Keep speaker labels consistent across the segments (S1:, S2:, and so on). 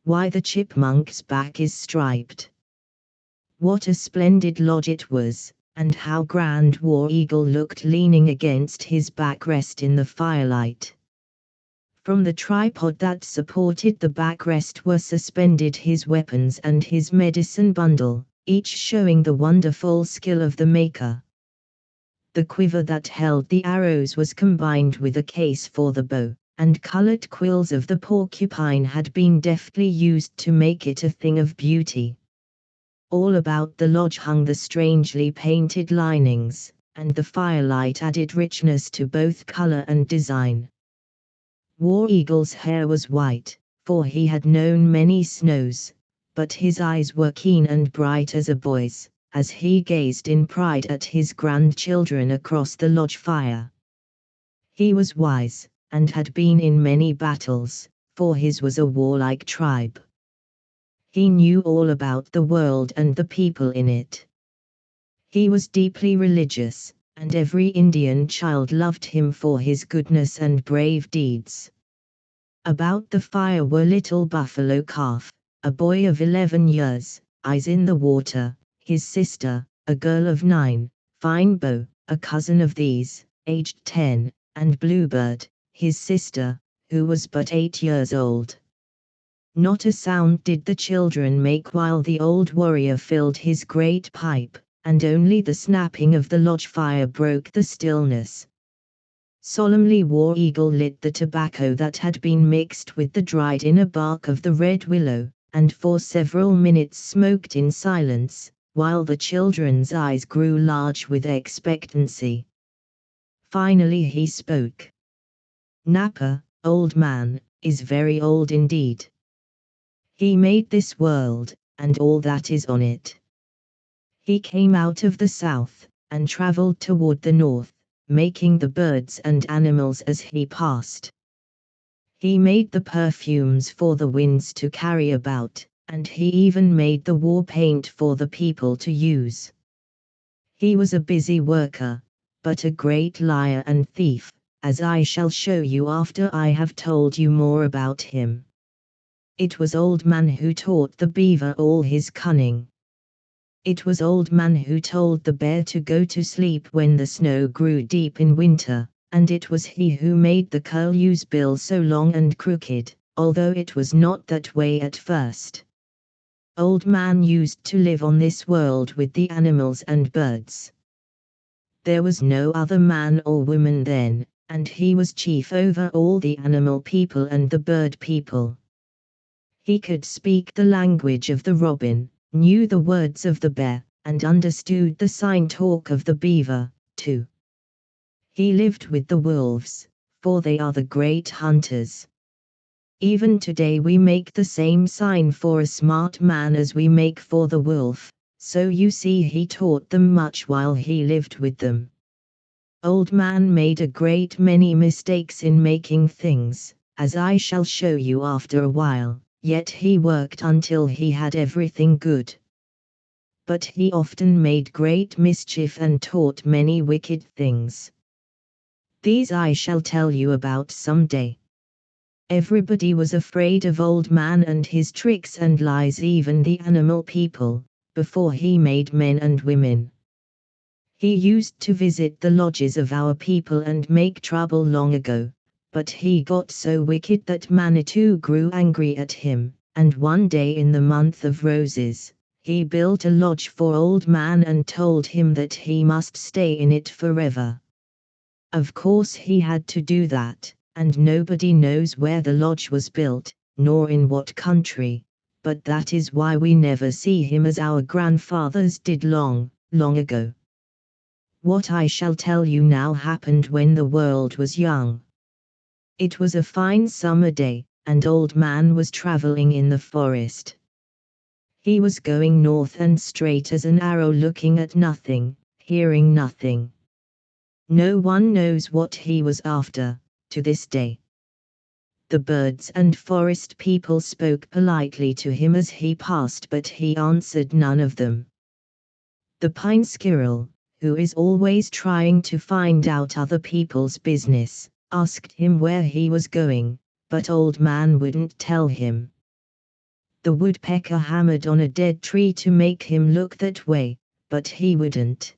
S1: Why the chipmunk's back is striped. What a splendid lodge it was, and how grand War Eagle looked leaning against his backrest in the firelight. From the tripod that supported the backrest were suspended his weapons and his medicine bundle, each showing the wonderful skill of the maker. The quiver that held the arrows was combined with a case for the bow, and colored quills of the porcupine had been deftly used to make it a thing of beauty. All about the lodge hung the strangely painted linings, and the firelight added richness to both color and design. War Eagle's hair was white, for he had known many snows, but his eyes were keen and bright as a boy's, as he gazed in pride at his grandchildren across the lodge fire. He was wise, and had been in many battles, for his was a warlike tribe. He knew all about the world and the people in it. He was deeply religious, and every Indian child loved him for his goodness and brave deeds. About the fire were little Buffalo Calf, a boy of 11 years, eyes in the water, his sister, a girl of 9, Fine Bow, a cousin of these, aged 10, and Bluebird, his sister, who was but 8 years old. Not a sound did the children make while the old warrior filled his great pipe, and only the snapping of the lodge fire broke the stillness. Solemnly War Eagle lit the tobacco that had been mixed with the dried inner bark of the red willow, and for several minutes smoked in silence, while the children's eyes grew large with expectancy. Finally he spoke. "Napa, old man, is very old indeed. He made this world, and all that is on it. He came out of the south, and traveled toward the north, making the birds and animals as he passed. He made the perfumes for the winds to carry about, and he even made the war paint for the people to use. He was a busy worker, but a great liar and thief, as I shall show you after I have told you more about him. It was Old Man who taught the beaver all his cunning. It was Old Man who told the bear to go to sleep when the snow grew deep in winter, and it was he who made the curlew's bill so long and crooked, although it was not that way at first. Old Man used to live on this world with the animals and birds. There was no other man or woman then, and he was chief over all the animal people and the bird people. He could speak the language of the robin, knew the words of the bear, and understood the sign talk of the beaver, too. He lived with the wolves, for they are the great hunters. Even today we make the same sign for a smart man as we make for the wolf, so you see he taught them much while he lived with them. Old Man made a great many mistakes in making things, as I shall show you after a while. Yet he worked until he had everything good. But he often made great mischief and taught many wicked things. These I shall tell you about some day. Everybody was afraid of Old Man and his tricks and lies, even the animal people, before he made men and women. He used to visit the lodges of our people and make trouble long ago. But he got so wicked that Manitou grew angry at him, and one day in the month of roses, he built a lodge for Old Man and told him that he must stay in it forever. Of course he had to do that, and nobody knows where the lodge was built, nor in what country, but that is why we never see him as our grandfathers did long, long ago. What I shall tell you now happened when the world was young. It was a fine summer day, and Old Man was traveling in the forest. He was going north and straight as an arrow, looking at nothing, hearing nothing. No one knows what he was after, to this day. The birds and forest people spoke politely to him as he passed, but he answered none of them. The pine squirrel, who is always trying to find out other people's business, asked him where he was going, but Old Man wouldn't tell him. The woodpecker hammered on a dead tree to make him look that way, but he wouldn't.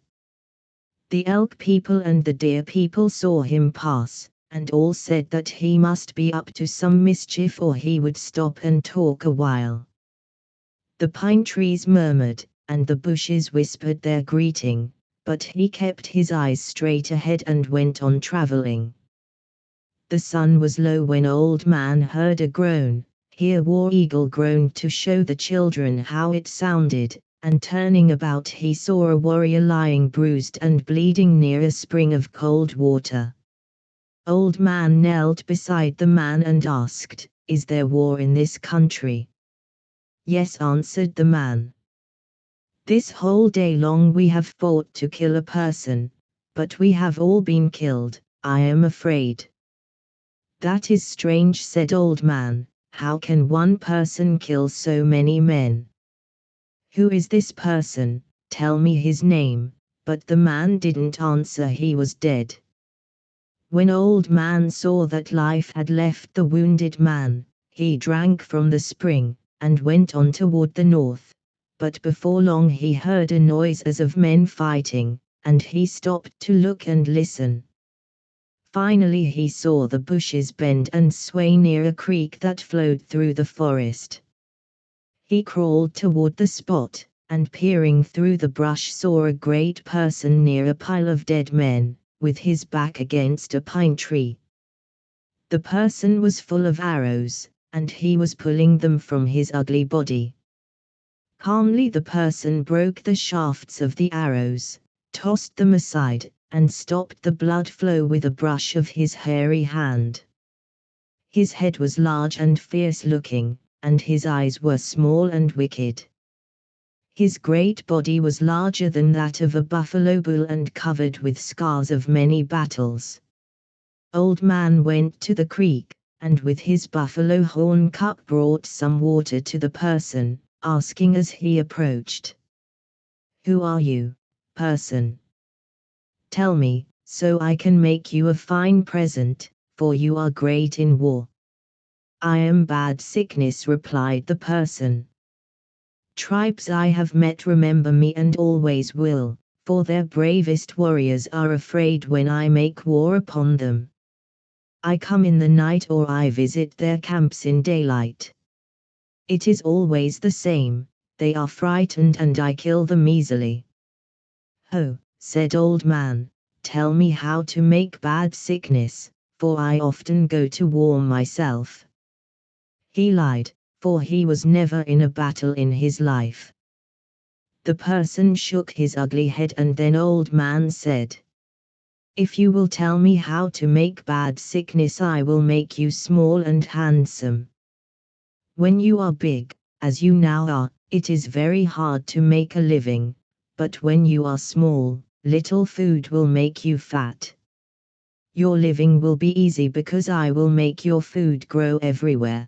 S1: The elk people and the deer people saw him pass, and all said that he must be up to some mischief or he would stop and talk a while. The pine trees murmured, and the bushes whispered their greeting, but he kept his eyes straight ahead and went on traveling. The sun was low when Old Man heard a groan. Here War Eagle groaned to show the children how it sounded, and turning about he saw a warrior lying bruised and bleeding near a spring of cold water. Old Man knelt beside the man and asked, "Is there war in this country?" "Yes," answered the man. "This whole day long we have fought to kill a person, but we have all been killed, I am afraid." "That is strange," said Old Man. "How can one person kill so many men?" "Who is this person? Tell me his name." But the man didn't answer, he was dead. When Old Man saw that life had left the wounded man, he drank from the spring, and went on toward the north. But before long he heard a noise as of men fighting, and he stopped to look and listen. Finally he saw the bushes bend and sway near a creek that flowed through the forest. He crawled toward the spot, and peering through the brush saw a great person near a pile of dead men, with his back against a pine tree. The person was full of arrows, and he was pulling them from his ugly body. Calmly the person broke the shafts of the arrows, tossed them aside, and stopped the blood flow with a brush of his hairy hand. His head was large and fierce-looking, and his eyes were small and wicked. His great body was larger than that of a buffalo bull and covered with scars of many battles. Old Man went to the creek, and with his buffalo horn cup brought some water to the person, asking as he approached, "Who are you, person? Tell me, so I can make you a fine present, for you are great in war." "I am Bad Sickness," replied the person. "Tribes I have met remember me and always will, for their bravest warriors are afraid when I make war upon them. I come in the night or I visit their camps in daylight. It is always the same, they are frightened and I kill them easily." "Ho," said Old Man, "tell me how to make Bad Sickness, for I often go to war myself." He lied, for he was never in a battle in his life. The person shook his ugly head and then Old Man said, "If you will tell me how to make Bad Sickness I will make you small and handsome. When you are big, as you now are, it is very hard to make a living, but when you are small, little food will make you fat. Your living will be easy because I will make your food grow everywhere."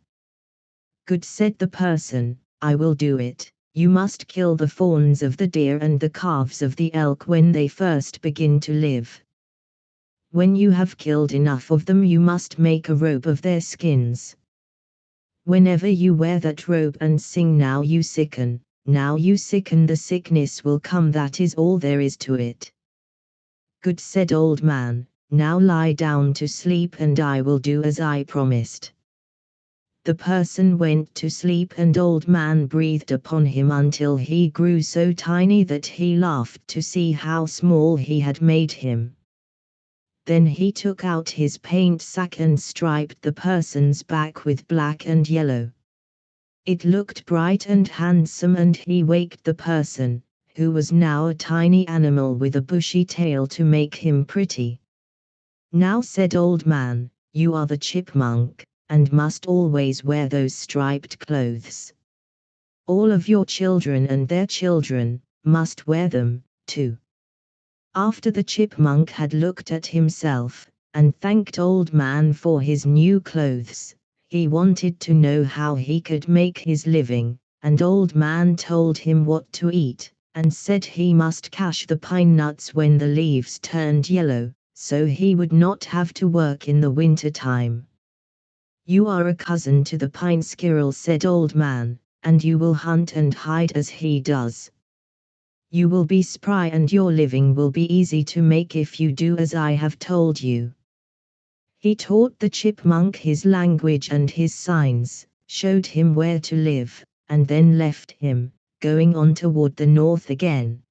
S1: "Good," said the person, "I will do it. You must kill the fawns of the deer and the calves of the elk when they first begin to live. When you have killed enough of them you must make a robe of their skins. Whenever you wear that robe and sing 'Now you sicken, now you sicken,' the sickness will come, that is all there is to it." "Good," said Old Man, "now lie down to sleep and I will do as I promised." The person went to sleep and Old Man breathed upon him until he grew so tiny that he laughed to see how small he had made him. Then he took out his paint sack and striped the person's back with black and yellow. It looked bright and handsome and he waked the person, who was now a tiny animal with a bushy tail, to make him pretty. "Now," said Old Man, "you are the chipmunk, and must always wear those striped clothes. All of your children and their children must wear them, too." After the chipmunk had looked at himself, and thanked Old Man for his new clothes, he wanted to know how he could make his living, and Old Man told him what to eat, and said he must cache the pine nuts when the leaves turned yellow, so he would not have to work in the winter time. "You are a cousin to the pine squirrel," said Old Man, and you will hunt and hide as he does. You will be spry and your living will be easy to make if you do as I have told you." He taught the chipmunk his language and his signs, showed him where to live, and then left him, going on toward the north again.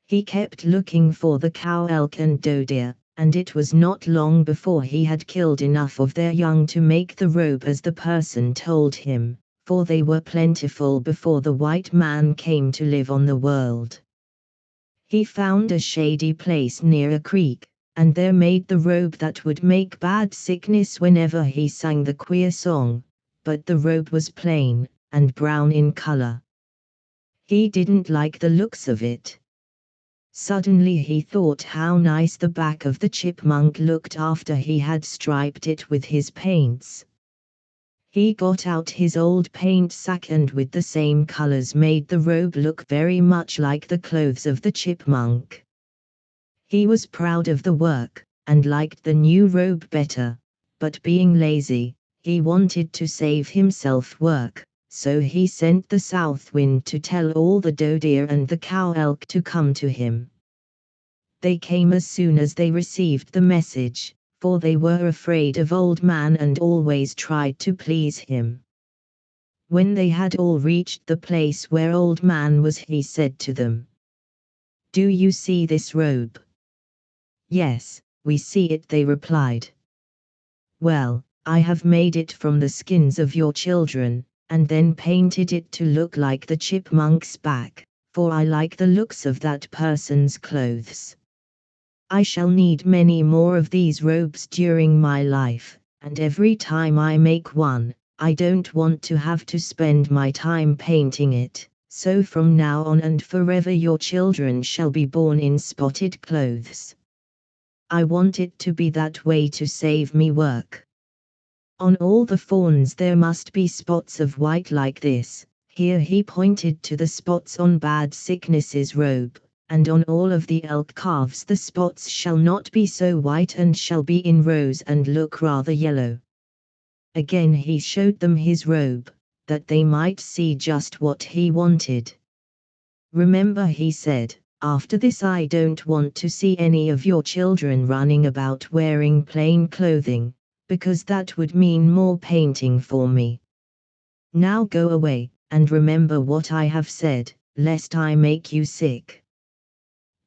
S1: He kept looking for the cow elk and doe deer, and it was not long before he had killed enough of their young to make the robe as the person told him, for they were plentiful before the white man came to live on the world. He found a shady place near a creek, and there made the robe that would make bad sickness whenever he sang the queer song, but the robe was plain, and brown in color. He didn't like the looks of it. Suddenly he thought how nice the back of the chipmunk looked after he had striped it with his paints. He got out his old paint sack and with the same colors made the robe look very much like the clothes of the chipmunk. He was proud of the work, and liked the new robe better, but being lazy, he wanted to save himself work. So he sent the south wind to tell all the doe deer and the cow elk to come to him. They came as soon as they received the message, for they were afraid of Old Man and always tried to please him. When they had all reached the place where Old Man was, he said to them, "Do you see this robe?" "Yes, we see it," they replied. "Well, I have made it from the skins of your children, and then painted it to look like the chipmunk's back, for I like the looks of that person's clothes. I shall need many more of these robes during my life, and every time I make one, I don't want to have to spend my time painting it, so from now on and forever your children shall be born in spotted clothes. I want it to be that way to save me work. On all the fawns there must be spots of white like this." Here he pointed to the spots on Bad Sickness's robe, "and on all of the elk calves the spots shall not be so white and shall be in rows and look rather yellow." Again he showed them his robe, that they might see just what he wanted. "Remember," he said, "after this I don't want to see any of your children running about wearing plain clothing, because that would mean more painting for me. Now go away, and remember what I have said, lest I make you sick."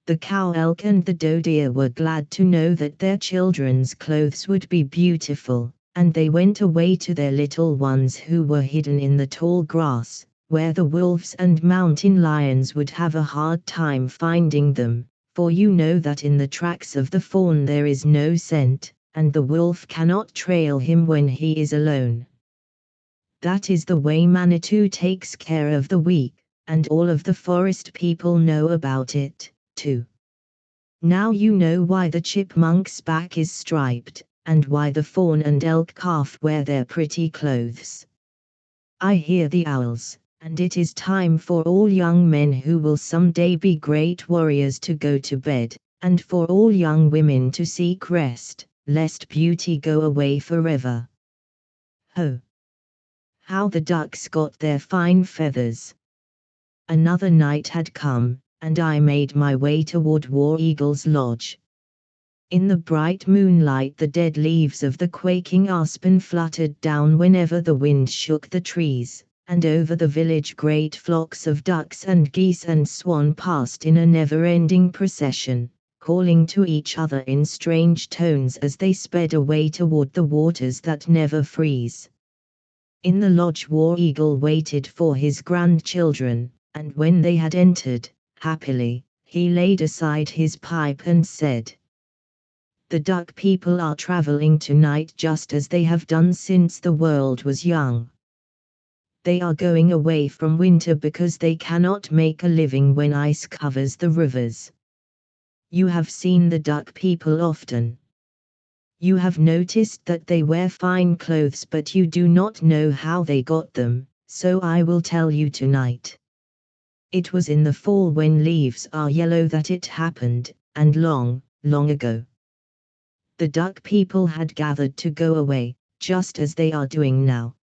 S1: The cow elk and the doe deer were glad to know that their children's clothes would be beautiful, and they went away to their little ones who were hidden in the tall grass, where the wolves and mountain lions would have a hard time finding them, for you know that in the tracks of the fawn there is no scent, and the wolf cannot trail him when he is alone. That is the way Manitou takes care of the weak, and all of the forest people know about it, too. Now you know why the chipmunk's back is striped, and why the fawn and elk calf wear their pretty clothes. I hear the owls, and it is time for all young men who will someday be great warriors to go to bed, and for all young women to seek rest, lest beauty go away forever. Ho! How the ducks got their fine feathers! Another night had come, and I made my way toward War Eagle's lodge. In the bright moonlight the dead leaves of the quaking aspen fluttered down whenever the wind shook the trees, and over the village great flocks of ducks and geese and swan passed in a never-ending procession, calling to each other in strange tones as they sped away toward the waters that never freeze. In the lodge War Eagle waited for his grandchildren, and when they had entered, happily, he laid aside his pipe and said, "The duck people are traveling tonight just as they have done since the world was young. They are going away from winter because they cannot make a living when ice covers the rivers. You have seen the duck people often. You have noticed that they wear fine clothes, but you do not know how they got them, so I will tell you tonight. It was in the fall when leaves are yellow that it happened, and long, long ago. The duck people had gathered to go away, just as they are doing now.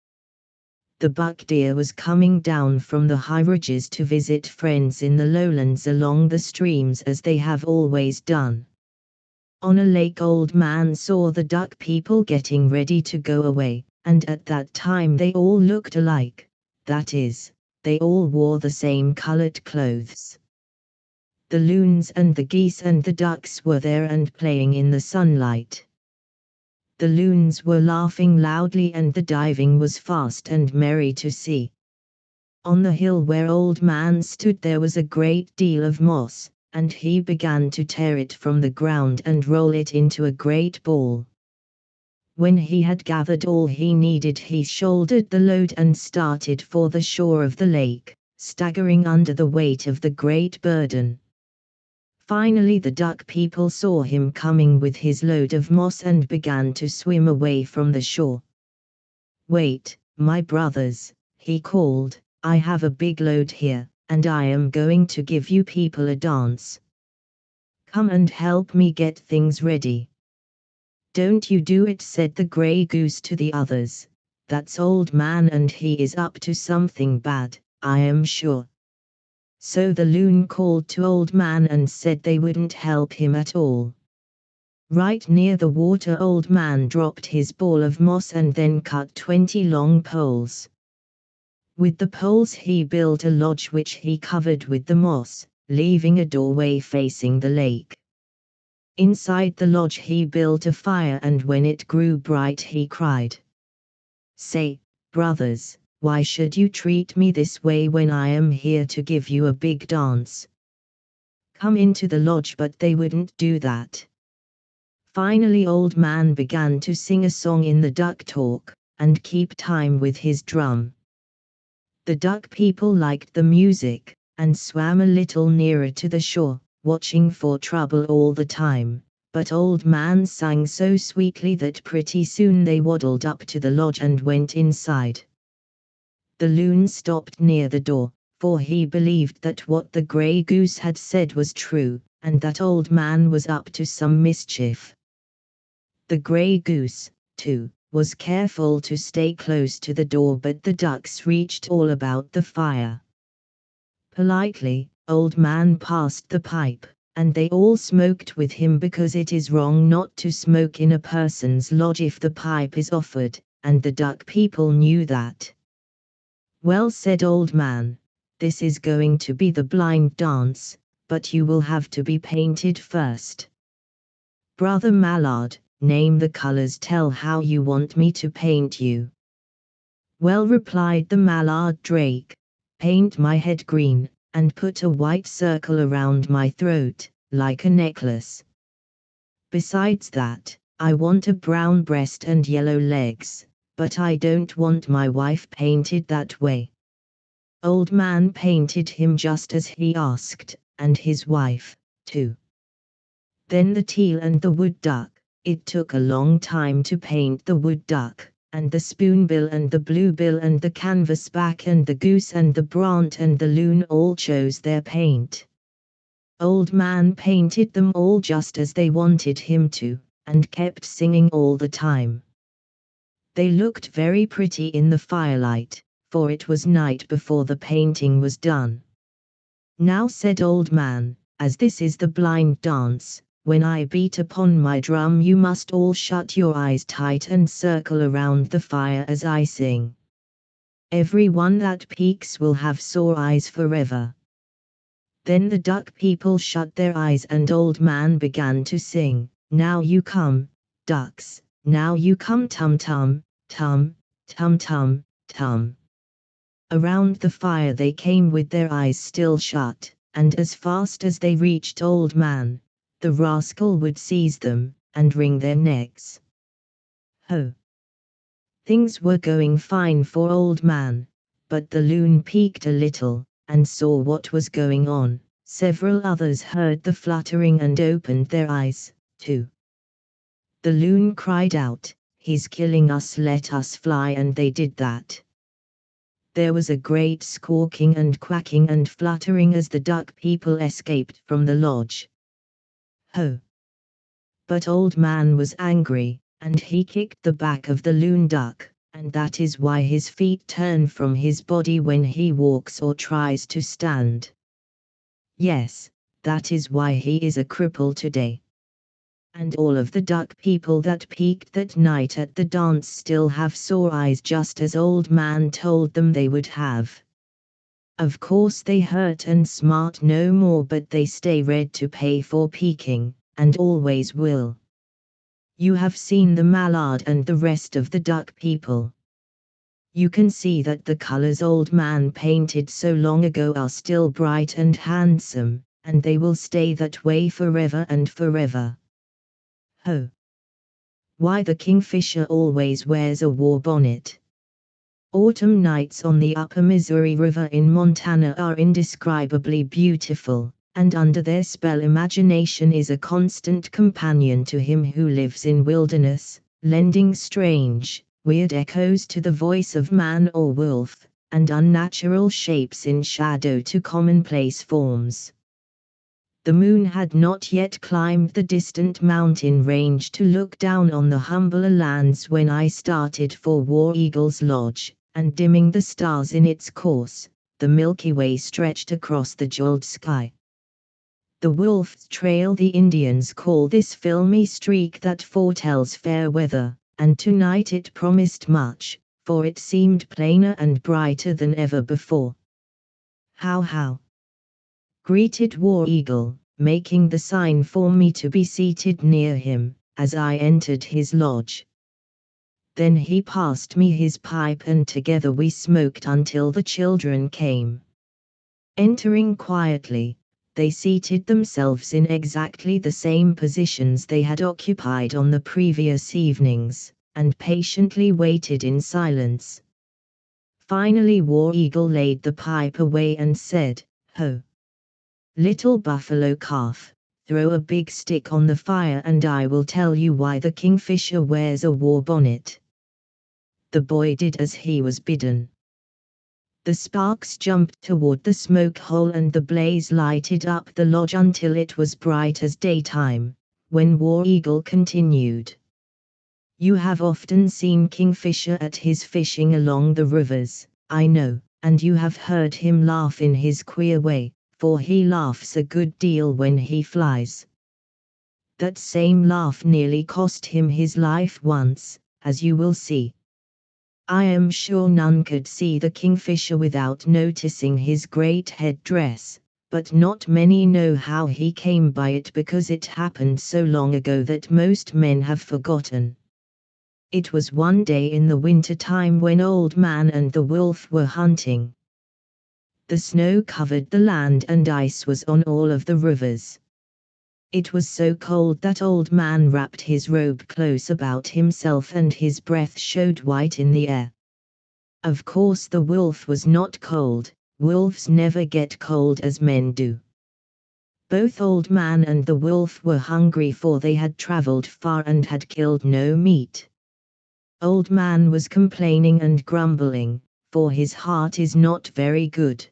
S1: The buck deer was coming down from the high ridges to visit friends in the lowlands along the streams as they have always done. On a lake, Old Man saw the duck people getting ready to go away, and at that time they all looked alike. That is, they all wore the same colored clothes. The loons and the geese and the ducks were there and playing in the sunlight. The loons were laughing loudly and the diving was fast and merry to see. On the hill where Old Man stood there was a great deal of moss, and he began to tear it from the ground and roll it into a great ball. When he had gathered all he needed, he shouldered the load and started for the shore of the lake, staggering under the weight of the great burden. Finally the duck people saw him coming with his load of moss and began to swim away from the shore. "Wait, my brothers," he called, "I have a big load here, and I am going to give you people a dance. Come and help me get things ready." "Don't you do it," said the gray goose to the others. "That's Old Man and he is up to something bad, I am sure." So the loon called to Old Man and said they wouldn't help him at all. Right near the water, Old Man dropped his ball of moss and then cut 20 long poles. With the poles he built a lodge which he covered with the moss, leaving a doorway facing the lake. Inside the lodge he built a fire, and when it grew bright he cried, "Say, brothers, why should you treat me this way when I am here to give you a big dance? Come into the lodge." But they wouldn't do that. Finally Old Man began to sing a song in the duck talk, and keep time with his drum. The duck people liked the music, and swam a little nearer to the shore, watching for trouble all the time, but Old Man sang so sweetly that pretty soon they waddled up to the lodge and went inside. The loon stopped near the door, for he believed that what the gray goose had said was true, and that Old Man was up to some mischief. The gray goose, too, was careful to stay close to the door, but the ducks reached all about the fire. Politely, Old Man passed the pipe, and they all smoked with him, because it is wrong not to smoke in a person's lodge if the pipe is offered, and the duck people knew that. "Well," said Old Man, "this is going to be the blind dance, but you will have to be painted first. Brother Mallard, name the colors, tell how you want me to paint you." "Well," replied the mallard drake, "paint my head green, and put a white circle around my throat, like a necklace. Besides that, I want a brown breast and yellow legs, but I don't want my wife painted that way." Old Man painted him just as he asked, and his wife, too. Then the teal and the wood duck. It took a long time to paint the wood duck, and the spoonbill and the bluebill and the canvasback and the goose and the brant and the loon all chose their paint. Old Man painted them all just as they wanted him to, and kept singing all the time. They looked very pretty in the firelight, for it was night before the painting was done. "Now," said Old Man, "as this is the blind dance, when I beat upon my drum you must all shut your eyes tight and circle around the fire as I sing. Every one that peeks will have sore eyes forever." Then the duck people shut their eyes and Old Man began to sing, "Now you come, ducks, now you come, tum tum, tum, tum tum, tum." Around the fire they came with their eyes still shut, and as fast as they reached Old Man, the rascal would seize them, and wring their necks. Ho! Things were going fine for Old Man, but the loon peeked a little, and saw what was going on. Several others heard the fluttering and opened their eyes, too. The loon cried out, "He's killing us, let us fly," and they did that. There was a great squawking and quacking and fluttering as the duck people escaped from the lodge. Ho! But Old Man was angry, and he kicked the back of the loon duck, and that is why his feet turn from his body when he walks or tries to stand. Yes, that is why he is a cripple today. And all of the duck people that peeked that night at the dance still have sore eyes, just as Old Man told them they would have. Of course they hurt and smart no more, but they stay red to pay for peeking, and always will. You have seen the mallard and the rest of the duck people. You can see that the colors Old Man painted so long ago are still bright and handsome, and they will stay that way forever and forever. Ho! Why the kingfisher always wears a war bonnet. Autumn nights on the upper Missouri River in Montana are indescribably beautiful, and under their spell imagination is a constant companion to him who lives in wilderness, lending strange, weird echoes to the voice of man or wolf, and unnatural shapes in shadow to commonplace forms. The moon had not yet climbed the distant mountain range to look down on the humbler lands when I started for War Eagle's lodge, and dimming the stars in its course, the Milky Way stretched across the jeweled sky. The Wolf's Trail, the Indians call this filmy streak that foretells fair weather, and tonight it promised much, for it seemed plainer and brighter than ever before. How? Greeted War Eagle, making the sign for me to be seated near him, as I entered his lodge. Then he passed me his pipe and together we smoked until the children came. Entering quietly, they seated themselves in exactly the same positions they had occupied on the previous evenings, and patiently waited in silence. Finally War Eagle laid the pipe away and said, "Ho! Little buffalo calf, throw a big stick on the fire and I will tell you why the kingfisher wears a war bonnet." The boy did as he was bidden. The sparks jumped toward the smoke hole and the blaze lighted up the lodge until it was bright as daytime, when War Eagle continued. "You have often seen kingfisher at his fishing along the rivers, I know, and you have heard him laugh in his queer way, for he laughs a good deal when he flies. That same laugh nearly cost him his life once, as you will see. I am sure none could see the kingfisher without noticing his great head dress, but not many know how he came by it because it happened so long ago that most men have forgotten. It was one day in the winter time when Old Man and the wolf were hunting. The snow covered the land and ice was on all of the rivers. It was so cold that Old Man wrapped his robe close about himself and his breath showed white in the air. Of course the wolf was not cold, wolves never get cold as men do. Both Old Man and the wolf were hungry, for they had traveled far and had killed no meat. Old Man was complaining and grumbling, for his heart is not very good.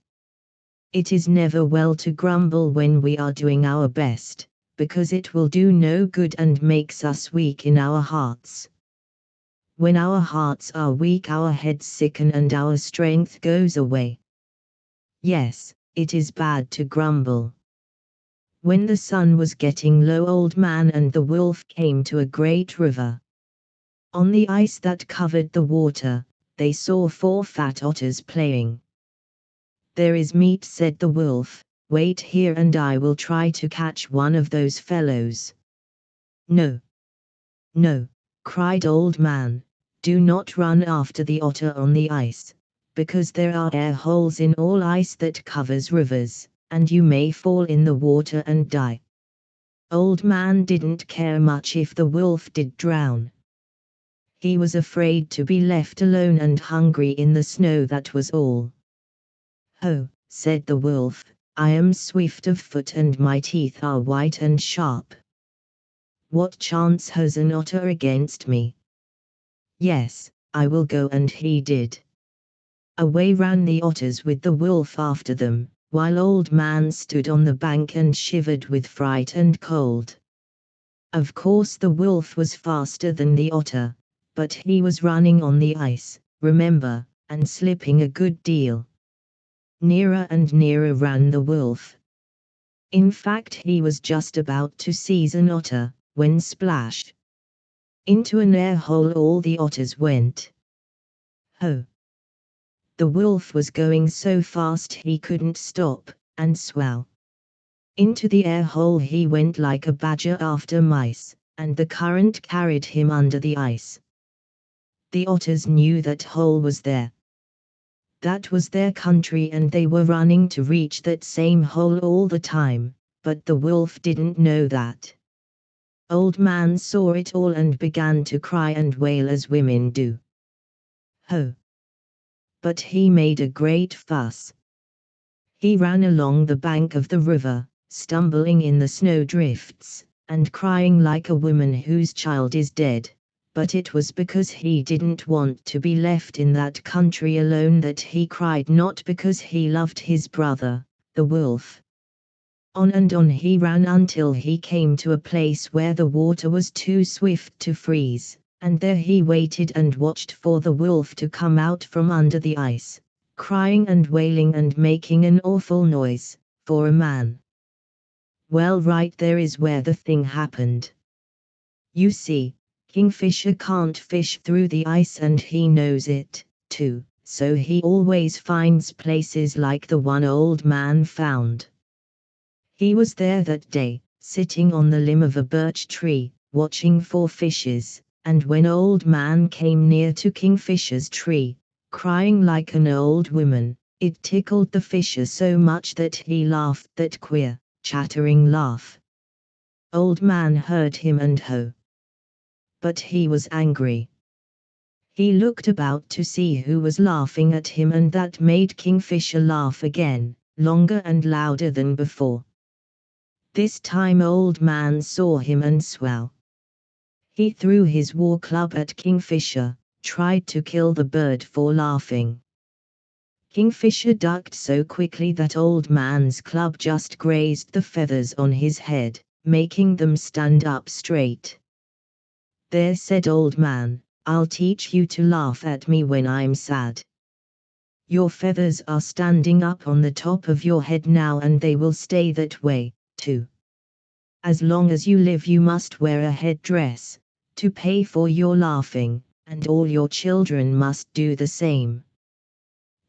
S1: It is never well to grumble when we are doing our best, because it will do no good and makes us weak in our hearts. When our hearts are weak, our heads sicken and our strength goes away. Yes, it is bad to grumble. When the sun was getting low, Old Man and the wolf came to a great river. On the ice that covered the water, they saw 4 fat otters playing. "There is meat," said the wolf, "wait here and I will try to catch one of those fellows." "No, no," cried Old Man, "do not run after the otter on the ice, because there are air holes in all ice that covers rivers, and you may fall in the water and die." Old Man didn't care much if the wolf did drown. He was afraid to be left alone and hungry in the snow, that was all. "Ho," said the wolf, "I am swift of foot and my teeth are white and sharp. What chance has an otter against me? Yes, I will go," and he did. Away ran the otters with the wolf after them, while Old Man stood on the bank and shivered with fright and cold. Of course the wolf was faster than the otter, But he was running on the ice, remember, and slipping a good deal. Nearer and nearer ran the wolf. In fact, he was just about to seize an otter, when splash! Into an air hole all the otters went. Ho! The wolf was going so fast he couldn't stop, and swell. Into the air hole he went like a badger after mice, and the current carried him under the ice. The otters knew that hole was there. That was their country and they were running to reach that same hole all the time, but the wolf didn't know that. Old Man saw it all and began to cry and wail as women do. Ho! But he made a great fuss. He ran along the bank of the river, stumbling in the snowdrifts, and crying like a woman whose child is dead. But it was because he didn't want to be left in that country alone that he cried, not because he loved his brother, the wolf. On and on he ran until he came to a place where the water was too swift to freeze, and there he waited and watched for the wolf to come out from under the ice, crying and wailing and making an awful noise, for a man. Well, right there is where the thing happened. You see, Kingfisher can't fish through the ice and he knows it, too, so he always finds places like the one Old Man found. He was there that day, sitting on the limb of a birch tree, watching for fishes, and when Old Man came near to Kingfisher's tree, crying like an old woman, it tickled the fisher so much that he laughed that queer, chattering laugh. Old Man heard him and ho! But he was angry. He looked about to see who was laughing at him, and that made Kingfisher laugh again, longer and louder than before. This time Old Man saw him and swell. He threw his war club at Kingfisher, tried to kill the bird for laughing. Kingfisher ducked so quickly that Old Man's club just grazed the feathers on his head, making them stand up straight. There, said Old Man, I'll teach you to laugh at me when I'm sad. Your feathers are standing up on the top of your head now and they will stay that way, too. As long as you live you must wear a headdress, to pay for your laughing, and all your children must do the same.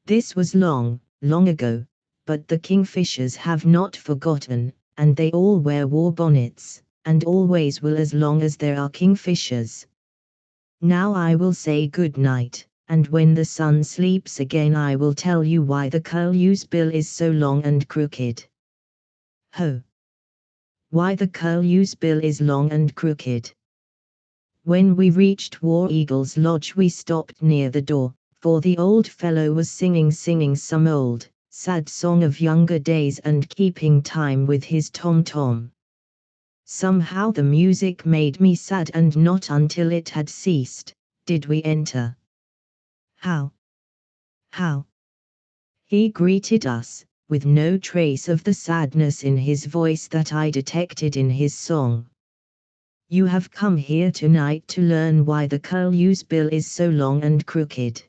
S1: This was long, long ago, but the Kingfishers have not forgotten, and they all wear war bonnets, and always will as long as there are Kingfishers. Now I will say good night, and when the sun sleeps again I will tell you why the curlew's bill is so long and crooked. Ho! Why the curlew's bill is long and crooked. When we reached War Eagle's lodge we stopped near the door, for the old fellow was singing some old, sad song of younger days and keeping time with his tom-tom. Somehow the music made me sad, and not until it had ceased, did we enter. How? He greeted us, with no trace of the sadness in his voice that I detected in his song. You have come here tonight to learn why the curlew's bill is so long and crooked.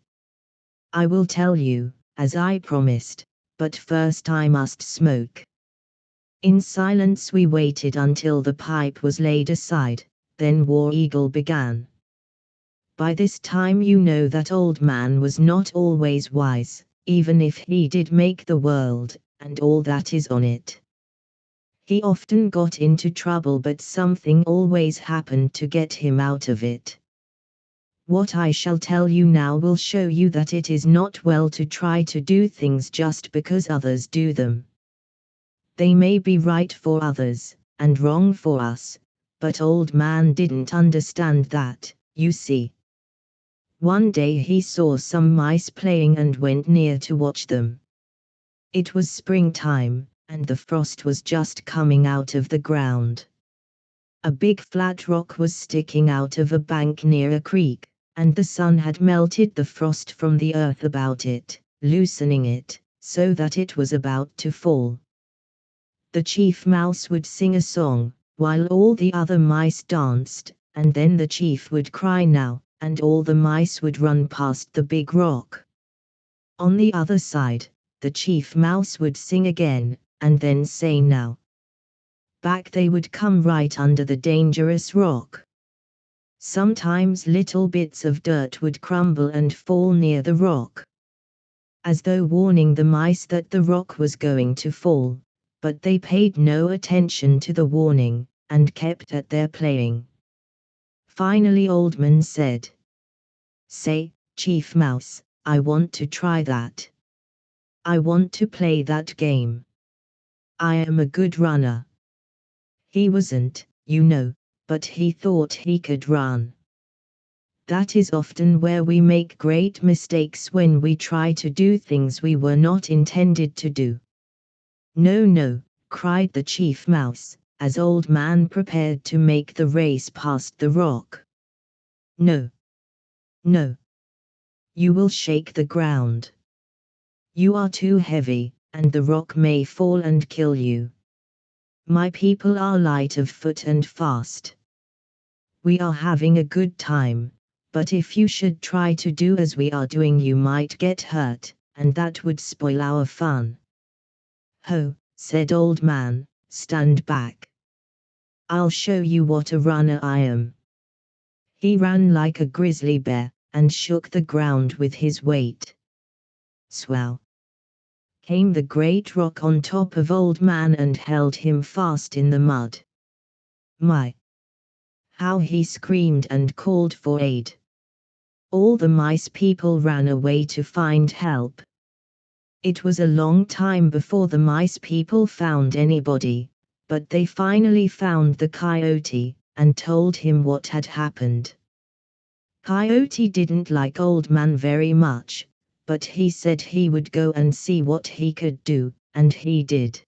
S1: I will tell you, as I promised, but first I must smoke. In silence we waited until the pipe was laid aside, then War Eagle began. By this time you know that Old Man was not always wise, even if he did make the world, and all that is on it. He often got into trouble, but something always happened to get him out of it. What I shall tell you now will show you that it is not well to try to do things just because others do them. They may be right for others, and wrong for us, but Old Man didn't understand that, you see. One day he saw some mice playing and went near to watch them. It was springtime, and the frost was just coming out of the ground. A big flat rock was sticking out of a bank near a creek, and the sun had melted the frost from the earth about it, loosening it, so that it was about to fall. The chief mouse would sing a song, while all the other mice danced, and then the chief would cry, now, and all the mice would run past the big rock. On the other side, the chief mouse would sing again, and then say now. Back they would come right under the dangerous rock. Sometimes little bits of dirt would crumble and fall near the rock, as though warning the mice that the rock was going to fall, but they paid no attention to the warning, and kept at their playing. Finally Old-Man said, "Say, Chief Mouse, I want to try that. I want to play that game. I am a good runner." He wasn't, you know, but he thought he could run. That is often where we make great mistakes, when we try to do things we were not intended to do. "No, no," cried the chief mouse, as Old-Man prepared to make the race past the rock. "No. No. You will shake the ground. You are too heavy, and the rock may fall and kill you. My people are light of foot and fast. We are having a good time, but if you should try to do as we are doing, you might get hurt, and that would spoil our fun." "Ho," said Old-Man, "stand back. I'll show you what a runner I am." He ran like a grizzly bear, and shook the ground with his weight. Swow! Came the great rock on top of Old-Man and held him fast in the mud. My! How he screamed and called for aid. All the mice people ran away to find help. It was a long time before the mice people found anybody, but they finally found the coyote, and told him what had happened. Coyote didn't like Old-Man very much, but he said he would go and see what he could do, and he did.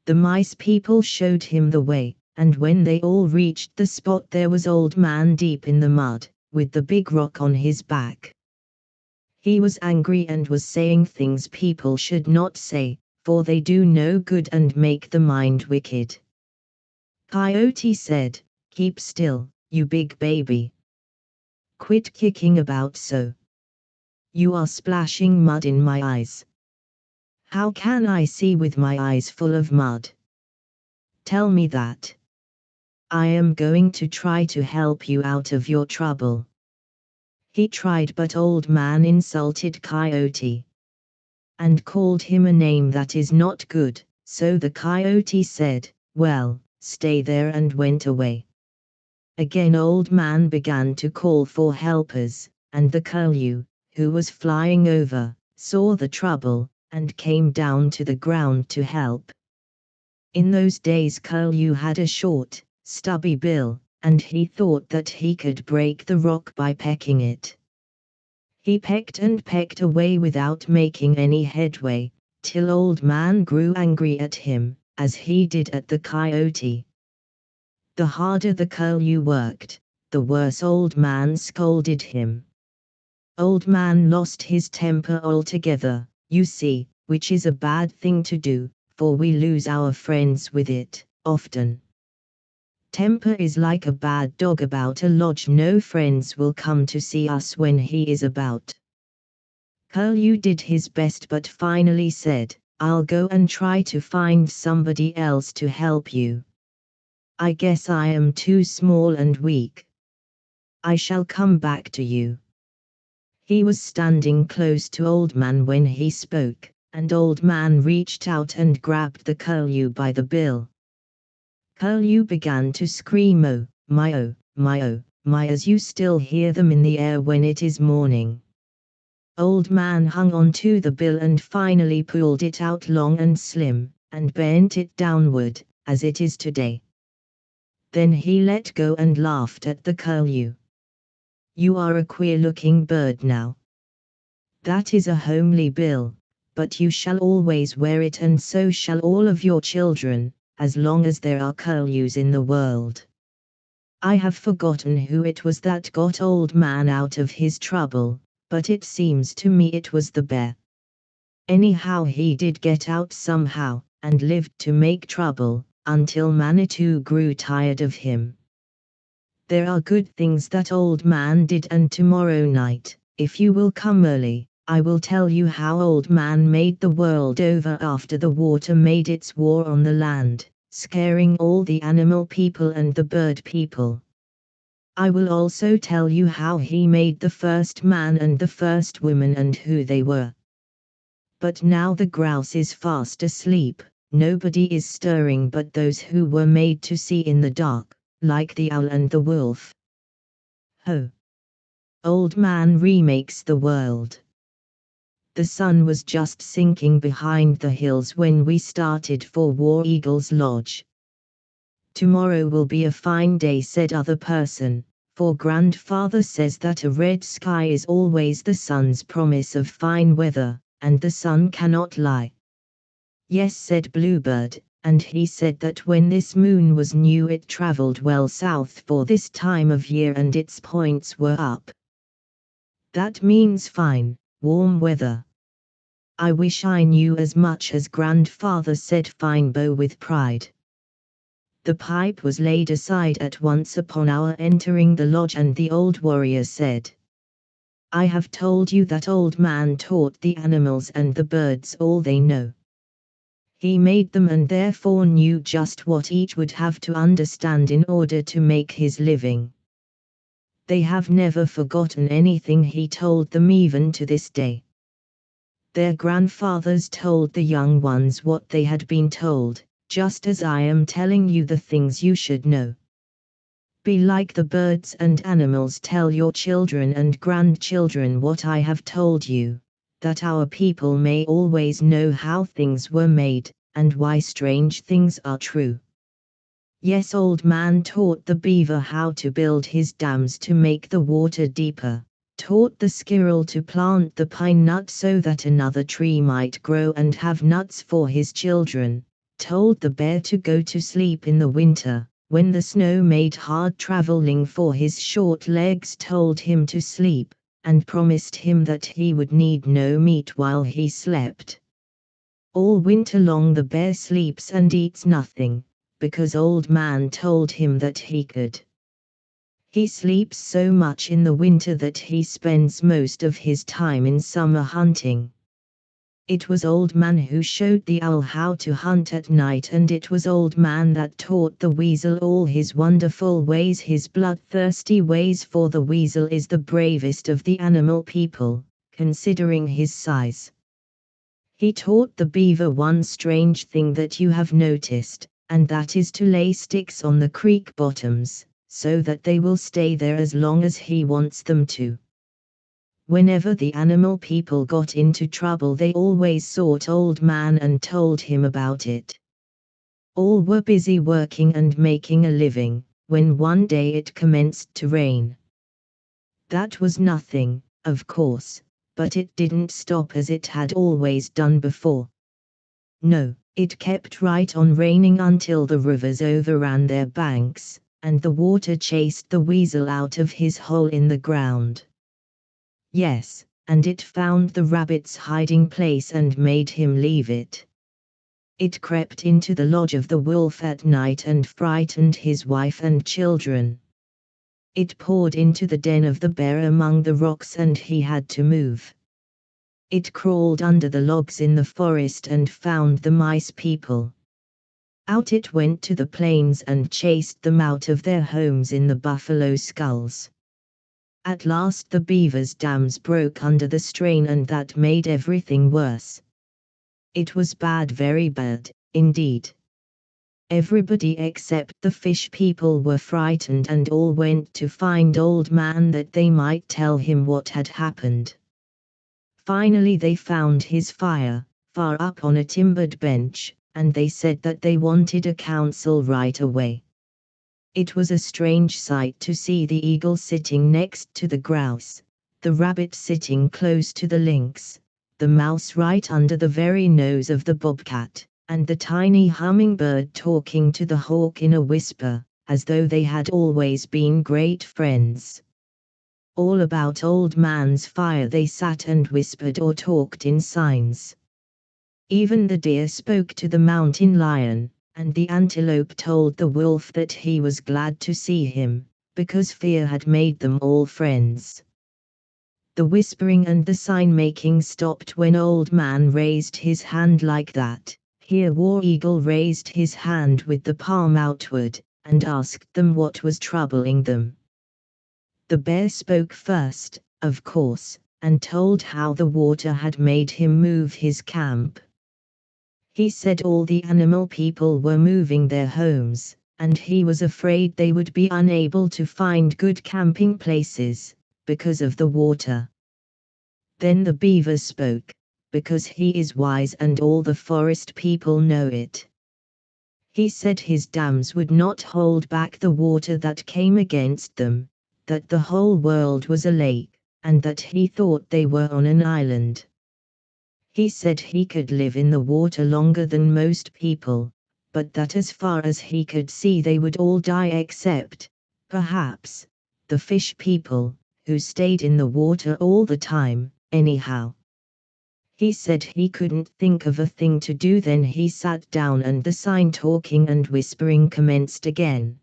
S1: The mice people showed him the way, and when they all reached the spot, there was Old-Man deep in the mud, with the big rock on his back. He was angry and was saying things people should not say, for they do no good and make the mind wicked. Coyote said, "Keep still, you big baby. Quit kicking about so. You are splashing mud in my eyes. How can I see with my eyes full of mud? Tell me that. I am going to try to help you out of your trouble." He tried, but Old-Man insulted Coyote and called him a name that is not good, so the Coyote said, "Well, stay there," and went away. Again Old-Man began to call for helpers, and the curlew, who was flying over, saw the trouble, and came down to the ground to help. In those days curlew had a short, stubby bill, and he thought that he could break the rock by pecking it. He pecked and pecked away without making any headway, till Old-Man grew angry at him, as he did at the coyote. The harder the curlew worked, the worse Old-Man scolded him. Old-Man lost his temper altogether, you see, which is a bad thing to do, for we lose our friends with it, often. Temper is like a bad dog about a lodge. No friends will come to see us when he is about. Curlew did his best, but finally said, "I'll go and try to find somebody else to help you. I guess I am too small and weak. I shall come back to you." He was standing close to Old-Man when he spoke, and Old-Man reached out and grabbed the curlew by the bill. Curlew began to scream, "Oh, my, oh, my, oh, my," as you still hear them in the air when it is morning. Old-Man hung on to the bill and finally pulled it out long and slim, and bent it downward, as it is today. Then he let go and laughed at the curlew. "You are a queer-looking bird now. That is a homely bill, but you shall always wear it, and so shall all of your children, as long as there are curlews in the world." I have forgotten who it was that got Old-Man out of his trouble, but it seems to me it was the bear. Anyhow, he did get out somehow, and lived to make trouble, until Manitou grew tired of him. There are good things that Old Man did, and tomorrow night, if you will come early, I will tell you how Old Man made the world over after the water made its war on the land, scaring all the animal people and the bird people. I will also tell you how he made the first man and the first woman and who they were. But now the grouse is fast asleep, nobody is stirring but those who were made to see in the dark, like the owl and the wolf. Ho! Old Man remakes the world. The sun was just sinking behind the hills when we started for War Eagle's lodge. Tomorrow will be a fine day, said other person, for grandfather says that a red sky is always the sun's promise of fine weather, and the sun cannot lie. Yes, said Bluebird, and he said that when this moon was new it traveled well south for this time of year and its points were up. That means fine, warm weather. I wish I knew as much as grandfather, said Finebow with pride. The pipe was laid aside at once upon our entering the lodge, and the old warrior said, I have told you that Old Man taught the animals and the birds all they know. He made them and therefore knew just what each would have to understand in order to make his living. They have never forgotten anything he told them even to this day. Their grandfathers told the young ones what they had been told, just as I am telling you the things you should know. Be like the birds and animals, tell your children and grandchildren what I have told you, that our people may always know how things were made, and why strange things are true. Yes, Old Man taught the beaver how to build his dams to make the water deeper, taught the squirrel to plant the pine nut so that another tree might grow and have nuts for his children, told the bear to go to sleep in the winter, when the snow made hard traveling for his short legs, told him to sleep, and promised him that he would need no meat while he slept. All winter long the bear sleeps and eats nothing, because Old Man told him that he could. He sleeps so much in the winter that he spends most of his time in summer hunting. It was Old Man who showed the owl how to hunt at night, and it was Old Man that taught the weasel all his wonderful ways, his bloodthirsty ways, for the weasel is the bravest of the animal people, considering his size. He taught the beaver one strange thing that you have noticed, and that is to lay sticks on the creek bottoms, so that they will stay there as long as he wants them to. Whenever the animal people got into trouble, they always sought Old Man and told him about it. All were busy working and making a living, when one day it commenced to rain. That was nothing, of course, but it didn't stop as it had always done before. No, it kept right on raining until the rivers overran their banks, and the water chased the weasel out of his hole in the ground. Yes, and it found the rabbit's hiding place and made him leave it. It crept into the lodge of the wolf at night and frightened his wife and children. It poured into the den of the bear among the rocks and he had to move. It crawled under the logs in the forest and found the mice people. Out it went to the plains and chased them out of their homes in the buffalo skulls. At last the beaver's dams broke under the strain, and that made everything worse. It was bad, very bad, indeed. Everybody except the fish people were frightened and all went to find Old Man that they might tell him what had happened. Finally they found his fire, far up on a timbered bench, and they said that they wanted a council right away. It was a strange sight to see the eagle sitting next to the grouse, the rabbit sitting close to the lynx, the mouse right under the very nose of the bobcat, and the tiny hummingbird talking to the hawk in a whisper, as though they had always been great friends. All about Old Man's fire they sat and whispered or talked in signs. Even the deer spoke to the mountain lion, and the antelope told the wolf that he was glad to see him, because fear had made them all friends. The whispering and the sign-making stopped when Old Man raised his hand like that. Here War Eagle raised his hand with the palm outward, and asked them what was troubling them. The bear spoke first, of course, and told how the water had made him move his camp. He said all the animal people were moving their homes, and he was afraid they would be unable to find good camping places, because of the water. Then the beaver spoke, because he is wise and all the forest people know it. He said his dams would not hold back the water that came against them, that the whole world was a lake, and that he thought they were on an island. He said he could live in the water longer than most people, but that as far as he could see they would all die except, perhaps, the fish people, who stayed in the water all the time, anyhow. He said he couldn't think of a thing to do. Then he sat down and the sign talking and whispering commenced again.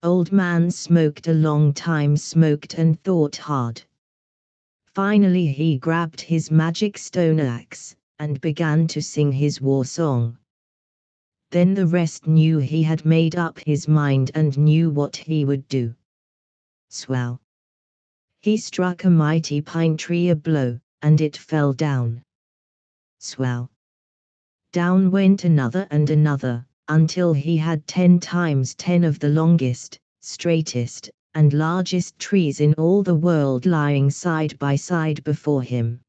S1: Old Man smoked a long time, smoked and thought hard. Finally he grabbed his magic stone axe, and began to sing his war song. Then the rest knew he had made up his mind and knew what he would do. Swell! He struck a mighty pine tree a blow, and it fell down. Swell! Down went another and another, until he had 10 times 10 of the longest, straightest, and largest trees in all the world lying side by side before him.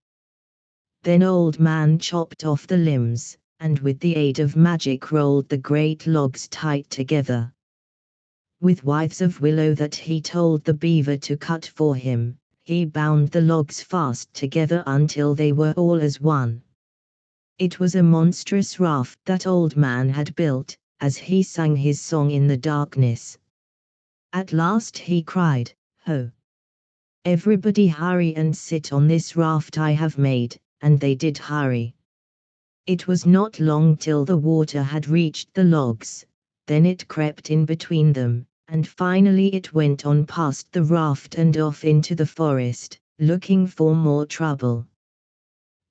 S1: Then Old Man chopped off the limbs, and with the aid of magic rolled the great logs tight together. With withes of willow that he told the beaver to cut for him, he bound the logs fast together until they were all as one. It was a monstrous raft that Old Man had built, as he sang his song in the darkness. At last he cried, "Ho! Everybody hurry and sit on this raft I have made," and they did hurry. It was not long till the water had reached the logs, then it crept in between them, and finally it went on past the raft and off into the forest, looking for more trouble.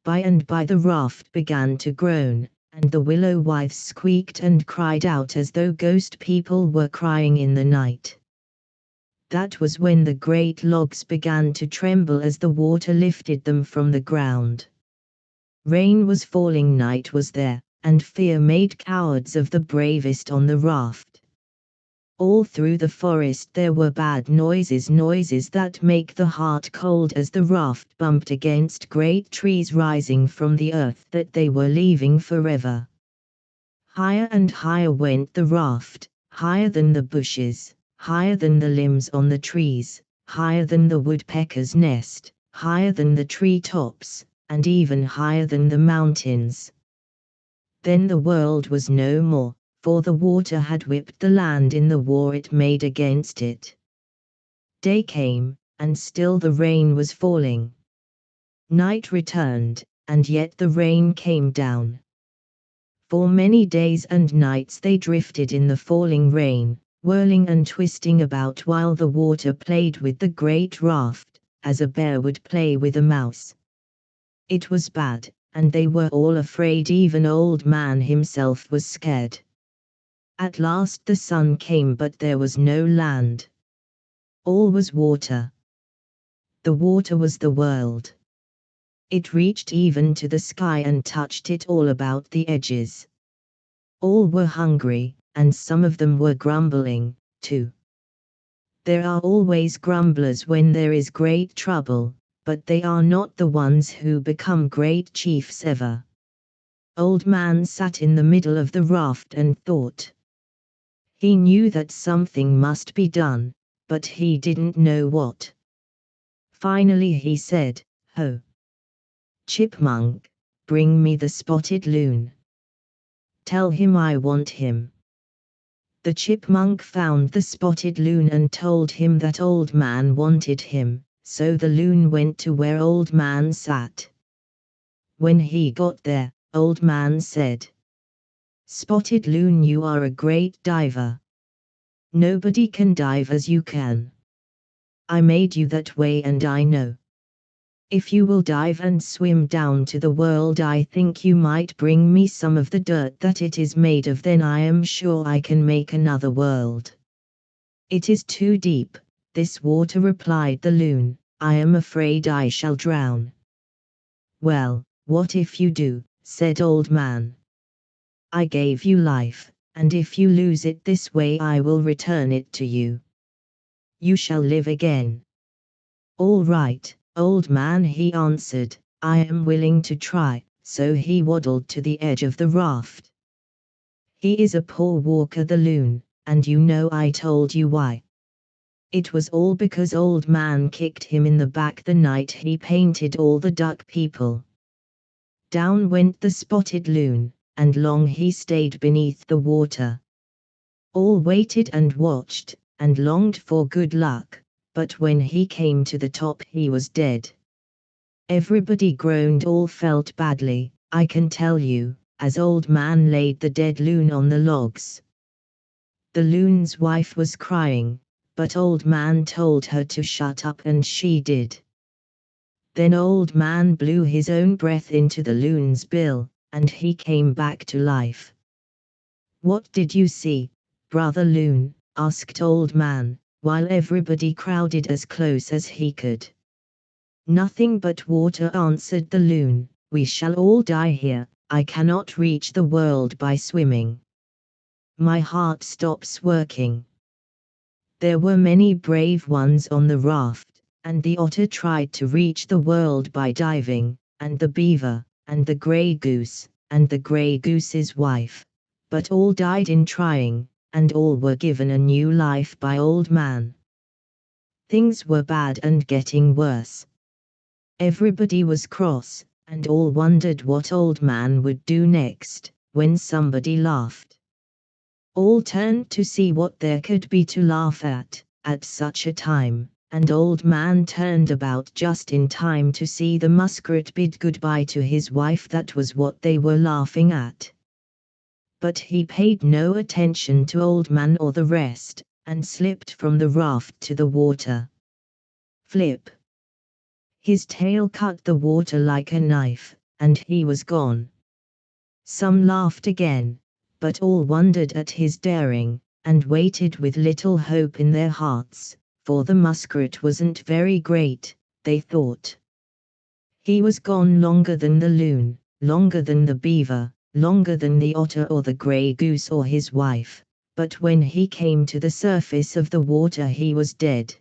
S1: By and by the raft began to groan, and the willow withes squeaked and cried out as though ghost people were crying in the night. That was when the great logs began to tremble as the water lifted them from the ground. Rain was falling, night was there, and fear made cowards of the bravest on the raft. All through the forest there were bad noises, noises that make the heart cold as the raft bumped against great trees rising from the earth that they were leaving forever. Higher and higher went the raft, higher than the bushes, higher than the limbs on the trees, higher than the woodpecker's nest, higher than the tree tops, and even higher than the mountains. Then the world was no more, for the water had whipped the land in the war it made against it. Day came, and still the rain was falling. Night returned, and yet the rain came down. For many days and nights they drifted in the falling rain, whirling and twisting about while the water played with the great raft, as a bear would play with a mouse. It was bad, and they were all afraid. Even Old Man himself was scared. At last the sun came, but there was no land. All was water. The water was the world. It reached even to the sky and touched it all about the edges. All were hungry, and some of them were grumbling, too. There are always grumblers when there is great trouble, but they are not the ones who become great chiefs ever. Old Man sat in the middle of the raft and thought. He knew that something must be done, but he didn't know what. Finally he said, "Ho! Chipmunk, bring me the spotted loon. Tell him I want him." The chipmunk found the spotted loon and told him that Old Man wanted him, so the loon went to where Old Man sat. When he got there, Old Man said, "Spotted loon, you are a great diver. Nobody can dive as you can. I made you that way and I know. If you will dive and swim down to the world, I think you might bring me some of the dirt that it is made of, then I am sure I can make another world. It is too deep, this water, replied the loon. I am afraid I shall drown. Well, what if you do, said Old Man. I gave you life, and if you lose it this way I will return it to you. You shall live again. All right, Old Man, he answered, I am willing to try. So he waddled to the edge of the raft. He is a poor walker, the loon, and you know I told you why. It was all because Old Man kicked him in the back the night he painted all the duck people. Down went the spotted loon, and long he stayed beneath the water. All waited and watched, and longed for good luck, but when he came to the top he was dead. Everybody groaned, all felt badly, I can tell you, as Old Man laid the dead loon on the logs. The loon's wife was crying, but Old Man told her to shut up and she did. Then Old Man blew his own breath into the loon's bill, and he came back to life. What did you see, Brother Loon? Asked Old Man, while everybody crowded as close as he could. Nothing but water, answered the loon. We shall all die here. I cannot reach the world by swimming. My heart stops working. There were many brave ones on the raft, and the otter tried to reach the world by diving, and the beaver, and the gray goose, and the gray goose's wife. But all died in trying, and all were given a new life by Old Man. Things were bad and getting worse. Everybody was cross, and all wondered what Old Man would do next, when somebody laughed. All turned to see what there could be to laugh at such a time, and Old Man turned about just in time to see the muskrat bid goodbye to his wife. That was what they were laughing at. But he paid no attention to Old Man or the rest, and slipped from the raft to the water. Flip! His tail cut the water like a knife, and he was gone. Some laughed again, but all wondered at his daring, and waited with little hope in their hearts, for the muskrat wasn't very great, they thought. He was gone longer than the loon, longer than the beaver, longer than the otter or the gray goose or his wife, but when he came to the surface of the water he was dead.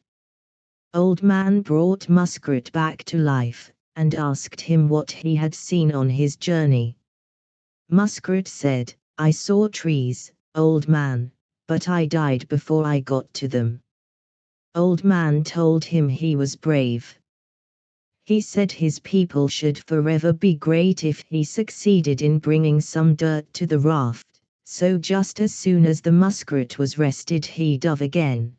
S1: Old Man brought Muskrat back to life, and asked him what he had seen on his journey. Muskrat said, I saw trees, Old Man, but I died before I got to them. Old Man told him he was brave. He said his people should forever be great if he succeeded in bringing some dirt to the raft, so just as soon as the muskrat was rested he dove again.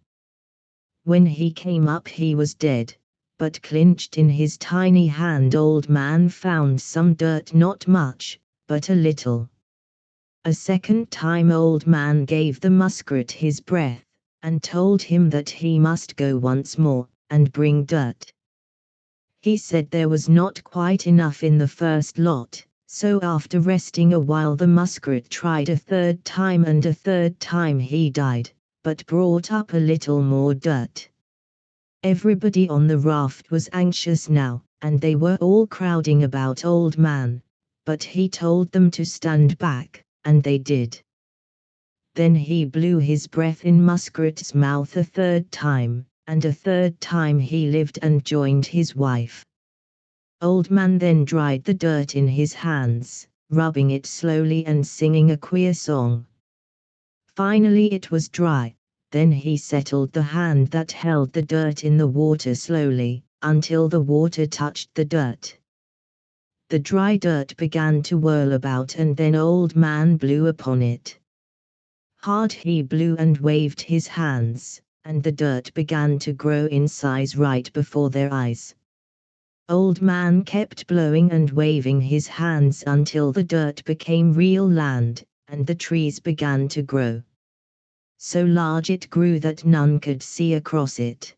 S1: When he came up he was dead, but clenched in his tiny hand Old Man found some dirt, not much, but a little. A second time Old Man gave the muskrat his breath, and told him that he must go once more, and bring dirt. He said there was not quite enough in the first lot, so after resting a while the muskrat tried a third time, and a third time he died, but brought up a little more dirt. Everybody on the raft was anxious now, and they were all crowding about Old Man, but he told them to stand back, and they did. Then he blew his breath in Muskrat's mouth a third time, and a third time he lived and joined his wife. Old Man then dried the dirt in his hands, rubbing it slowly and singing a queer song. Finally it was dry, then he settled the hand that held the dirt in the water slowly, until the water touched the dirt. The dry dirt began to whirl about, and then Old Man blew upon it. Hard he blew and waved his hands, and the dirt began to grow in size right before their eyes. Old Man kept blowing and waving his hands until the dirt became real land, and the trees began to grow. So large it grew that none could see across it.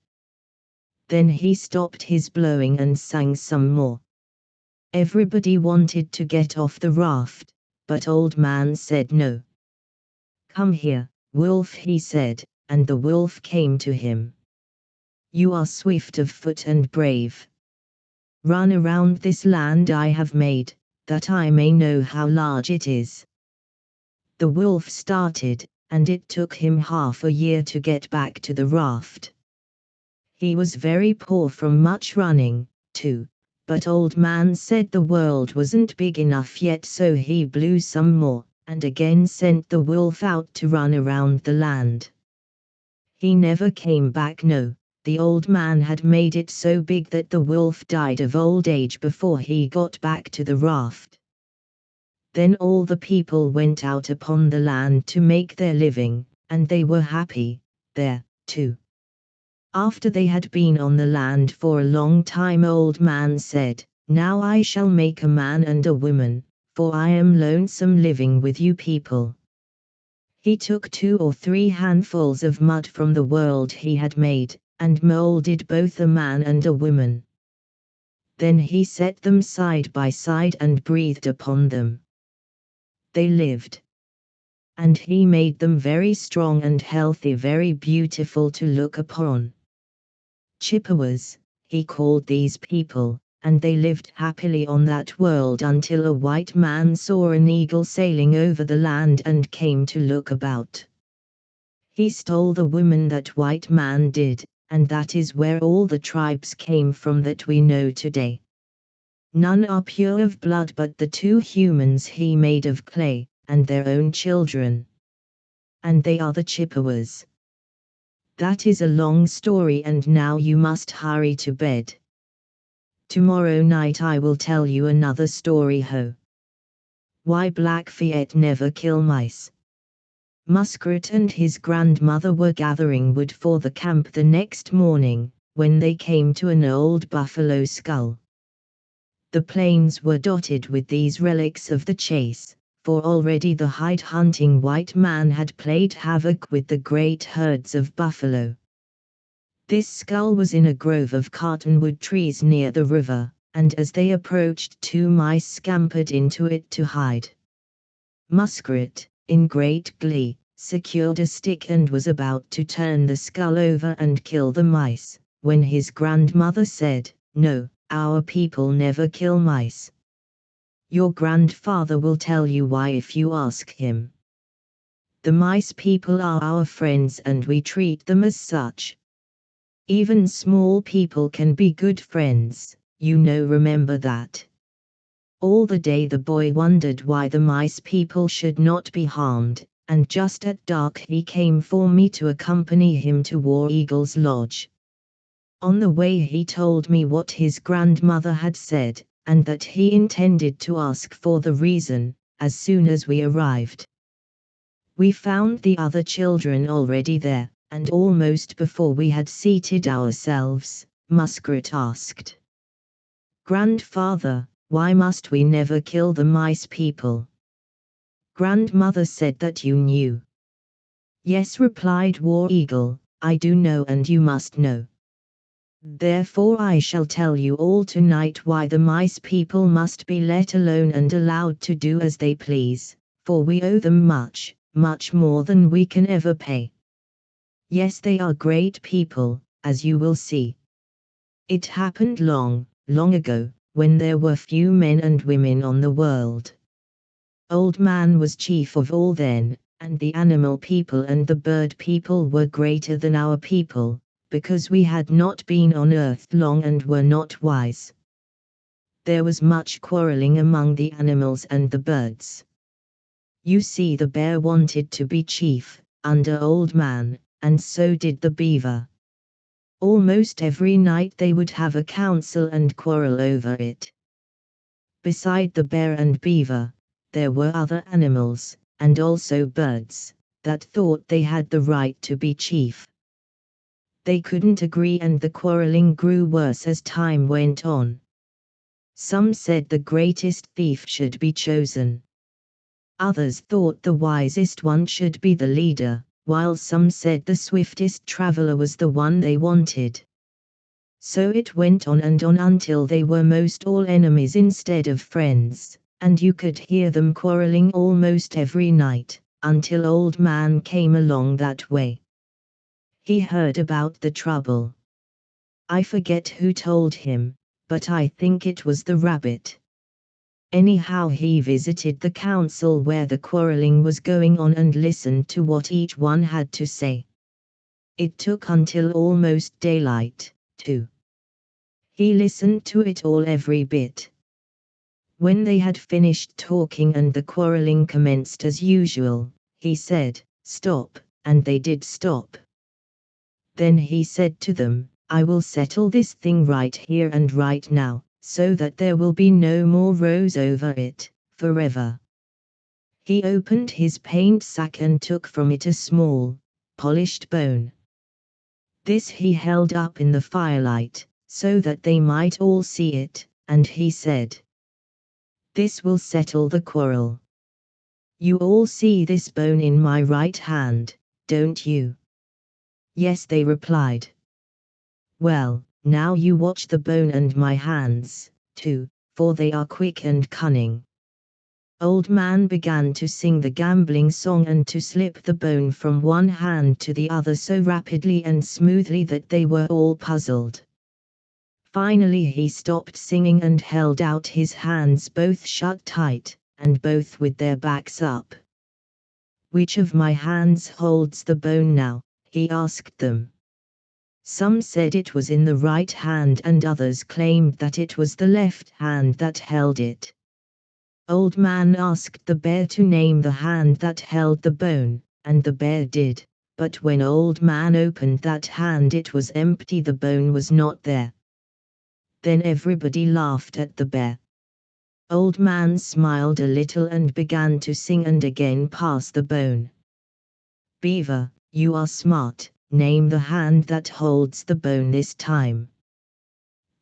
S1: Then he stopped his blowing and sang some more. Everybody wanted to get off the raft, but Old Man said no. "Come here, wolf," he said, and the wolf came to him. "You are swift of foot and brave. Run around this land I have made, that I may know how large it is." The wolf started, and it took him half a year to get back to the raft. He was very poor from much running, too, but Old Man said the world wasn't big enough yet, so he blew some more, and again sent the wolf out to run around the land. He never came back. No, the old man had made it so big that the wolf died of old age before he got back to the raft. Then all the people went out upon the land to make their living, and they were happy there, too. After they had been on the land for a long time, Old Man said, "Now I shall make a man and a woman, for I am lonesome living with you people." He took 2 or 3 handfuls of mud from the world he had made, and molded both a man and a woman. Then he set them side by side and breathed upon them. They lived. And he made them very strong and healthy, very beautiful to look upon. Chippewas, he called these people, and they lived happily on that world until a white man saw an eagle sailing over the land and came to look about. He stole the woman, that white man did, and that is where all the tribes came from that we know today. None are pure of blood but the 2 humans he made of clay, and their own children. And they are the Chippewas. That is a long story, and now you must hurry to bed. Tomorrow night I will tell you another story. Why Blackfeet never kill mice. Muskrat and his grandmother were gathering wood for the camp the next morning, when they came to an old buffalo skull. The plains were dotted with these relics of the chase, for already the hide-hunting white man had played havoc with the great herds of buffalo. This skull was in a grove of cottonwood trees near the river, and as they approached 2 mice scampered into it to hide. Muskrat, in great glee, secured a stick and was about to turn the skull over and kill the mice, when his grandmother said, "No, our people never kill mice. Your grandfather will tell you why if you ask him. The mice people are our friends and we treat them as such. Even small people can be good friends, remember that." All the day the boy wondered why the mice people should not be harmed, and just at dark he came for me to accompany him to War Eagle's lodge. On the way he told me what his grandmother had said, and that he intended to ask for the reason, as soon as we arrived. We found the other children already there, and almost before we had seated ourselves, Muskrat asked, "Grandfather, why must we never kill the mice people?" Grandmother said that you knew. "Yes," replied War Eagle, "I do know and you must know. Therefore I shall tell you all tonight why the mice people must be let alone and allowed to do as they please, for we owe them much, much more than we can ever pay. Yes, they are great people, as you will see. It happened long, long ago, when there were few men and women on the world. Old Man was chief of all then, and the animal people and the bird people were greater than our people, because we had not been on earth long and were not wise. There was much quarreling among the animals and the birds. You see, the bear wanted to be chief, under Old Man, and so did the beaver. Almost every night they would have a council and quarrel over it. Beside the bear and beaver, there were other animals, and also birds, that thought they had the right to be chief. They couldn't agree and the quarreling grew worse as time went on. Some said the greatest thief should be chosen. Others thought the wisest one should be the leader, while some said the swiftest traveler was the one they wanted. So it went on and on until they were most all enemies instead of friends, and you could hear them quarreling almost every night, until Old Man came along that way. He heard about the trouble. I forget who told him, but I think it was the rabbit. Anyhow, he visited the council where the quarreling was going on and listened to what each one had to say. It took until almost daylight, too. He listened to it all every bit. When they had finished talking and the quarreling commenced as usual, he said, "Stop," and they did stop. Then he said to them, "I will settle this thing right here and right now, so that there will be no more rows over it, forever." He opened his paint sack and took from it a small, polished bone. This he held up in the firelight, so that they might all see it, and he said, "This will settle the quarrel. You all see this bone in my right hand, don't you?" "Yes," they replied. "Well, now you watch the bone and my hands, too, for they are quick and cunning." Old Man began to sing the gambling song and to slip the bone from one hand to the other so rapidly and smoothly that they were all puzzled. Finally he stopped singing and held out his hands both shut tight, and both with their backs up. "Which of my hands holds the bone now?" he asked them. Some said it was in the right hand and others claimed that it was the left hand that held it. Old Man asked the bear to name the hand that held the bone, and the bear did, but when Old Man opened that hand it was empty, the bone was not there. Then everybody laughed at the bear. Old Man smiled a little and began to sing and again pass the bone. "Beaver, you are smart. Name the hand that holds the bone this time."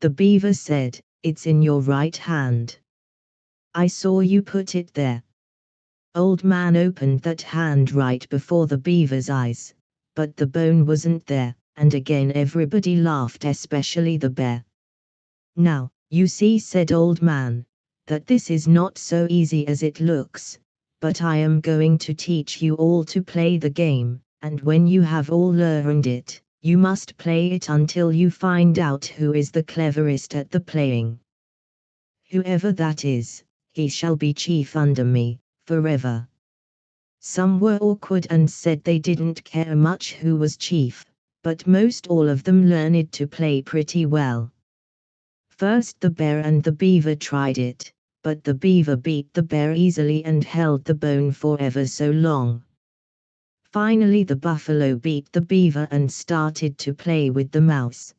S1: The beaver said, "It's in your right hand. I saw you put it there." Old Man opened that hand right before the beaver's eyes, but the bone wasn't there, and again everybody laughed, especially the bear. "Now, you see," said Old Man, "that this is not so easy as it looks, but I am going to teach you all to play the game. And when you have all learned it, you must play it until you find out who is the cleverest at the playing. Whoever that is, he shall be chief under me, forever." Some were awkward and said they didn't care much who was chief, but most all of them learned to play pretty well. First the bear and the beaver tried it, but the beaver beat the bear easily and held the bone for ever so long. Finally the buffalo beat the beaver and started to play with the mouse.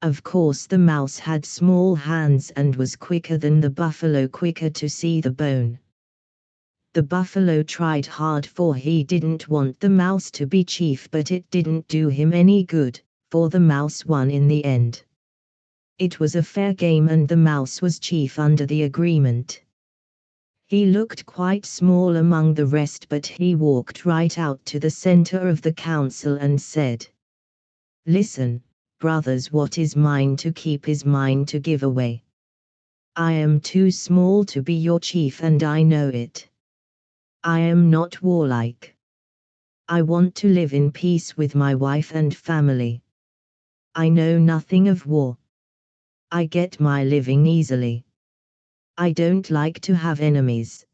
S1: Of course the mouse had small hands and was quicker than the buffalo, quicker to see the bone. The buffalo tried hard, for he didn't want the mouse to be chief, but it didn't do him any good, for the mouse won in the end. It was a fair game and the mouse was chief under the agreement. He looked quite small among the rest, but he walked right out to the center of the council and said, "Listen, brothers, what is mine to keep is mine to give away. I am too small to be your chief and I know it. I am not warlike. I want to live in peace with my wife and family. I know nothing of war. I get my living easily. I don't like to have enemies.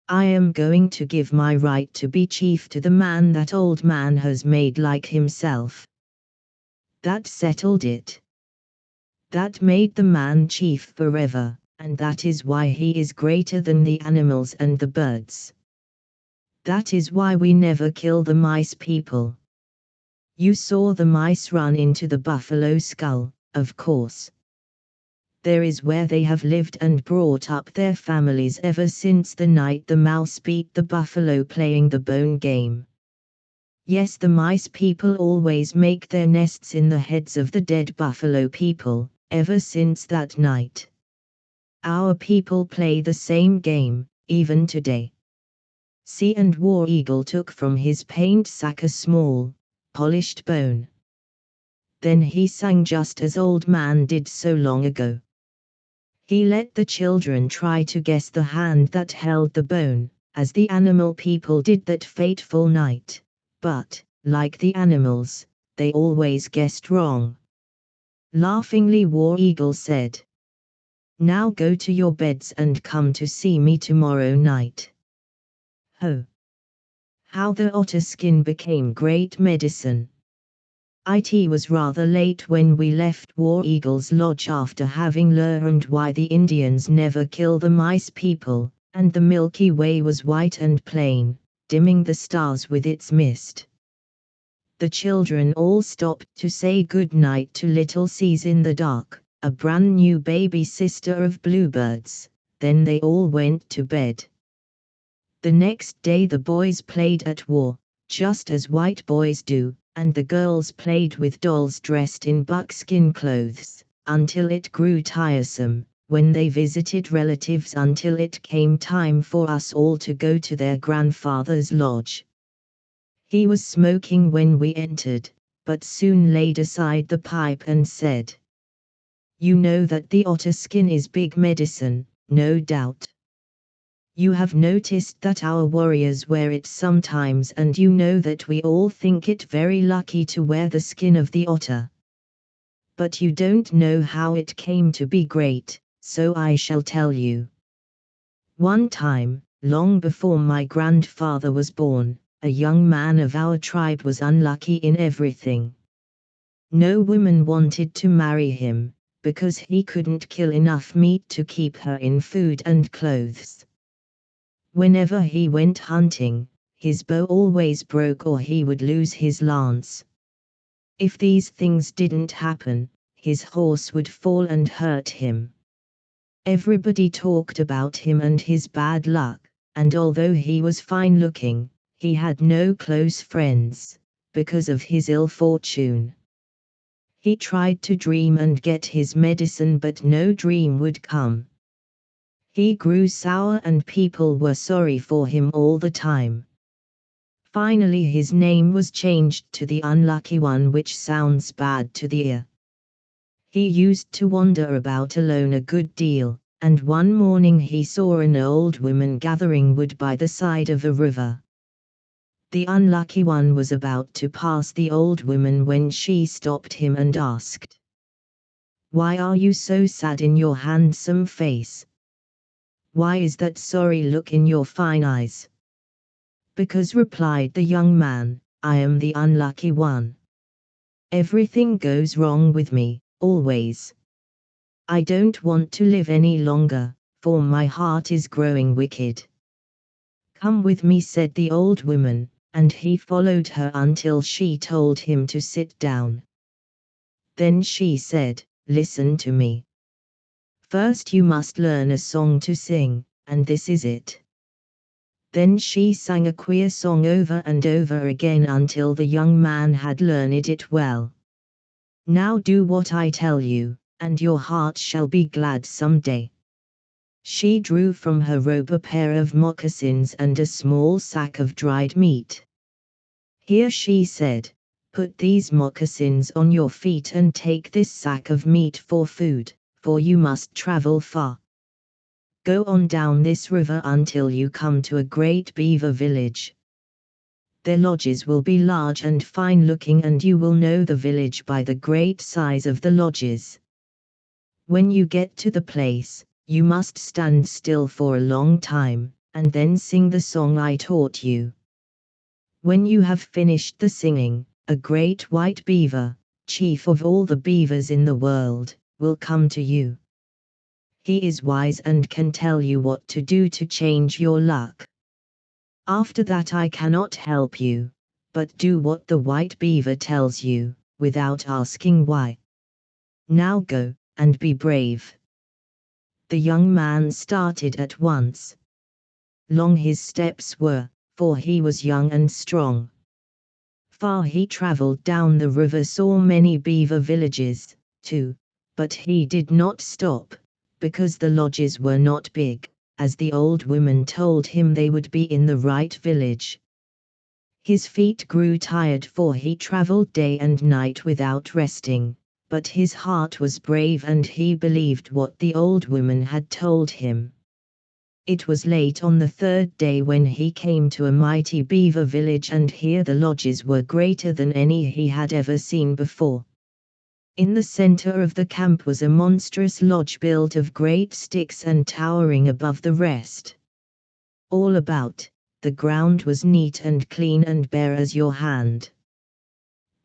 S1: I am going to give my right to be chief to the man that Old Man has made like himself." That settled it. That made the man chief forever, and that is why he is greater than the animals and the birds. That is why we never kill the mice people. You saw the mice run into the buffalo skull, of course. There is where they have lived and brought up their families ever since the night the mouse beat the buffalo playing the bone game. Yes, the mice people always make their nests in the heads of the dead buffalo people, ever since that night. Our people play the same game, even today. See, and War Eagle took from his paint sack a small, polished bone. Then he sang just as Old Man did so long ago. He let the children try to guess the hand that held the bone, as the animal people did that fateful night, but, like the animals, they always guessed wrong. Laughingly War Eagle said, "Now go to your beds and come to see me tomorrow night." Ho! How the otter skin became great medicine. It was rather late when we left War Eagle's lodge after having learned why the Indians never kill the mice people, and the Milky Way was white and plain, dimming the stars with its mist. The children all stopped to say good night to Little Seas in the dark, a brand new baby sister of bluebirds, then they all went to bed. The next day the boys played at war, just as white boys do, and the girls played with dolls dressed in buckskin clothes, until it grew tiresome, when they visited relatives until it came time for us all to go to their grandfather's lodge. He was smoking when we entered, but soon laid aside the pipe and said, "You know that the otter skin is big medicine, no doubt. You have noticed that our warriors wear it sometimes, and you know that we all think it very lucky to wear the skin of the otter. But you don't know how it came to be great, so I shall tell you. One time, long before my grandfather was born, a young man of our tribe was unlucky in everything. No woman wanted to marry him, because he couldn't kill enough meat to keep her in food and clothes. Whenever he went hunting, his bow always broke or he would lose his lance. If these things didn't happen, his horse would fall and hurt him. Everybody talked about him and his bad luck, and although he was fine looking, he had no close friends, because of his ill fortune. He tried to dream and get his medicine, but no dream would come. He grew sour and people were sorry for him all the time. Finally his name was changed to the Unlucky One, which sounds bad to the ear. He used to wander about alone a good deal, and one morning he saw an old woman gathering wood by the side of a river. The Unlucky One was about to pass the old woman when she stopped him and asked, "Why are you so sad in your handsome face? Why is that sorry look in your fine eyes?" "Because," replied the young man, "I am the Unlucky One. Everything goes wrong with me, always. I don't want to live any longer, for my heart is growing wicked." "Come with me," said the old woman, and he followed her until she told him to sit down. Then she said, "Listen to me. First you must learn a song to sing, and this is it." Then she sang a queer song over and over again until the young man had learned it well. "Now do what I tell you, and your heart shall be glad someday." She drew from her robe a pair of moccasins and a small sack of dried meat. "Here," she said, "put these moccasins on your feet and take this sack of meat for food, for you must travel far. Go on down this river until you come to a great beaver village. Their lodges will be large and fine-looking, and you will know the village by the great size of the lodges. When you get to the place, you must stand still for a long time, and then sing the song I taught you. When you have finished the singing, a great white beaver, chief of all the beavers in the world, will come to you. He is wise and can tell you what to do to change your luck. After that I cannot help you, but do what the white beaver tells you, without asking why. Now go, and be brave." The young man started at once. Long his steps were, for he was young and strong. Far he traveled down the river, saw many beaver villages, too, but he did not stop, because the lodges were not big. as the old woman told him they would be in the right village. His feet grew tired, for he traveled day and night without resting, but his heart was brave and he believed what the old woman had told him. It was late on the third day when he came to a mighty beaver village, and here the lodges were greater than any he had ever seen before. In the center of the camp was a monstrous lodge built of great sticks and towering above the rest. All about, the ground was neat and clean and bare as your hand.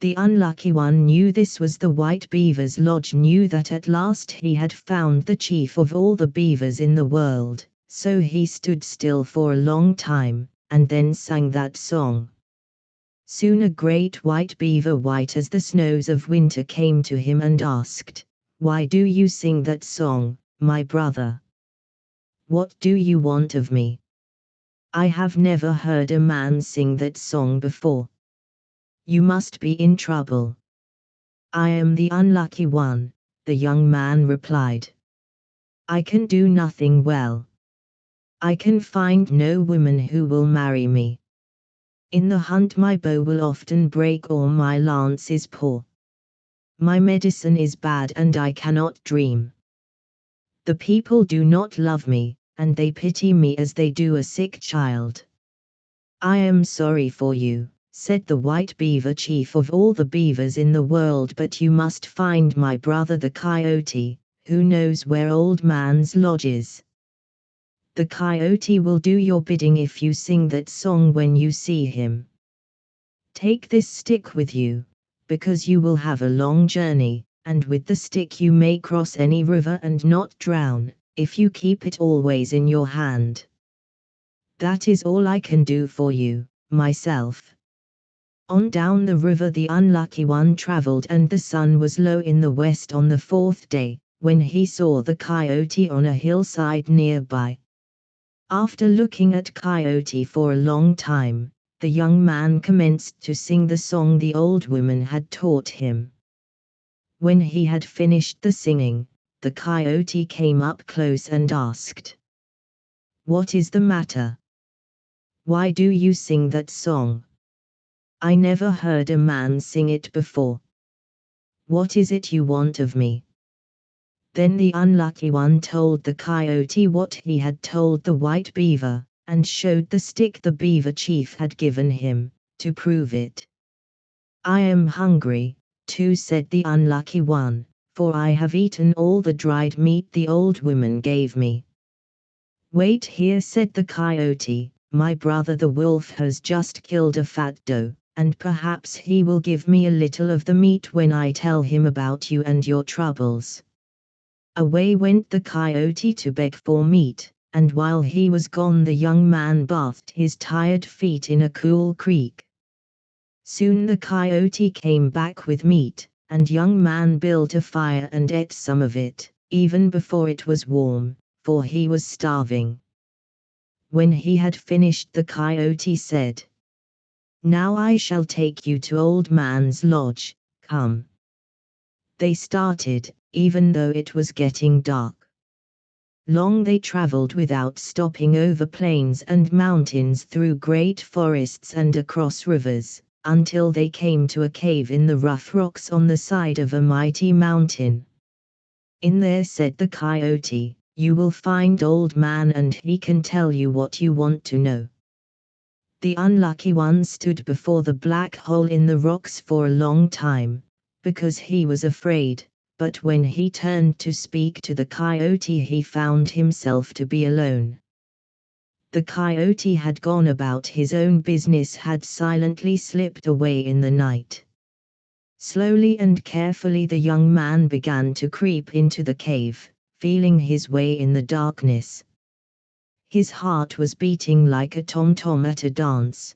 S1: The unlucky one knew this was the White Beaver's lodge, knew that at last he had found the chief of all the beavers in the world. So he stood still for a long time, and then sang that song. Soon a great white beaver, white as the snows of winter, came to him and asked, "Why do you sing that song, my brother? What do you want of me? I have never heard a man sing that song before. You must be in trouble." "I am the unlucky one," the young man replied. "I can do nothing well. I can find no woman who will marry me. In the hunt my bow will often break or my lance is poor. My medicine is bad and I cannot dream. The people do not love me, and they pity me as they do a sick child." "I am sorry for you," said the White Beaver, chief of all the beavers in the world, "but you must find my brother the Coyote, who knows where Old Man's lodge is. The Coyote will do your bidding if you sing that song when you see him. Take this stick with you, because you will have a long journey, and with the stick you may cross any river and not drown, if you keep it always in your hand. That is all I can do for you, myself." On down the river the unlucky one traveled, and the sun was low in the west on the fourth day, when he saw the Coyote on a hillside nearby. After looking at Coyote for a long time, the young man commenced to sing the song the old woman had taught him. When he had finished the singing, the Coyote came up close and asked, "What is the matter? Why do you sing that song? I never heard a man sing it before. What is it you want of me?" Then the unlucky one told the Coyote what he had told the White Beaver, and showed the stick the beaver chief had given him, to prove it. "I am hungry, too," said the unlucky one, "for I have eaten all the dried meat the old woman gave me." "Wait here," said the Coyote, "my brother the wolf has just killed a fat doe, and perhaps he will give me a little of the meat when I tell him about you and your troubles." Away went the Coyote to beg for meat, and while he was gone the young man bathed his tired feet in a cool creek. Soon the Coyote came back with meat, and young man built a fire and ate some of it, even before it was warm, for he was starving. When he had finished the Coyote said, "Now I shall take you to Old Man's lodge, come." They started, even though it was getting dark. Long they traveled without stopping over plains and mountains, through great forests and across rivers, until they came to a cave in the rough rocks on the side of a mighty mountain. "In there," said the Coyote, "you will find Old Man, and he can tell you what you want to know." The unlucky one stood before the black hole in the rocks for a long time, because he was afraid, but when he turned to speak to the Coyote he found himself to be alone. The Coyote had gone about his own business, had silently slipped away in the night. Slowly and carefully the young man began to creep into the cave, feeling his way in the darkness. His heart was beating like a tom-tom at a dance.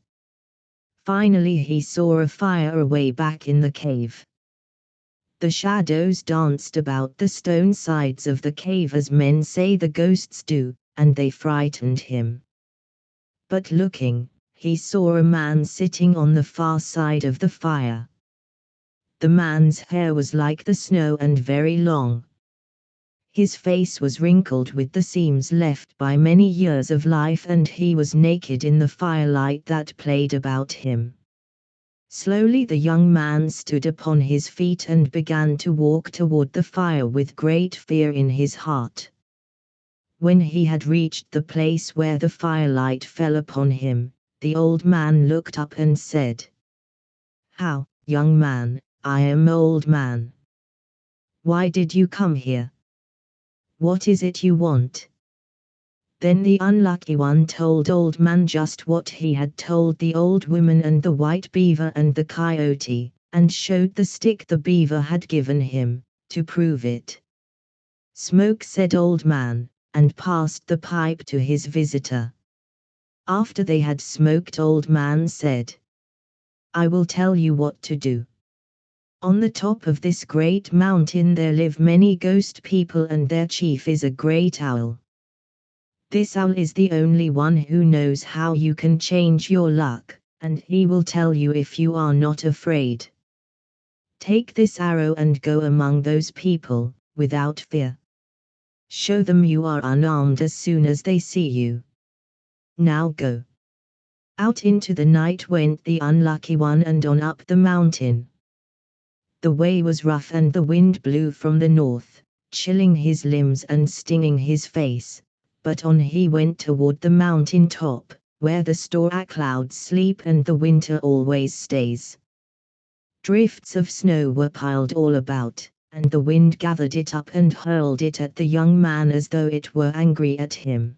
S1: Finally he saw a fire away back in the cave. The shadows danced about the stone sides of the cave as men say the ghosts do, and they frightened him. But looking, he saw a man sitting on the far side of the fire. The man's hair was like the snow and very long. His face was wrinkled with the seams left by many years of life, and he was naked in the firelight that played about him. Slowly the young man stood upon his feet and began to walk toward the fire with great fear in his heart. When he had reached the place where the firelight fell upon him, the old man looked up and said, "How, young man, I am old man. Why did you come here? What is it you want?" Then the unlucky one told Old Man just what he had told the old woman and the white beaver and the coyote, and showed the stick the beaver had given him, to prove it. "Smoke," said Old Man, and passed the pipe to his visitor. After they had smoked, Old Man said, "I will tell you what to do. On the top of this great mountain there live many ghost people, and their chief is a great owl. This owl is the only one who knows how you can change your luck, and he will tell you if you are not afraid. Take this arrow and go among those people, without fear. Show them you are unarmed as soon as they see you. Now go." Out into the night went the unlucky one and on up the mountain. The way was rough and the wind blew from the north, chilling his limbs and stinging his face, but on he went toward the mountain top, where the storm clouds sleep and the winter always stays. Drifts of snow were piled all about, and the wind gathered it up and hurled it at the young man as though it were angry at him.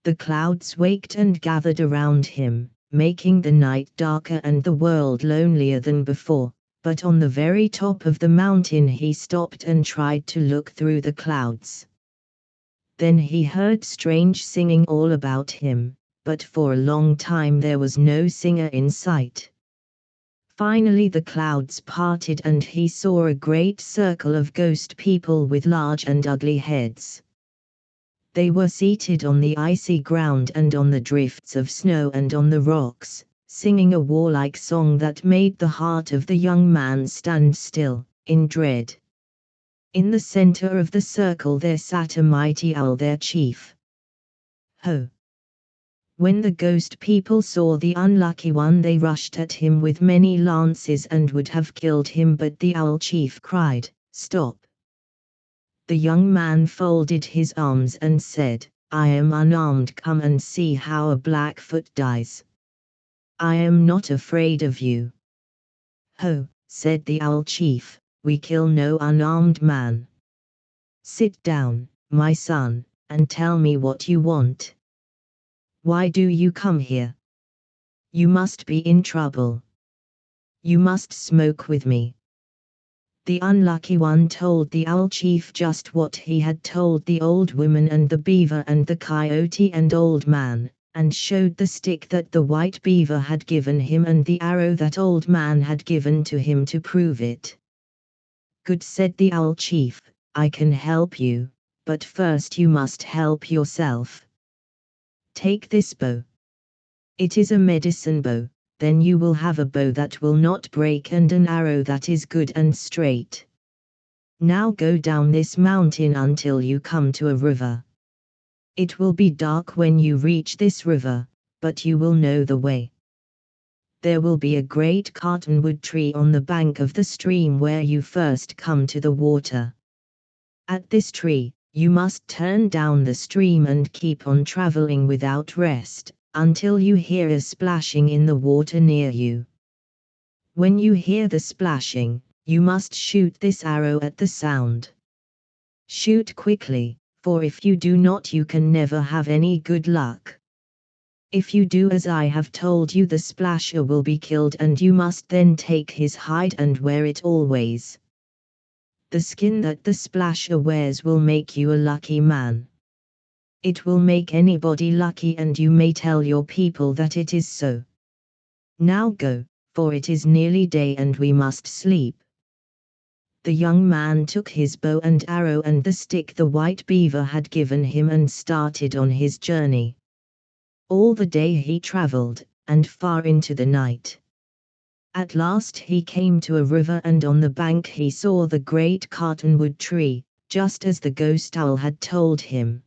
S1: The clouds waked and gathered around him, making the night darker and the world lonelier than before, but on the very top of the mountain he stopped and tried to look through the clouds. Then he heard strange singing all about him, but for a long time there was no singer in sight. Finally the clouds parted and he saw a great circle of ghost people with large and ugly heads. They were seated on the icy ground and on the drifts of snow and on the rocks, singing a warlike song that made the heart of the young man stand still, in dread. In the center of the circle there sat a mighty owl, their chief. Ho! When the ghost people saw the unlucky one they rushed at him with many lances and would have killed him, but the owl chief cried, "Stop!" The young man folded his arms and said, "I am unarmed, come and see how a Blackfoot dies. I am not afraid of you." "Ho," said the owl chief, "we kill no unarmed man. Sit down, my son, and tell me what you want. Why do you come here? You must be in trouble. You must smoke with me." The unlucky one told the owl chief just what he had told the old woman and the beaver and the coyote and Old Man, and showed the stick that the white beaver had given him and the arrow that Old Man had given to him to prove it. "Good," said the owl chief, "I can help you, but first you must help yourself. Take this bow. It is a medicine bow. Then you will have a bow that will not break and an arrow that is good and straight. Now go down this mountain until you come to a river. It will be dark when you reach this river, but you will know the way. There will be a great cottonwood tree on the bank of the stream where you first come to the water. At this tree, you must turn down the stream and keep on traveling without rest, until you hear a splashing in the water near you. When you hear the splashing, you must shoot this arrow at the sound. Shoot quickly, for if you do not you can never have any good luck. If you do as I have told you, the splasher will be killed and you must then take his hide and wear it always. The skin that the splasher wears will make you a lucky man. It will make anybody lucky and you may tell your people that it is so. Now go, for it is nearly day and we must sleep." The young man took his bow and arrow and the stick the white beaver had given him and started on his journey. All the day he traveled, and far into the night. At last he came to a river and on the bank he saw the great cottonwood tree, just as the ghost owl had told him.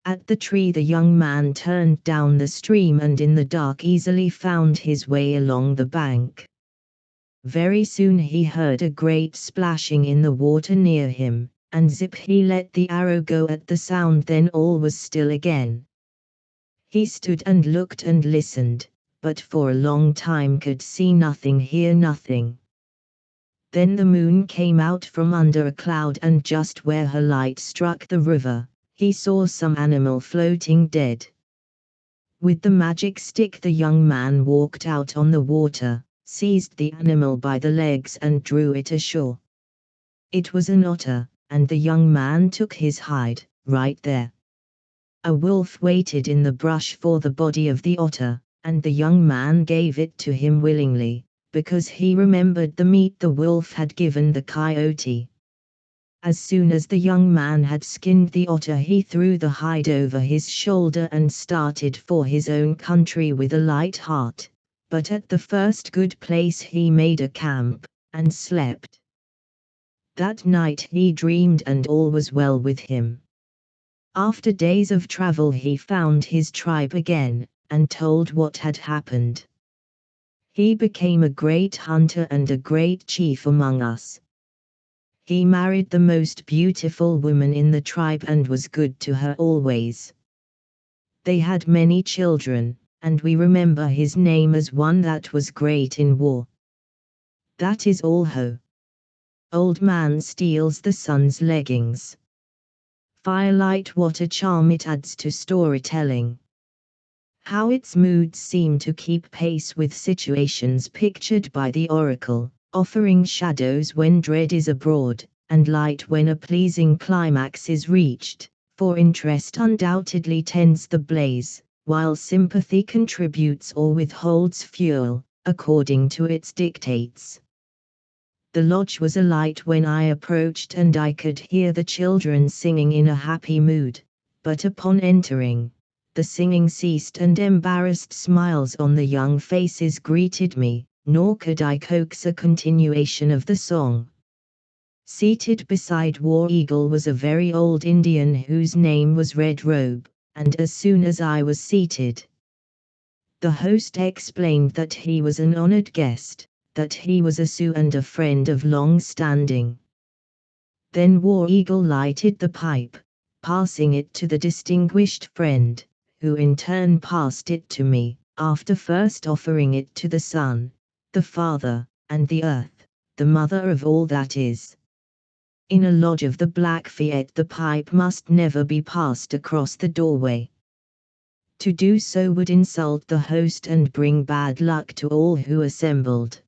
S1: At the tree the young man turned down the stream and in the dark easily found his way along the bank. Very soon he heard a great splashing in the water near him, and zip he let the arrow go at the sound. Then all was still again. He stood and looked and listened, but for a long time could see nothing, hear nothing. Then the moon came out from under a cloud, and just where her light struck the river, he saw some animal floating dead. With the magic stick the young man walked out on the water, seized the animal by the legs and drew it ashore. It was an otter, and the young man took his hide, right there. A wolf waited in the brush for the body of the otter, and the young man gave it to him willingly, because he remembered the meat the wolf had given the coyote. As soon as the young man had skinned the otter he threw the hide over his shoulder and started for his own country with a light heart, but at the first good place he made a camp, and slept. That night he dreamed and all was well with him. After days of travel he found his tribe again, and told what had happened. He became a great hunter and a great chief among us. He married the most beautiful woman in the tribe and was good to her always. They had many children, and we remember his name as one that was great in war. That is all ho. Old man steals the sun's leggings. Firelight, what a charm it adds to storytelling. How its moods seem to keep pace with situations pictured by the oracle, offering shadows when dread is abroad, and light when a pleasing climax is reached, for interest undoubtedly tends the blaze, while sympathy contributes or withholds fuel, according to its dictates. The lodge was alight when I approached and I could hear the children singing in a happy mood, but upon entering, the singing ceased and embarrassed smiles on the young faces greeted me, nor could I coax a continuation of the song. Seated beside War Eagle was a very old Indian whose name was Red Robe, and as soon as I was seated, the host explained that he was an honored guest, that he was a Sioux and a friend of long standing. Then War Eagle lighted the pipe, passing it to the distinguished friend, who in turn passed it to me, after first offering it to the sun, the father, and the earth, the mother of all that is. In a lodge of the Blackfeet the pipe must never be passed across the doorway. To do so would insult the host and bring bad luck to all who assembled.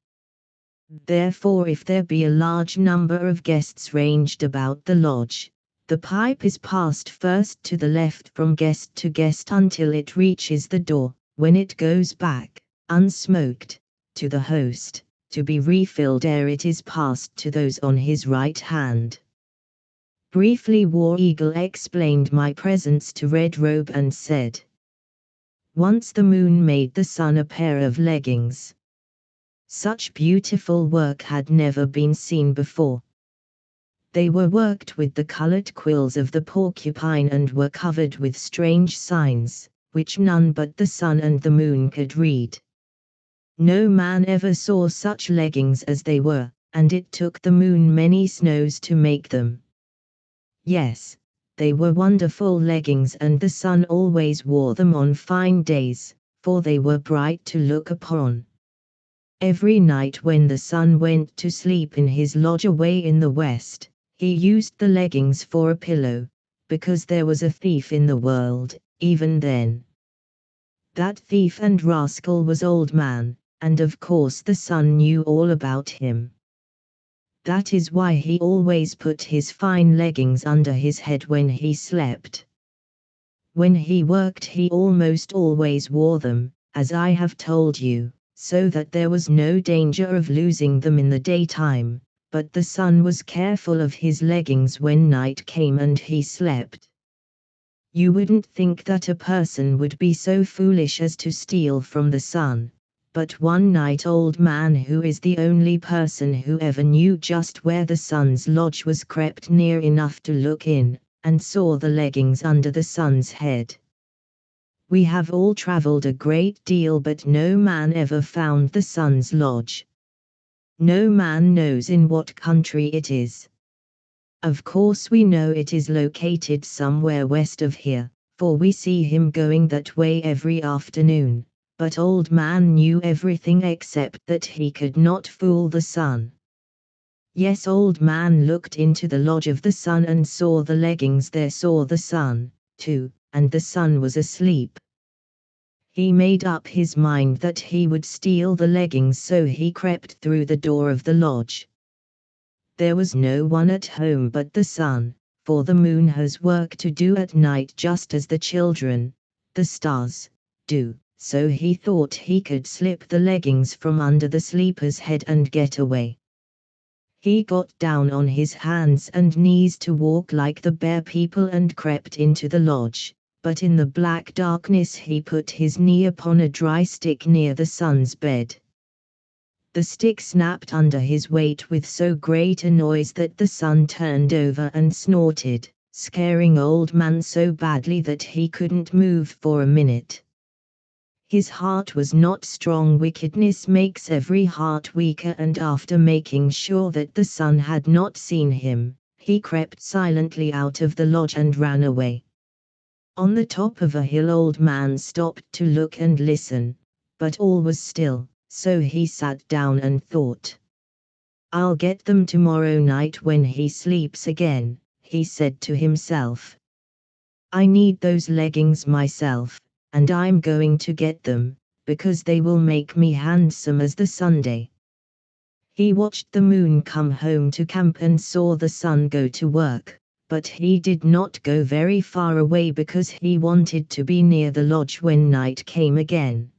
S1: Therefore, if there be a large number of guests ranged about the lodge, the pipe is passed first to the left from guest to guest until it reaches the door, when it goes back, unsmoked, to the host, to be refilled ere it is passed to those on his right hand. Briefly War Eagle explained my presence to Red Robe and said, once the moon made the sun a pair of leggings. Such beautiful work had never been seen before. They were worked with the colored quills of the porcupine and were covered with strange signs, which none but the sun and the moon could read. No man ever saw such leggings as they were, and it took the moon many snows to make them. Yes, they were wonderful leggings and the sun always wore them on fine days, for they were bright to look upon. Every night when the sun went to sleep in his lodge away in the west, he used the leggings for a pillow, because there was a thief in the world, even then. That thief and rascal was Old Man, and of course the sun knew all about him. That is why he always put his fine leggings under his head when he slept. When he worked he almost always wore them, as I have told you, so that there was no danger of losing them in the daytime, but the sun was careful of his leggings when night came and he slept. You wouldn't think that a person would be so foolish as to steal from the sun, But one night Old Man, who is the only person who ever knew just where the sun's lodge was, crept near enough to look in, and saw the leggings under the sun's head. We have all traveled a great deal, but no man ever found the sun's lodge. No man knows in what country it is. Of course we know it is located somewhere west of here, for we see him going that way every afternoon, but Old Man knew everything except that he could not fool the sun. Yes, Old Man looked into the lodge of the sun and saw the leggings there, saw the sun, too, and the sun was asleep. He made up his mind that he would steal the leggings, so he crept through the door of the lodge. There was no one at home but the sun, for the moon has work to do at night just as the children, the stars, do, so he thought he could slip the leggings from under the sleeper's head and get away. He got down on his hands and knees to walk like the bear people and crept into the lodge, but in the black darkness he put his knee upon a dry stick near the sun's bed. The stick snapped under his weight with so great a noise that the sun turned over and snorted, scaring Old Man so badly that he couldn't move for a minute. His heart was not strong. Wickedness makes every heart weaker, and after making sure that the sun had not seen him, he crept silently out of the lodge and ran away. On the top of a hill Old Man stopped to look and listen, but all was still. So he sat down and thought. "I'll get them tomorrow night when he sleeps again," he said to himself. "I need those leggings myself, and I'm going to get them, because they will make me handsome as the Sunday." He watched the moon come home to camp and saw the sun go to work, but he did not go very far away because he wanted to be near the lodge when night came again.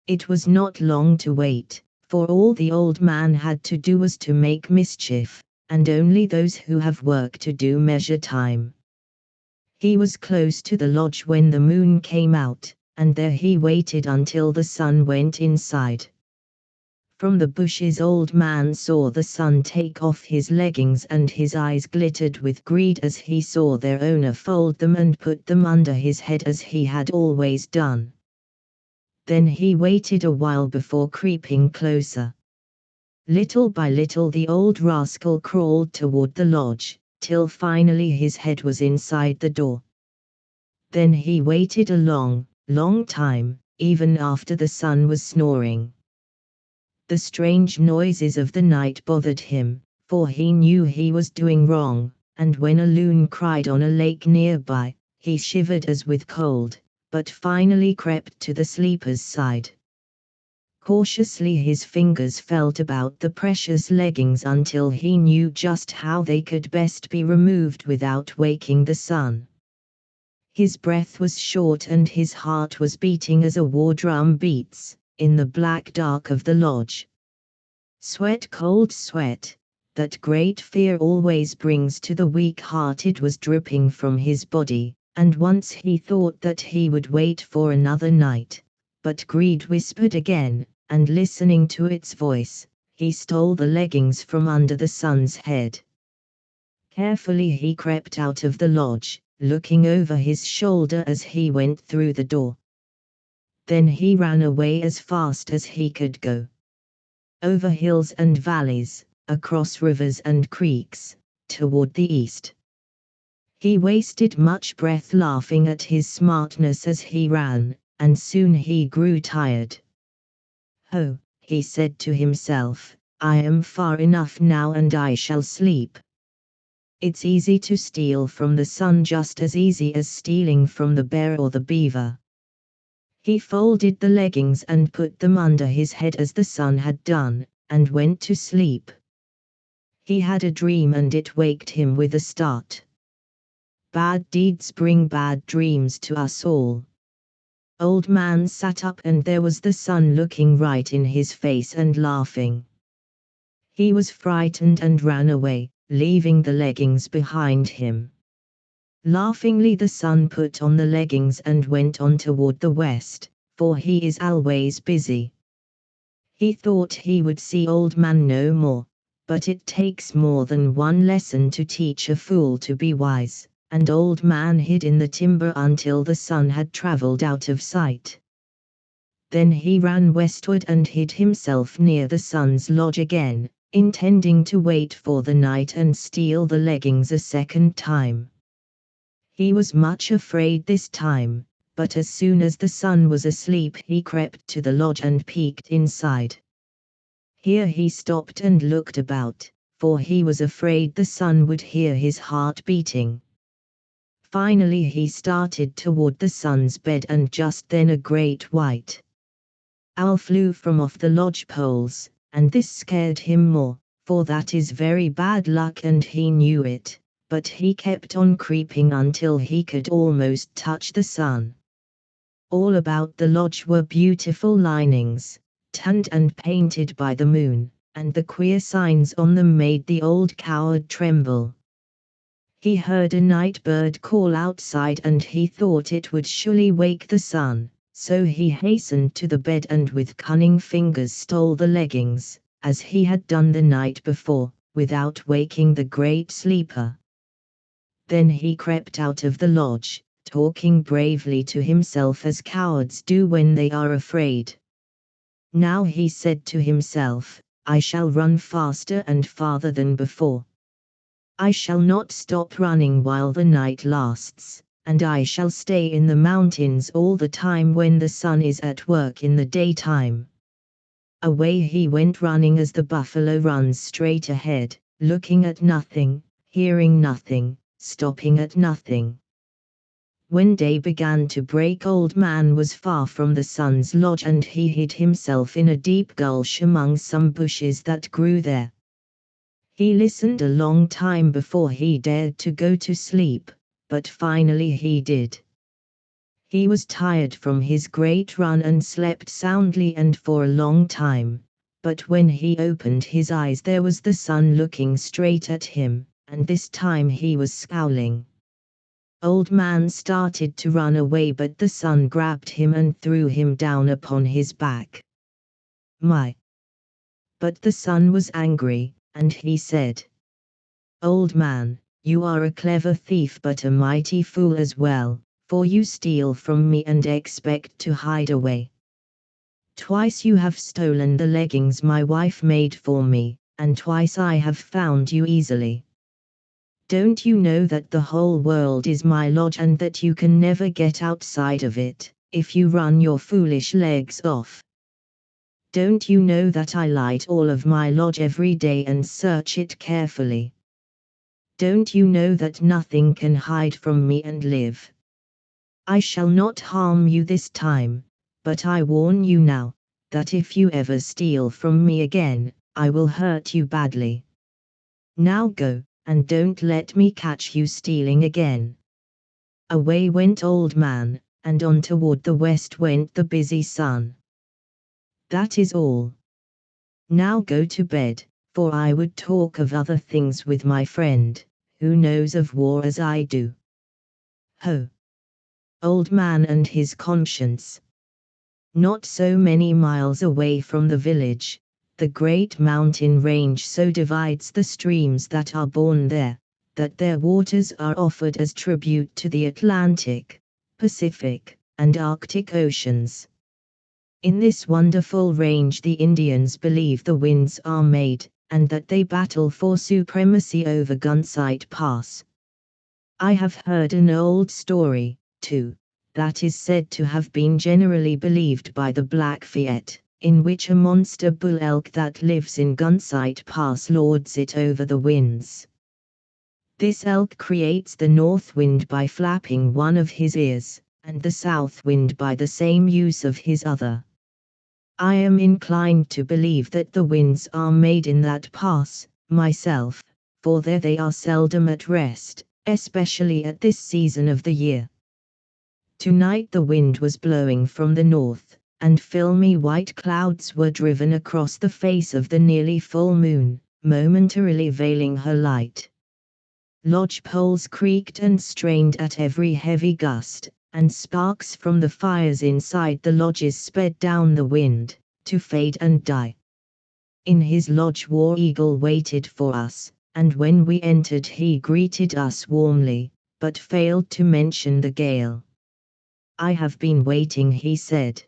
S1: It was not long to wait, for all the Old Man had to do was to make mischief, and only those who have work to do measure time. He was close to the lodge when the moon came out, and there he waited until the sun went inside. From the bushes Old Man saw the sun take off his leggings, and his eyes glittered with greed as he saw their owner fold them and put them under his head as he had always done. Then he waited a while before creeping closer. Little by little the old rascal crawled toward the lodge, till finally his head was inside the door. Then he waited a long, long time, even after the sun was snoring. The strange noises of the night bothered him, for he knew he was doing wrong, and when a loon cried on a lake nearby, he shivered as with cold, but finally crept to the sleeper's side. Cautiously his fingers felt about the precious leggings until he knew just how they could best be removed without waking the sun. His breath was short and his heart was beating as a war drum beats, in the black dark of the lodge. Sweat, cold sweat, that great fear always brings to the weak-hearted, was dripping from his body. And once he thought that he would wait for another night, but greed whispered again, and listening to its voice, he stole the leggings from under the sun's head. Carefully he crept out of the lodge, looking over his shoulder as he went through the door. Then he ran away as fast as he could go. Over hills and valleys, across rivers and creeks, toward the east. He wasted much breath laughing at his smartness as he ran, and soon he grew tired. "Oh," he said to himself, "I am far enough now and I shall sleep. It's easy to steal from the sun, just as easy as stealing from the bear or the beaver." He folded the leggings and put them under his head as the sun had done, and went to sleep. He had a dream and it waked him with a start. Bad deeds bring bad dreams to us all. Old Man sat up and there was the sun looking right in his face and laughing. He was frightened and ran away, leaving the leggings behind him. Laughingly the sun put on the leggings and went on toward the west, for he is always busy. He thought he would see Old Man no more, but it takes more than one lesson to teach a fool to be wise, and Old Man hid in the timber until the sun had traveled out of sight. Then he ran westward and hid himself near the sun's lodge again, intending to wait for the night and steal the leggings a second time. He was much afraid this time, but as soon as the sun was asleep he crept to the lodge and peeked inside. Here he stopped and looked about, for he was afraid the sun would hear his heart beating. Finally he started toward the sun's bed, and just then a great white owl flew from off the lodge poles, and this scared him more, for that is very bad luck and he knew it, but he kept on creeping until he could almost touch the sun. All about the lodge were beautiful linings, tanned and painted by the moon, and the queer signs on them made the old coward tremble. He heard a night bird call outside and he thought it would surely wake the sun, so he hastened to the bed and with cunning fingers stole the leggings, as he had done the night before, without waking the great sleeper. Then he crept out of the lodge, talking bravely to himself as cowards do when they are afraid. Now he said to himself, I shall run faster and farther than before. I shall not stop running while the night lasts, and I shall stay in the mountains all the time when the sun is at work in the daytime. Away he went running as the buffalo runs straight ahead, looking at nothing, hearing nothing, stopping at nothing. When day began to break, Old Man was far from the sun's lodge and he hid himself in a deep gulch among some bushes that grew there. He listened a long time before he dared to go to sleep, but finally he did. He was tired from his great run and slept soundly and for a long time, but when he opened his eyes there was the sun looking straight at him, and this time he was scowling. Old Man started to run away, but the sun grabbed him and threw him down upon his back. My! But the sun was angry, and he said, Old Man, you are a clever thief but a mighty fool as well, for you steal from me and expect to hide away. Twice you have stolen the leggings my wife made for me, and twice I have found you easily. Don't you know that the whole world is my lodge and that you can never get outside of it, if you run your foolish legs off? Don't you know that I light all of my lodge every day and search it carefully? Don't you know that nothing can hide from me and live? I shall not harm you this time, but I warn you now, that if you ever steal from me again, I will hurt you badly. Now go, and don't let me catch you stealing again. Away went Old Man, and on toward the west went the busy sun. That is all. Now go to bed, for I would talk of other things with my friend, who knows of war as I do. Ho! Old Man and his conscience. Not so many miles away from the village, the great mountain range so divides the streams that are born there, that their waters are offered as tribute to the Atlantic, Pacific, and Arctic oceans. In this wonderful range the Indians believe the winds are made, and that they battle for supremacy over Gunsight Pass. I have heard an old story, too, that is said to have been generally believed by the Blackfeet, in which a monster bull elk that lives in Gunsight Pass lords it over the winds. This elk creates the north wind by flapping one of his ears, and the south wind by the same use of his other. I am inclined to believe that the winds are made in that pass, myself, for there they are seldom at rest, especially at this season of the year. Tonight the wind was blowing from the north, and filmy white clouds were driven across the face of the nearly full moon, momentarily veiling her light. Lodge poles creaked and strained at every heavy gust, and sparks from the fires inside the lodges sped down the wind, to fade and die. In his lodge War Eagle waited for us, and when we entered he greeted us warmly, but failed to mention the gale. I have been waiting, he said.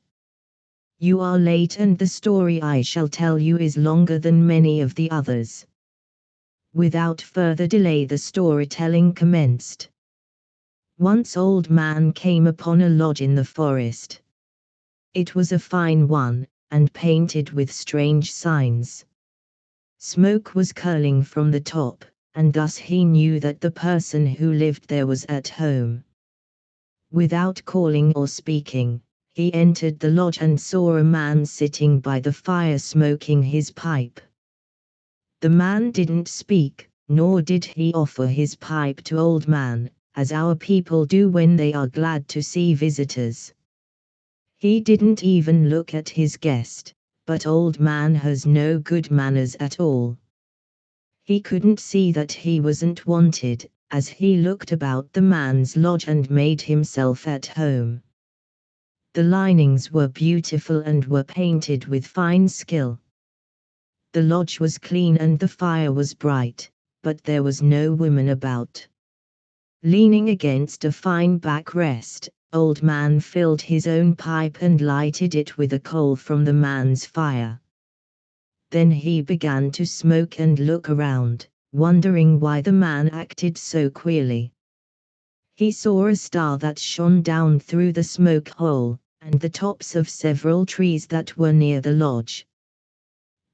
S1: You are late, and the story I shall tell you is longer than many of the others. Without further delay the storytelling commenced. Once Old Man came upon a lodge in the forest. It was a fine one, and painted with strange signs. Smoke was curling from the top, and thus he knew that the person who lived there was at home. Without calling or speaking, he entered the lodge and saw a man sitting by the fire smoking his pipe. The man didn't speak, nor did he offer his pipe to Old Man, as our people do when they are glad to see visitors. He didn't even look at his guest, but Old Man has no good manners at all. He couldn't see that he wasn't wanted, as he looked about the man's lodge and made himself at home. The linings were beautiful and were painted with fine skill. The lodge was clean and the fire was bright, but there was no woman about. Leaning against a fine backrest, Old Man filled his own pipe and lighted it with a coal from the man's fire. Then he began to smoke and look around, wondering why the man acted so queerly. He saw a star that shone down through the smoke hole, and the tops of several trees that were near the lodge.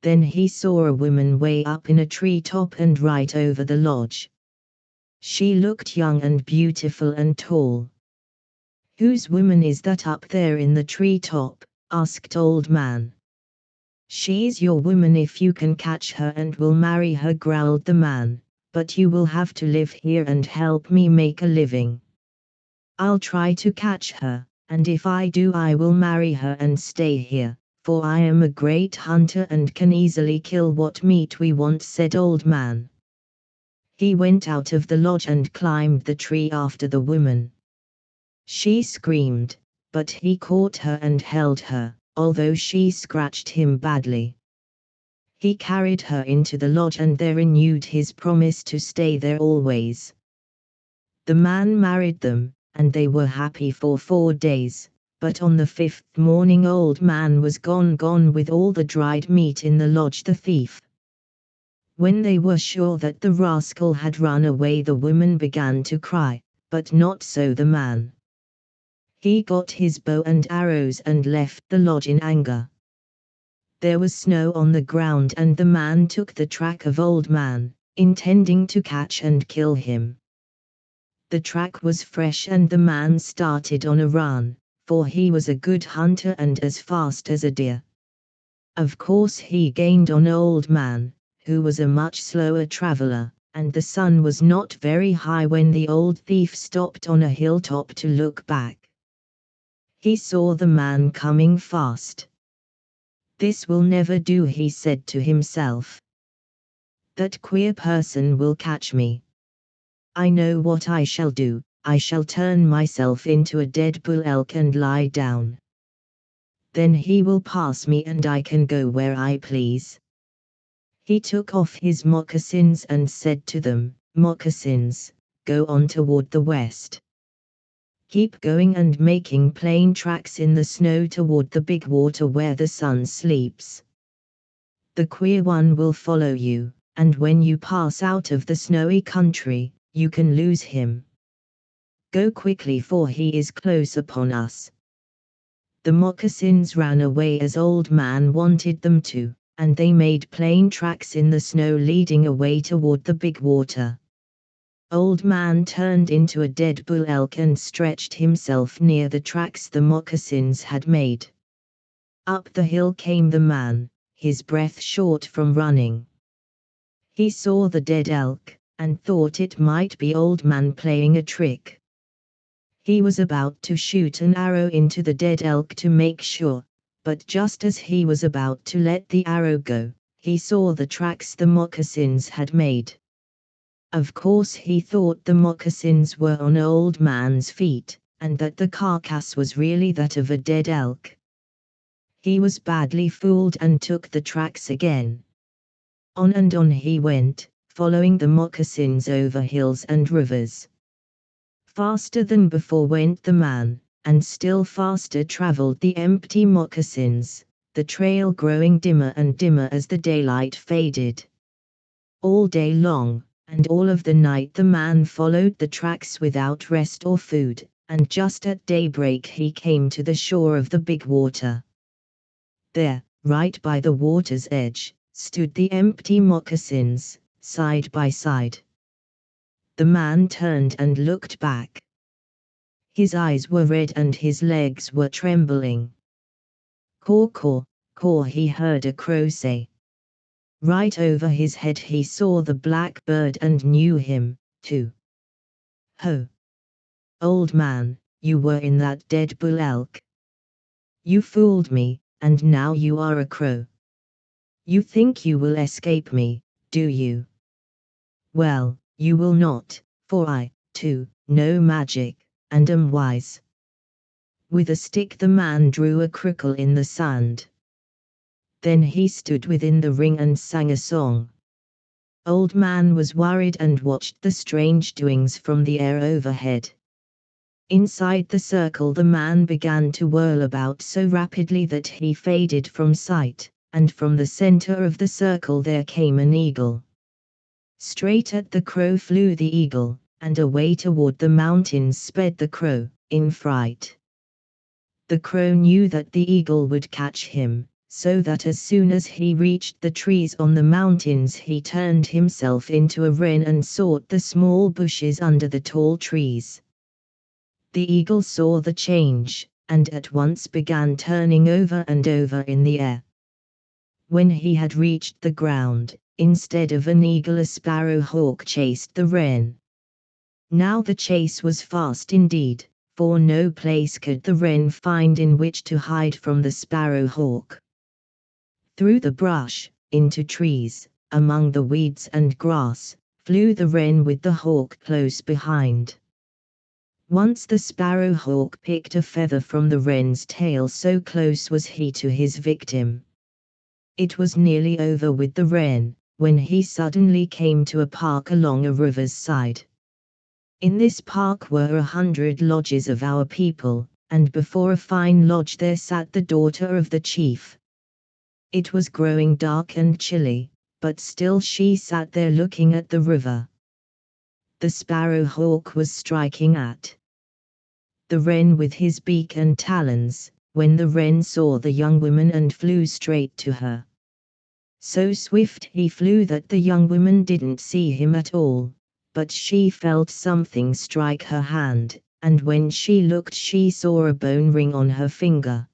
S1: Then he saw a woman way up in a tree top and right over the lodge. She looked young and beautiful and tall. Whose woman is that up there in the tree top? Asked Old Man. She's your woman if you can catch her and will marry her, growled the man, but you will have to live here and help me make a living. I'll try to catch her, and if I do I will marry her and stay here, for I am a great hunter and can easily kill what meat we want, said Old Man. He went out of the lodge and climbed the tree after the woman. She screamed, but he caught her and held her, although she scratched him badly. He carried her into the lodge and there renewed his promise to stay there always. The man married them, and they were happy for 4 days, but on the 5th morning Old Man was gone with all the dried meat in the lodge, the thief. When they were sure that the rascal had run away, the woman began to cry, but not so the man. He got his bow and arrows and left the lodge in anger. There was snow on the ground and the man took the track of Old Man, intending to catch and kill him. The track was fresh and the man started on a run, for he was a good hunter and as fast as a deer. Of course he gained on Old Man, who was a much slower traveler, and the sun was not very high when the old thief stopped on a hilltop to look back. He saw the man coming fast. This will never do, he said to himself. That queer person will catch me. I know what I shall do, I shall turn myself into a dead bull elk and lie down. Then he will pass me and I can go where I please. He took off his moccasins and said to them, Moccasins, go on toward the west. Keep going and making plain tracks in the snow toward the big water where the sun sleeps. The queer one will follow you, and when you pass out of the snowy country, you can lose him. Go quickly, for he is close upon us. The moccasins ran away as Old Man wanted them to, and they made plain tracks in the snow leading away toward the big water. Old Man turned into a dead bull elk and stretched himself near the tracks the moccasins had made. Up the hill came the man, his breath short from running. He saw the dead elk, and thought it might be Old Man playing a trick. He was about to shoot an arrow into the dead elk to make sure, but just as he was about to let the arrow go, he saw the tracks the moccasins had made. Of course he thought the moccasins were on Old Man's feet, and that the carcass was really that of a dead elk. He was badly fooled and took the tracks again. On and on he went, following the moccasins over hills and rivers. Faster than before went the man, and still faster traveled the empty moccasins, the trail growing dimmer and dimmer as the daylight faded. All day long, and all of the night the man followed the tracks without rest or food, and just at daybreak he came to the shore of the big water. There, right by the water's edge, stood the empty moccasins, side by side. The man turned and looked back. His eyes were red and his legs were trembling. "Caw, caw, caw," he heard a crow say. Right over his head he saw the black bird and knew him, too. "Ho! Old man, you were in that dead bull elk. You fooled me, and now you are a crow. You think you will escape me, do you? Well, you will not, for I, too, know magic, and am wise." With a stick the man drew a crickle in the sand. Then he stood within the ring and sang a song. Old Man was worried and watched the strange doings from the air overhead. Inside the circle the man began to whirl about so rapidly that he faded from sight, and from the center of the circle there came an eagle. Straight at the crow flew the eagle, and away toward the mountains sped the crow, in fright. The crow knew that the eagle would catch him, so that as soon as he reached the trees on the mountains he turned himself into a wren and sought the small bushes under the tall trees. The eagle saw the change, and at once began turning over and over in the air. When he had reached the ground, instead of an eagle a sparrowhawk chased the wren. Now the chase was fast indeed, for no place could the wren find in which to hide from the sparrowhawk. Through the brush, into trees, among the weeds and grass, flew the wren with the hawk close behind. Once the sparrowhawk picked a feather from the wren's tail, so close was he to his victim. It was nearly over with the wren, when he suddenly came to a park along a river's side. In this park were 100 lodges of our people, and before a fine lodge there sat the daughter of the chief. It was growing dark and chilly, but still she sat there looking at the river. The sparrowhawk was striking at the wren with his beak and talons, when the wren saw the young woman and flew straight to her. So swift he flew that the young woman didn't see him at all, but she felt something strike her hand, and when she looked she saw a bone ring on her finger.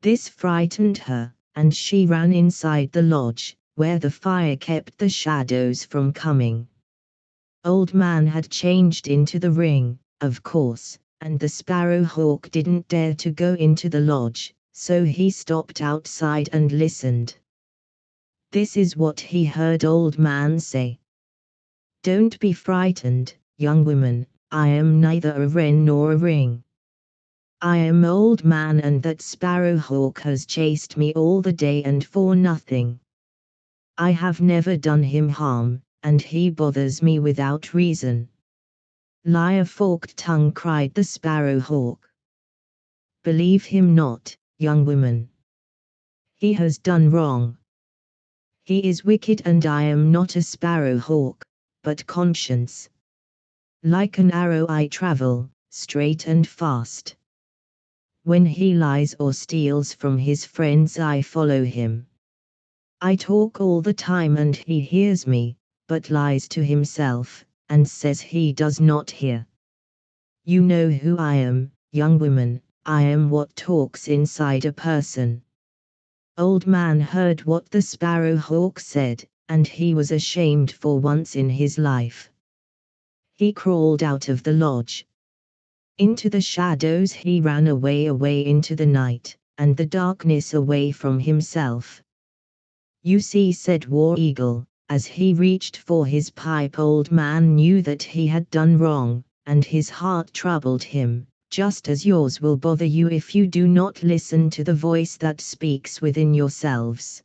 S1: This frightened her, and she ran inside the lodge, where the fire kept the shadows from coming. Old Man had changed into the ring, of course, and the sparrowhawk didn't dare to go into the lodge, so he stopped outside and listened. This is what he heard Old Man say. "Don't be frightened, young woman, I am neither a wren nor a ring. I am Old Man, and that sparrowhawk has chased me all the day and for nothing. I have never done him harm, and he bothers me without reason." "Liar, forked tongue," cried the sparrowhawk. "Believe him not, young woman. He has done wrong. He is wicked, and I am not a sparrowhawk, but conscience. Like an arrow I travel, straight and fast. When he lies or steals from his friends I follow him. I talk all the time and he hears me, but lies to himself, and says he does not hear. You know who I am, young woman, I am what talks inside a person." Old Man heard what the sparrowhawk said, and he was ashamed for once in his life. He crawled out of the lodge. Into the shadows he ran away into the night, and the darkness away from himself. "You see," said War Eagle, as he reached for his pipe. Old Man knew that he had done wrong, and his heart troubled him, just as yours will bother you if you do not listen to the voice that speaks within yourselves.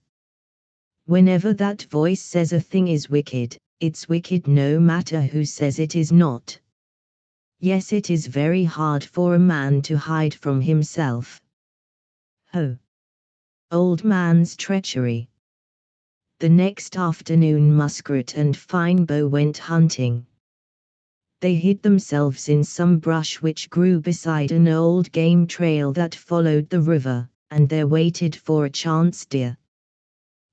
S1: Whenever that voice says a thing is wicked, it's wicked no matter who says it is not. Yes, it is very hard for a man to hide from himself. Ho! Old man's treachery. The next afternoon Muskrat and Fine Bow went hunting. They hid themselves in some brush which grew beside an old game trail that followed the river, and there waited for a chance deer.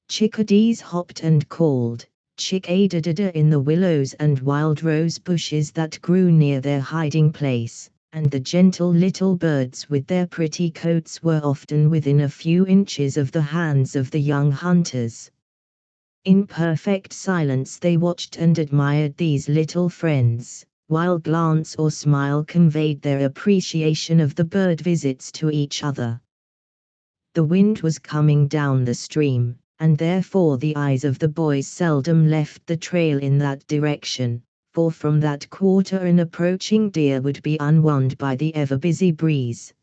S1: Chickadees hopped and called, chick-a-da-da-da in the willows and wild rose bushes that grew near their hiding place, and the gentle little birds with their pretty coats were often within a few inches of the hands of the young hunters. In perfect silence they watched and admired these little friends, while glance or smile conveyed their appreciation of the bird visits to each other. The wind was coming down the stream, and therefore the eyes of the boys seldom left the trail in that direction, for from that quarter an approaching deer would be unwound by the ever-busy breeze.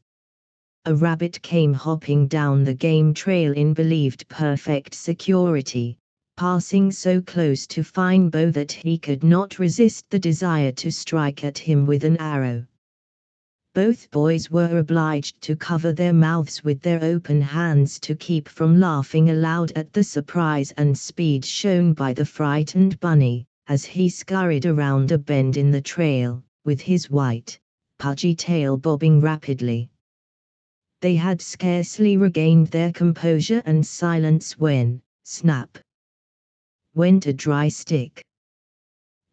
S1: A rabbit came hopping down the game trail in believed perfect security, passing so close to Fine Bow that he could not resist the desire to strike at him with an arrow. Both boys were obliged to cover their mouths with their open hands to keep from laughing aloud at the surprise and speed shown by the frightened bunny, as he scurried around a bend in the trail, with his white, pudgy tail bobbing rapidly. They had scarcely regained their composure and silence when, snap, went a dry stick.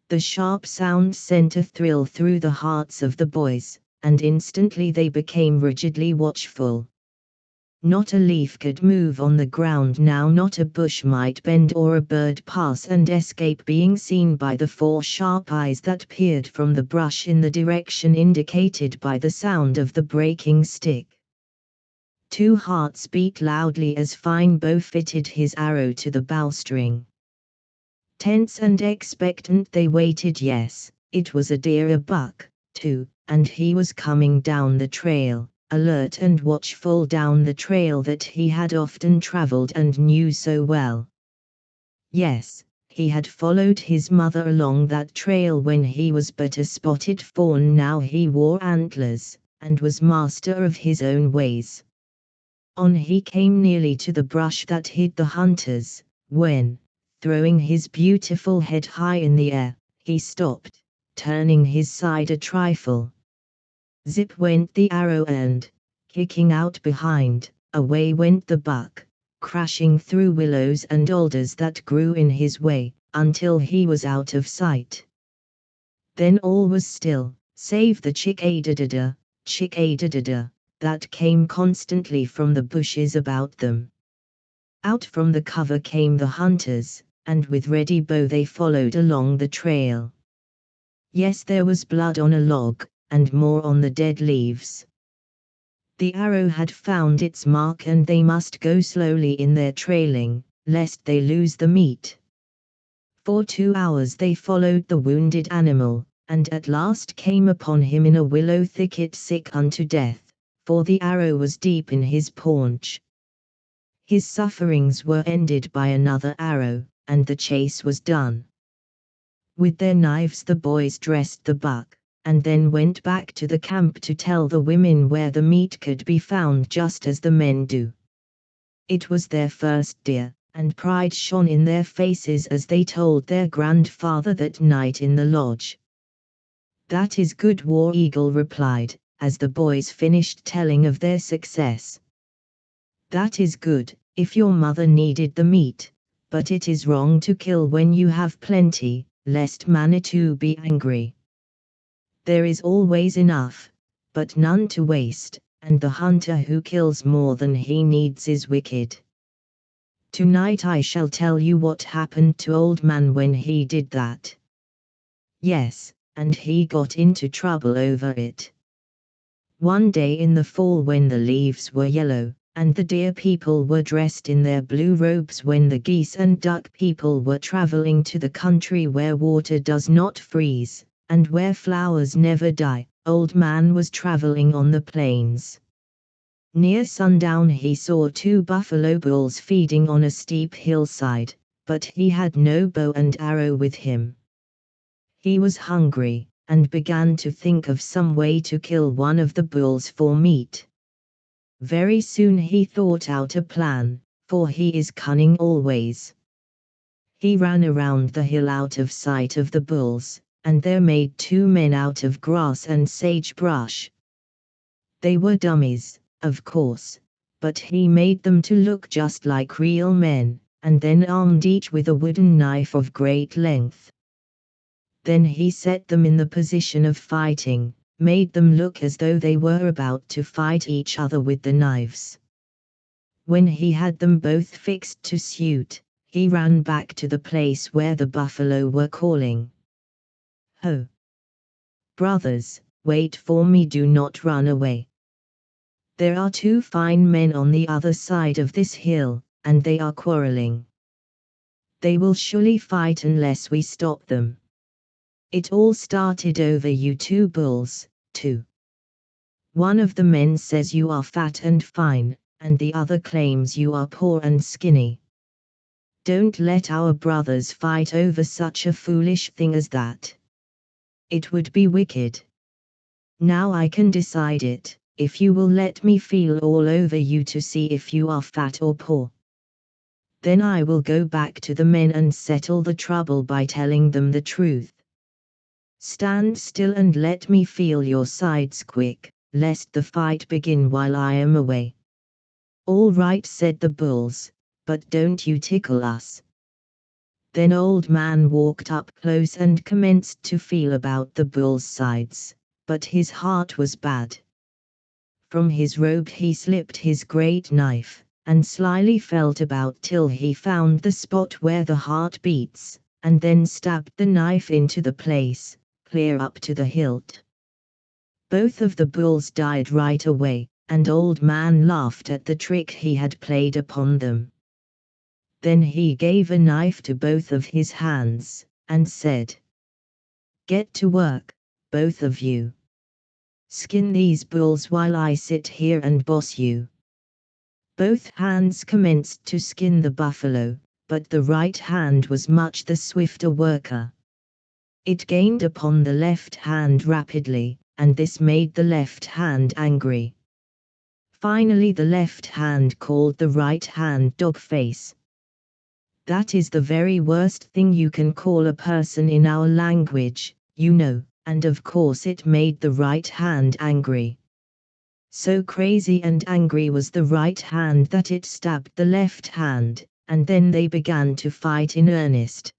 S1: The sharp sound sent a thrill through the hearts of the boys, and instantly they became rigidly watchful. Not a leaf could move on the ground now, not a bush might bend or a bird pass and escape being seen by the four sharp eyes that peered from the brush in the direction indicated by the sound of the breaking stick. Two hearts beat loudly as Fine Bow fitted his arrow to the bowstring. Tense and expectant they waited. Yes, it was a deer, a buck, too, and he was coming down the trail, alert and watchful down the trail that he had often traveled and knew so well. Yes, he had followed his mother along that trail when he was but a spotted fawn. Now he wore antlers, and was master of his own ways. On he came nearly to the brush that hid the hunters, when, throwing his beautiful head high in the air, he stopped, turning his side a trifle. Zip went the arrow and, kicking out behind, away went the buck, crashing through willows and alders that grew in his way, until he was out of sight. Then all was still, save the chick-a-da-da-da, chick-a-da-da-da, that came constantly from the bushes about them. Out from the cover came the hunters, and with ready bow they followed along the trail. Yes, there was blood on a log, and more on the dead leaves. The arrow had found its mark and they must go slowly in their trailing, lest they lose the meat. For 2 hours they followed the wounded animal, and at last came upon him in a willow thicket sick unto death, for the arrow was deep in his paunch. His sufferings were ended by another arrow, and the chase was done. With their knives the boys dressed the buck, and then went back to the camp to tell the women where the meat could be found, just as the men do. It was their first deer, and pride shone in their faces as they told their grandfather that night in the lodge. "That is good," War Eagle replied, as the boys finished telling of their success. "That is good, if your mother needed the meat, but it is wrong to kill when you have plenty, lest Manitou be angry. There is always enough, but none to waste, and the hunter who kills more than he needs is wicked. Tonight I shall tell you what happened to Old Man when he did that. Yes, and he got into trouble over it. One day in the fall when the leaves were yellow, and the deer people were dressed in their blue robes, when the geese and duck people were traveling to the country where water does not freeze, and where flowers never die, Old Man was traveling on the plains. Near sundown he saw 2 buffalo bulls feeding on a steep hillside, but he had no bow and arrow with him. He was hungry, and began to think of some way to kill one of the bulls for meat. Very soon he thought out a plan, for he is cunning always. He ran around the hill out of sight of the bulls, and there made 2 men out of grass and sagebrush. They were dummies, of course, but he made them to look just like real men, and then armed each with a wooden knife of great length. Then he set them in the position of fighting, made them look as though they were about to fight each other with the knives. When he had them both fixed to suit, he ran back to the place where the buffalo were calling. "Ho! Brothers, wait for me, do not run away. There are 2 fine men on the other side of this hill, and they are quarreling. They will surely fight unless we stop them. It all started over you 2 bulls, too. One of the men says you are fat and fine, and the other claims you are poor and skinny. Don't let our brothers fight over such a foolish thing as that. It would be wicked. Now I can decide it, if you will let me feel all over you to see if you are fat or poor. Then I will go back to the men and settle the trouble by telling them the truth. Stand still and let me feel your sides quick, lest the fight begin while I am away." "All right," said the bulls, "but don't you tickle us." Then Old Man walked up close and commenced to feel about the bull's sides, but his heart was bad. From his robe he slipped his great knife, and slyly felt about till he found the spot where the heart beats, and then stabbed the knife into the place, clear up to the hilt. Both of the bulls died right away, and Old Man laughed at the trick he had played upon them. Then he gave a knife to both of his hands, and said, "Get to work, both of you. Skin these bulls while I sit here and boss you." Both hands commenced to skin the buffalo, but the right hand was much the swifter worker. It gained upon the left hand rapidly, and this made the left hand angry. Finally the left hand called the right hand dog-face. That is the very worst thing you can call a person in our language, you know, and of course it made the right hand angry. So crazy and angry was the right hand that it stabbed the left hand, and then they began to fight in earnest.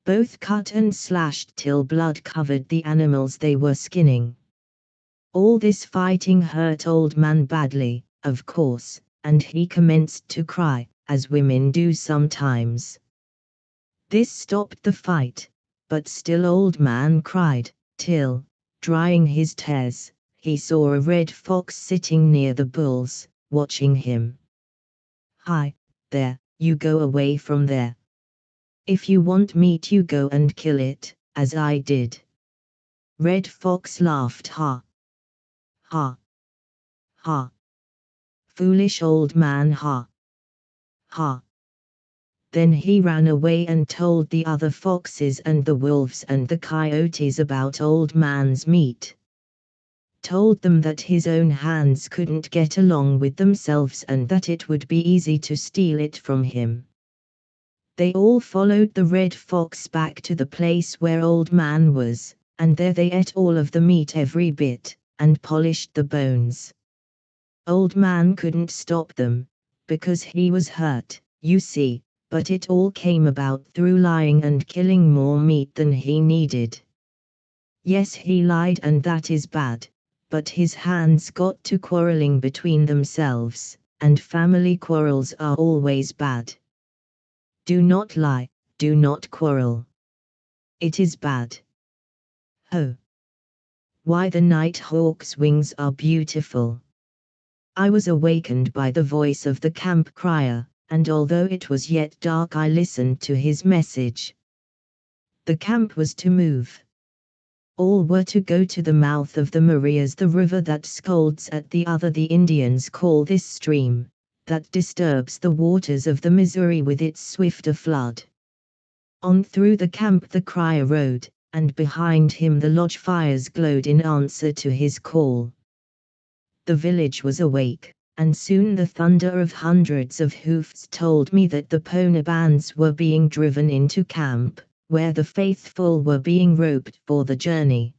S1: Both cut and slashed till blood covered the animals they were skinning. All this fighting hurt Old Man badly, of course, and he commenced to cry, as women do sometimes. This stopped the fight, but still Old Man cried, till, drying his tears, he saw a red fox sitting near the bulls, watching him. "Hi, there, you go away from there. If you want meat you go and kill it, as I did." Red Fox laughed, "Ha! Ha! Ha! Foolish old man, ha! Ha!" Then he ran away and told the other foxes and the wolves and the coyotes about Old Man's meat. Told them that his own hands couldn't get along with themselves and that it would be easy to steal it from him. They all followed the red fox back to the place where Old Man was, and there they ate all of the meat every bit, and polished the bones. Old Man couldn't stop them, because he was hurt, you see, but it all came about through lying and killing more meat than he needed. Yes, he lied and that is bad, but his hands got to quarreling between themselves, and family quarrels are always bad. Do not lie, do not quarrel. It is bad. Ho! Why the night hawk's wings are beautiful. I was awakened by the voice of the camp crier, and although it was yet dark I listened to his message. The camp was to move. All were to go to the mouth of the Marias, the river that scolds at the other. The Indians call this stream, that disturbs the waters of the Missouri with its swifter flood. On through the camp the crier rode, and behind him the lodge fires glowed in answer to his call. The village was awake, and soon the thunder of hundreds of hoofs told me that the Pona bands were being driven into camp, where the faithful were being roped for the journey.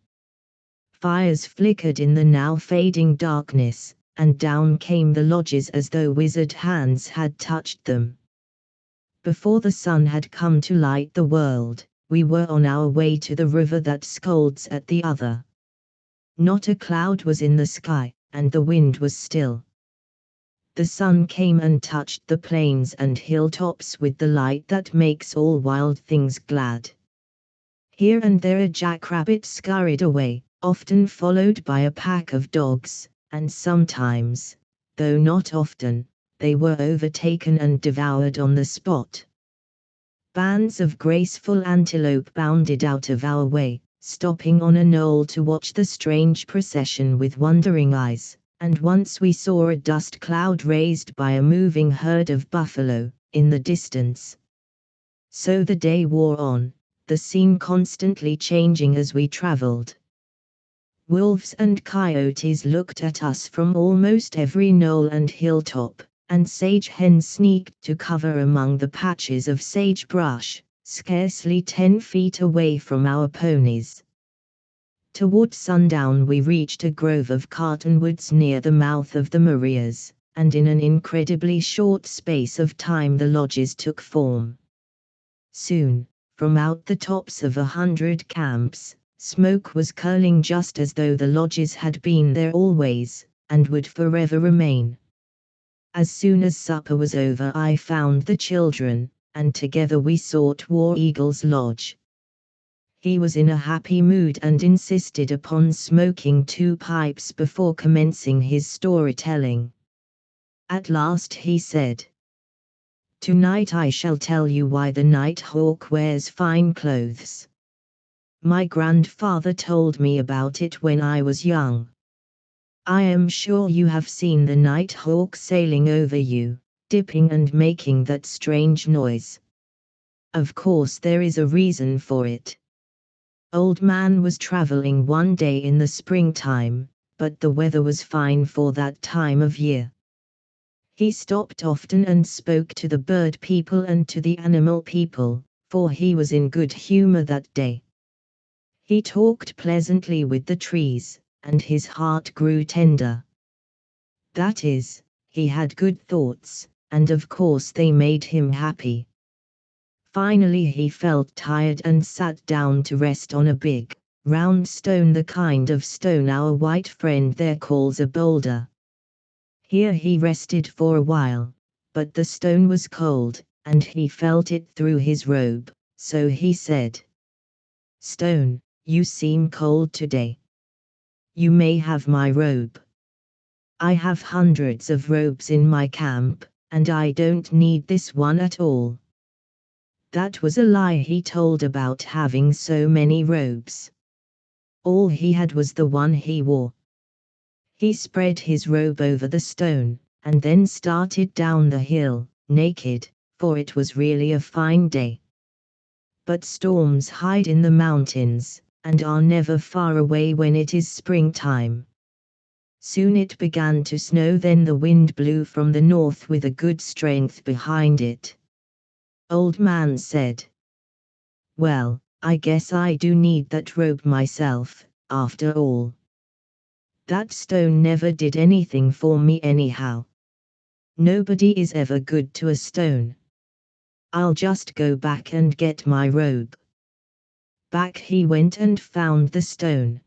S1: Fires flickered in the now fading darkness, and down came the lodges as though wizard hands had touched them. Before the sun had come to light the world, we were on our way to the river that scolds at the other. Not a cloud was in the sky, and the wind was still. The sun came and touched the plains and hilltops with the light that makes all wild things glad. Here and there a jackrabbit scurried away, often followed by a pack of dogs, and sometimes, though not often, they were overtaken and devoured on the spot. Bands of graceful antelope bounded out of our way, stopping on a knoll to watch the strange procession with wondering eyes, and once we saw a dust cloud raised by a moving herd of buffalo, in the distance. So the day wore on, the scene constantly changing as we traveled. Wolves and coyotes looked at us from almost every knoll and hilltop, and sage hens sneaked to cover among the patches of sagebrush, scarcely 10 feet away from our ponies. Toward sundown we reached a grove of cottonwoods near the mouth of the Marias, and in an incredibly short space of time the lodges took form. Soon, from out the tops of 100 camps, smoke was curling just as though the lodges had been there always, and would forever remain. As soon as supper was over I found the children, and together we sought War Eagle's lodge. He was in a happy mood and insisted upon smoking 2 pipes before commencing his storytelling. At last he said, "Tonight I shall tell you why the nighthawk wears fine clothes. My grandfather told me about it when I was young. I am sure you have seen the nighthawk sailing over you, dipping and making that strange noise. Of course there is a reason for it. Old Man was traveling one day in the springtime, but the weather was fine for that time of year. He stopped often and spoke to the bird people and to the animal people, for he was in good humor that day. He talked pleasantly with the trees, and his heart grew tender. That is, he had good thoughts, and of course they made him happy. Finally he felt tired and sat down to rest on a big, round stone, the kind of stone our white friend there calls a boulder. Here he rested for a while, but the stone was cold, and he felt it through his robe, so he said, "Stone, you seem cold today. You may have my robe. I have hundreds of robes in my camp, and I don't need this one at all." That was a lie he told about having so many robes. All he had was the one he wore. He spread his robe over the stone, and then started down the hill, naked, for it was really a fine day. But storms hide in the mountains, and are never far away when it is springtime. Soon it began to snow, then the wind blew from the north with a good strength behind it. Old Man said, "Well, I guess I do need that robe myself, after all. That stone never did anything for me anyhow. Nobody is ever good to a stone. I'll just go back and get my robe." Back he went and found the stone.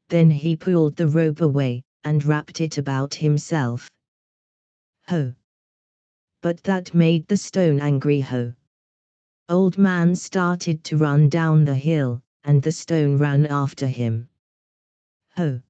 S1: Then he pulled the robe away, and wrapped it about himself. Ho! But that made the stone angry. Ho! Old Man started to run down the hill, and the stone ran after him. Ho!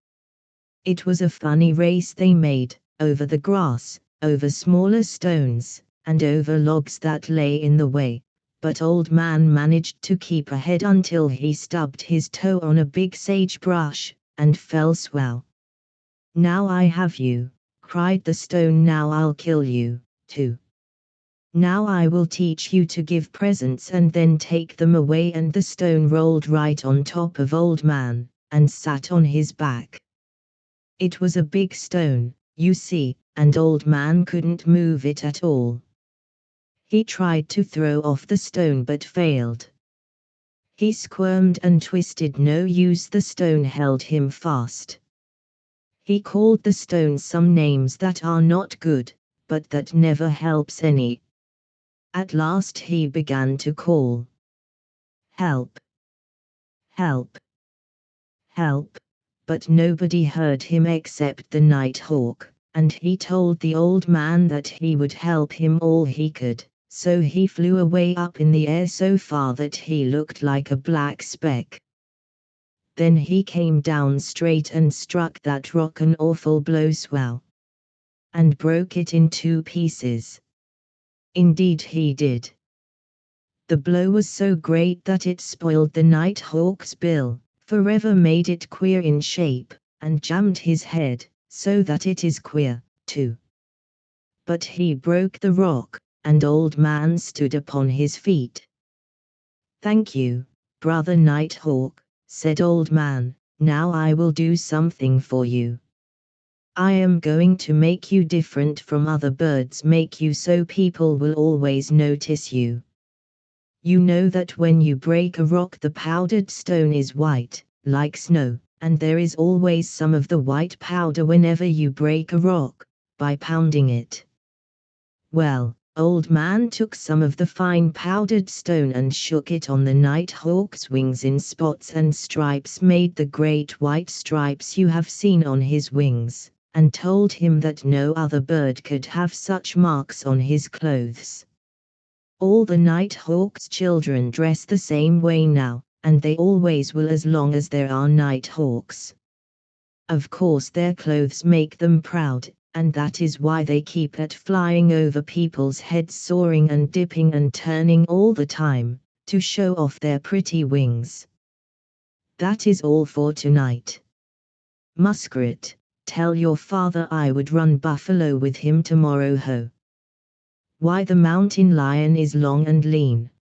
S1: It was a funny race they made, over the grass, over smaller stones, and over logs that lay in the way, but Old Man managed to keep ahead until he stubbed his toe on a big sagebrush, and fell swell. "Now I have you," cried the stone. "Now I'll kill you, too. Now I will teach you to give presents and then take them away." And the stone rolled right on top of Old Man, and sat on his back. It was a big stone, you see, and Old Man couldn't move it at all. He tried to throw off the stone but failed. He squirmed and twisted, no use, the stone held him fast. He called the stone some names that are not good, but that never helps any. At last he began to call, "Help! Help! Help!" But nobody heard him except the nighthawk, and he told the Old Man that he would help him all he could. So he flew away up in the air so far that he looked like a black speck. Then he came down straight and struck that rock an awful blow, swell, and broke it in 2 pieces. Indeed he did. The blow was so great that it spoiled the nighthawk's bill, forever made it queer in shape, and jammed his head, so that it is queer, too. But he broke the rock, and Old Man stood upon his feet. "Thank you, Brother Nighthawk," said Old Man. "Now I will do something for you. I am going to make you different from other birds, make you so people will always notice you. You know that when you break a rock the powdered stone is white, like snow, and there is always some of the white powder whenever you break a rock, by pounding it. Well, Old Man took some of the fine powdered stone and shook it on the nighthawk's wings in spots and stripes, made the great white stripes you have seen on his wings, and told him that no other bird could have such marks on his clothes. All the nighthawk's children dress the same way now, and they always will as long as there are nighthawks. Of course their clothes make them proud, and that is why they keep at flying over people's heads, soaring and dipping and turning all the time, to show off their pretty wings. That is all for tonight. Muskrat, tell your father I would run buffalo with him tomorrow. Ho! Why, the mountain lion is long and lean.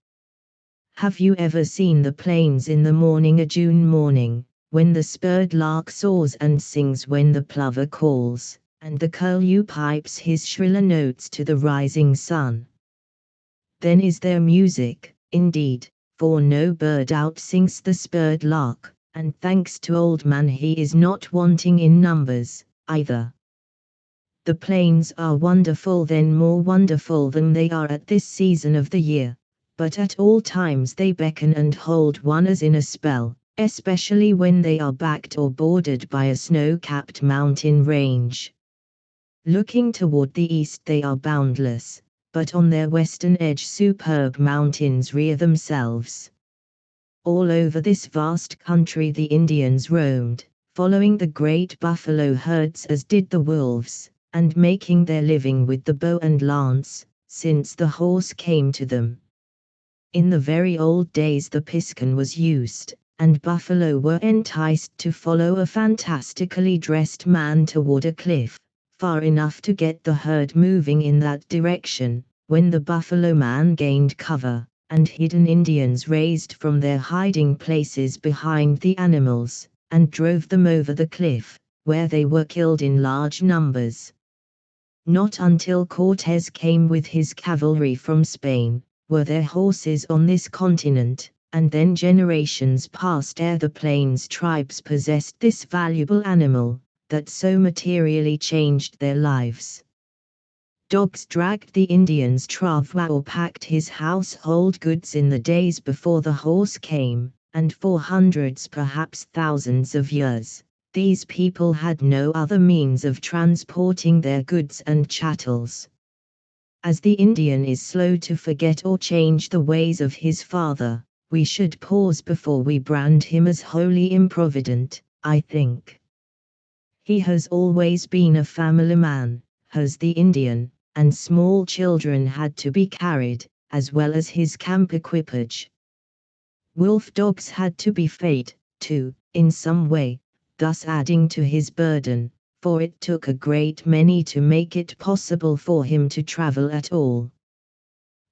S1: Have you ever seen the plains in the morning, a June morning, when the spurred lark soars and sings, when the plover calls, and the curlew pipes his shriller notes to the rising sun? Then is there music, indeed, for no bird outsings the spurred lark, and thanks to Old Man he is not wanting in numbers, either. The plains are wonderful, then more wonderful than they are at this season of the year, but at all times they beckon and hold one as in a spell, especially when they are backed or bordered by a snow-capped mountain range. Looking toward the east they are boundless, but on their western edge superb mountains rear themselves. All over this vast country the Indians roamed, following the great buffalo herds as did the wolves, and making their living with the bow and lance, since the horse came to them. In the very old days the piskun was used, and buffalo were enticed to follow a fantastically dressed man toward a cliff, far enough to get the herd moving in that direction. When the buffalo man gained cover, and hidden Indians raised from their hiding places behind the animals, and drove them over the cliff, where they were killed in large numbers. Not until Cortés came with his cavalry from Spain, were there horses on this continent, and then generations passed ere the plains tribes possessed this valuable animal, that so materially changed their lives. Dogs dragged the Indian's travois or packed his household goods in the days before the horse came, and for hundreds, perhaps thousands of years, these people had no other means of transporting their goods and chattels. As the Indian is slow to forget or change the ways of his father, we should pause before we brand him as wholly improvident, I think. He has always been a family man, has the Indian, and small children had to be carried, as well as his camp equipage. Wolf dogs had to be fed, too, in some way, thus adding to his burden, for it took a great many to make it possible for him to travel at all.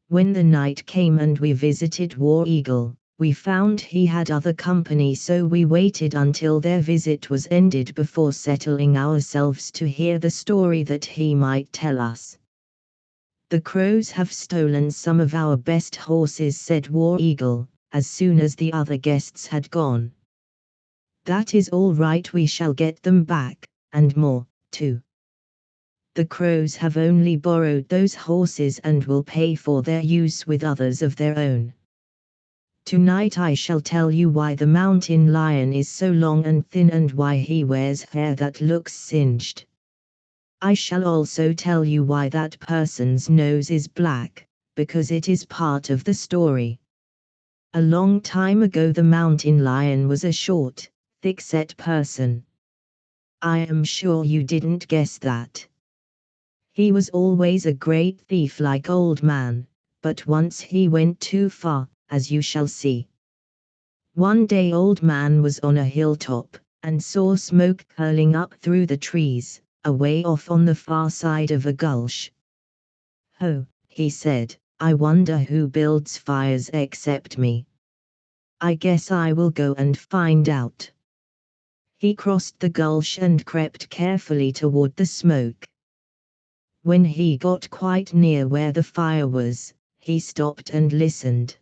S1: When the night came and we visited War Eagle, we found he had other company, so we waited until their visit was ended before settling ourselves to hear the story that he might tell us. "The Crows have stolen some of our best horses," said War Eagle, as soon as the other guests had gone. "That is all right, we shall get them back, and more, too. The Crows have only borrowed those horses and will pay for their use with others of their own. Tonight I shall tell you why the mountain lion is so long and thin and why he wears hair that looks singed. I shall also tell you why that person's nose is black, because it is part of the story. A long time ago the mountain lion was a short, thick-set person. I am sure you didn't guess that. He was always a great thief like Old Man, but once he went too far, as you shall see. One day Old Man was on a hilltop, and saw smoke curling up through the trees, away off on the far side of a gulch. "Ho," he said, "I wonder who builds fires except me. I guess I will go and find out." He crossed the gulch and crept carefully toward the smoke. When he got quite near where the fire was, he stopped and listened.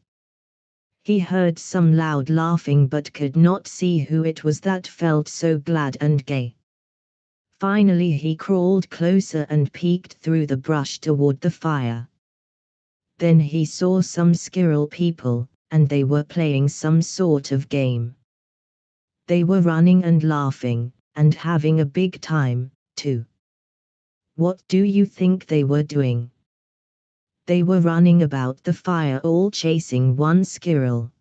S1: He heard some loud laughing but could not see who it was that felt so glad and gay. Finally he crawled closer and peeked through the brush toward the fire. Then he saw some squirrel people, and they were playing some sort of game. They were running and laughing, and having a big time, too. What do you think they were doing? They were running about the fire, all chasing one squirrel.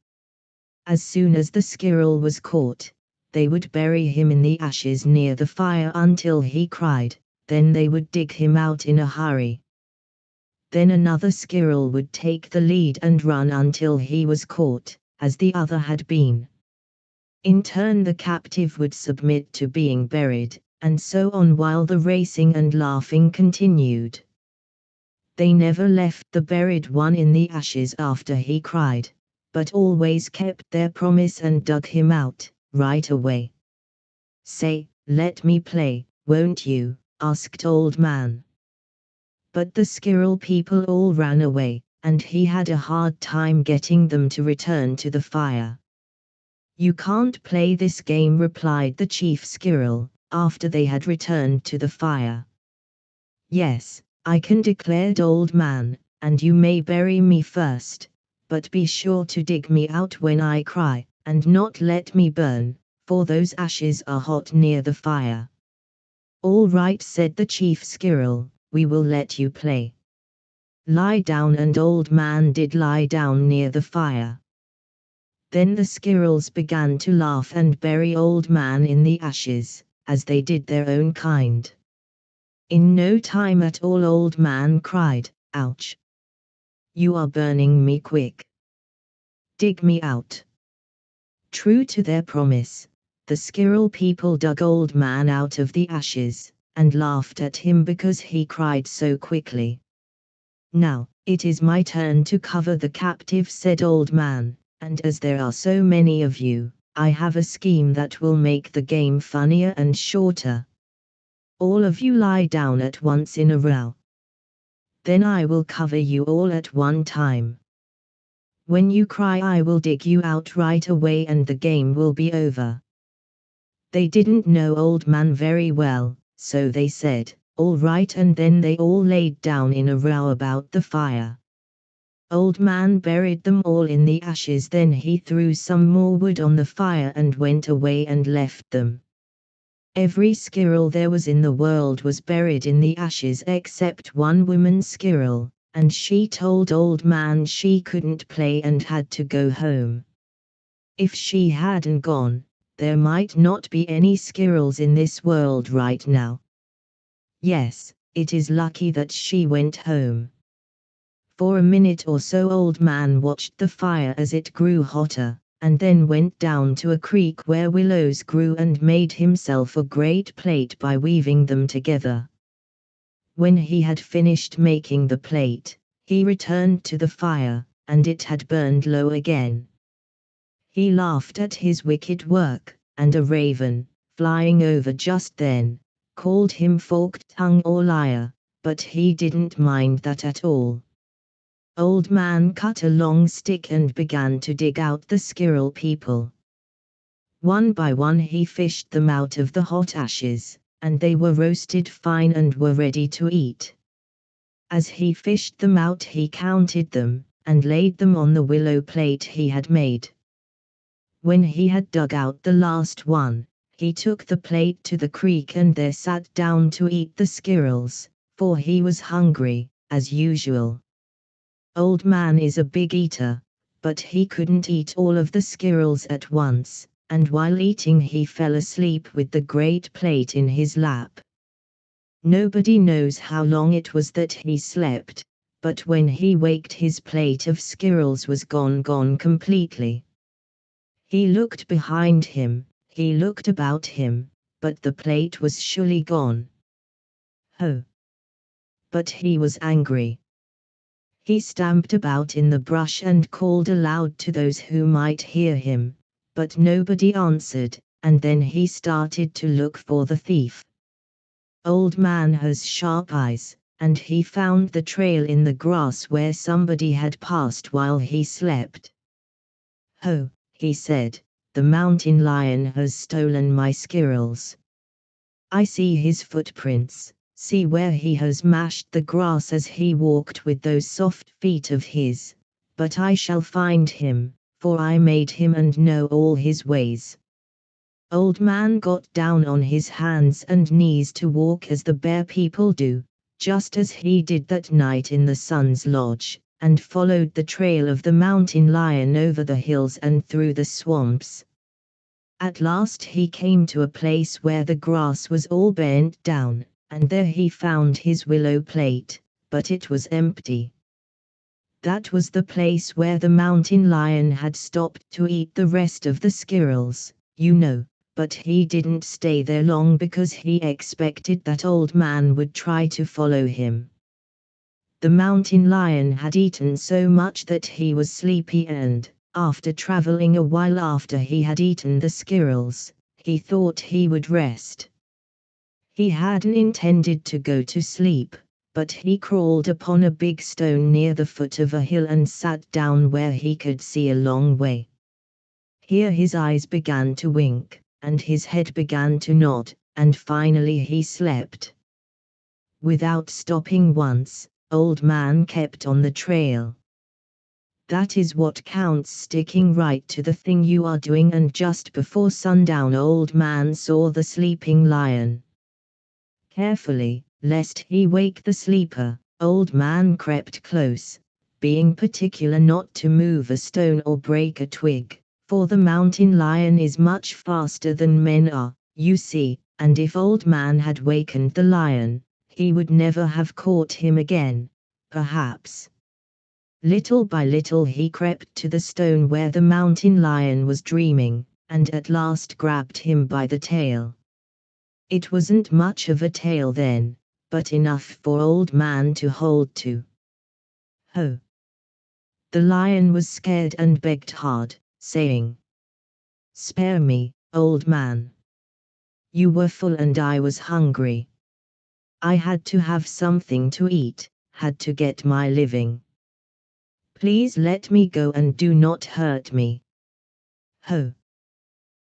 S1: As soon as the squirrel was caught, they would bury him in the ashes near the fire until he cried, then they would dig him out in a hurry. Then another squirrel would take the lead and run until he was caught, as the other had been. In turn the captive would submit to being buried, and so on while the racing and laughing continued. They never left the buried one in the ashes after he cried, but always kept their promise and dug him out, right away. "Say, let me play, won't you?" asked Old Man. But the squirrel people all ran away, and he had a hard time getting them to return to the fire. "You can't play this game," replied the chief squirrel, after they had returned to the fire. "Yes, I can," declared Old Man, "and you may bury me first, but be sure to dig me out when I cry, and not let me burn, for those ashes are hot near the fire." "All right," said the chief squirrel, "we will let you play. Lie down," and Old Man did lie down near the fire. Then the squirrels began to laugh and bury Old Man in the ashes, as they did their own kind. In no time at all Old Man cried, "Ouch! You are burning me, quick! Dig me out!" True to their promise, the squirrel people dug Old Man out of the ashes, and laughed at him because he cried so quickly. "Now, it is my turn to cover the captive," said Old Man, "and as there are so many of you, I have a scheme that will make the game funnier and shorter. All of you lie down at once in a row. Then I will cover you all at one time. When you cry I will dig you out right away and the game will be over." They didn't know Old Man very well, so they said, "All right," and then they all laid down in a row about the fire. Old Man buried them all in the ashes, then he threw some more wood on the fire and went away and left them. Every squirrel there was in the world was buried in the ashes except one woman squirrel, and she told Old Man she couldn't play and had to go home. If she hadn't gone, there might not be any squirrels in this world right now. Yes, it is lucky that she went home. For a minute or so Old Man watched the fire as it grew hotter, and then went down to a creek where willows grew and made himself a great plate by weaving them together. When he had finished making the plate, he returned to the fire, and it had burned low again. He laughed at his wicked work, and a raven, flying over just then, called him forked tongue or liar, but he didn't mind that at all. Old Man cut a long stick and began to dig out the squirrel people. One by one he fished them out of the hot ashes, and they were roasted fine and were ready to eat. As he fished them out he counted them, and laid them on the willow plate he had made. When he had dug out the last one, he took the plate to the creek and there sat down to eat the squirrels, for he was hungry, as usual. Old Man is a big eater, but he couldn't eat all of the squirrels at once, and while eating he fell asleep with the great plate in his lap. Nobody knows how long it was that he slept, but when he waked his plate of squirrels was gone completely. He looked behind him, he looked about him, but the plate was surely gone. Oh! But he was angry. He stamped about in the brush and called aloud to those who might hear him, but nobody answered, and then he started to look for the thief. Old Man has sharp eyes, and he found the trail in the grass where somebody had passed while he slept. "Oh," he said, "the mountain lion has stolen my squirrels. I see his footprints. See where he has mashed the grass as he walked with those soft feet of his, but I shall find him, for I made him and know all his ways." Old Man got down on his hands and knees to walk as the bear people do, just as he did that night in the Sun's Lodge, and followed the trail of the mountain lion over the hills and through the swamps. At last he came to a place where the grass was all bent down, and there he found his willow plate, but it was empty. That was the place where the mountain lion had stopped to eat the rest of the squirrels, you know, but he didn't stay there long because he expected that Old Man would try to follow him. The mountain lion had eaten so much that he was sleepy and, after traveling a while after he had eaten the squirrels, he thought he would rest. He hadn't intended to go to sleep, but he crawled upon a big stone near the foot of a hill and sat down where he could see a long way. Here his eyes began to wink, and his head began to nod, and finally he slept. Without stopping once, Old Man kept on the trail. That is what counts, sticking right to the thing you are doing, and just before sundown Old Man saw the sleeping lion. Carefully, lest he wake the sleeper, Old Man crept close, being particular not to move a stone or break a twig, for the mountain lion is much faster than men are, you see, and if Old Man had wakened the lion, he would never have caught him again, perhaps. Little by little he crept to the stone where the mountain lion was dreaming, and at last grabbed him by the tail. It wasn't much of a tail then, but enough for Old Man to hold to. "Oh!" The lion was scared and begged hard, saying, "Spare me, Old Man. You were full and I was hungry. I had to have something to eat, had to get my living. Please let me go and do not hurt me." "Oh!"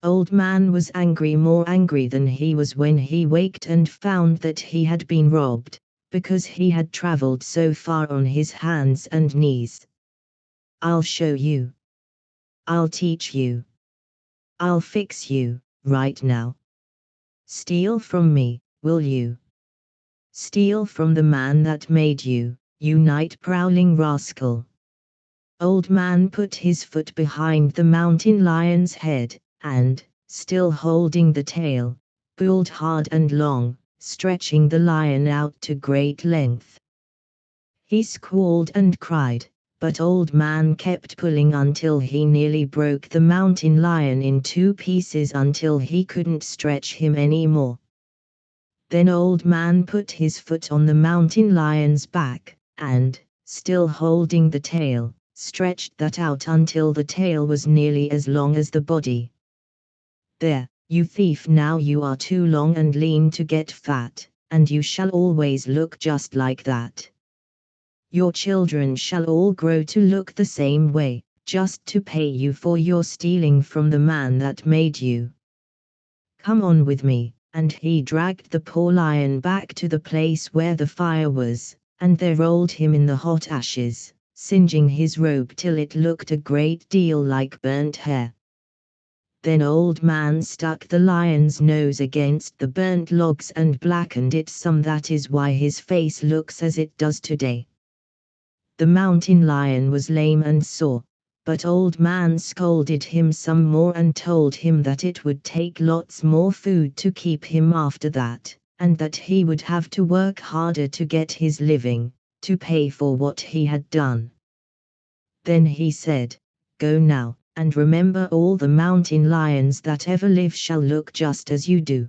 S1: Old Man was angry, more angry than he was when he waked and found that he had been robbed, because he had traveled so far on his hands and knees. "I'll show you. I'll teach you. I'll fix you, right now. Steal from me, will you? Steal from the man that made you, you night-prowling rascal." Old Man put his foot behind the mountain lion's head, and, still holding the tail, pulled hard and long, stretching the lion out to great length. He squalled and cried, but Old Man kept pulling until he nearly broke the mountain lion in two pieces until he couldn't stretch him anymore. Then Old Man put his foot on the mountain lion's back, and, still holding the tail, stretched that out until the tail was nearly as long as the body. "There, you thief, now you are too long and lean to get fat, and you shall always look just like that. Your children shall all grow to look the same way, just to pay you for your stealing from the man that made you. Come on with me." And he dragged the poor lion back to the place where the fire was, and there rolled him in the hot ashes, singeing his robe till it looked a great deal like burnt hair. Then Old Man stuck the lion's nose against the burnt logs and blackened it some. That is why his face looks as it does today. The mountain lion was lame and sore, but Old Man scolded him some more and told him that it would take lots more food to keep him after that, and that he would have to work harder to get his living, to pay for what he had done. Then he said, "Go now, and remember all the mountain lions that ever live shall look just as you do."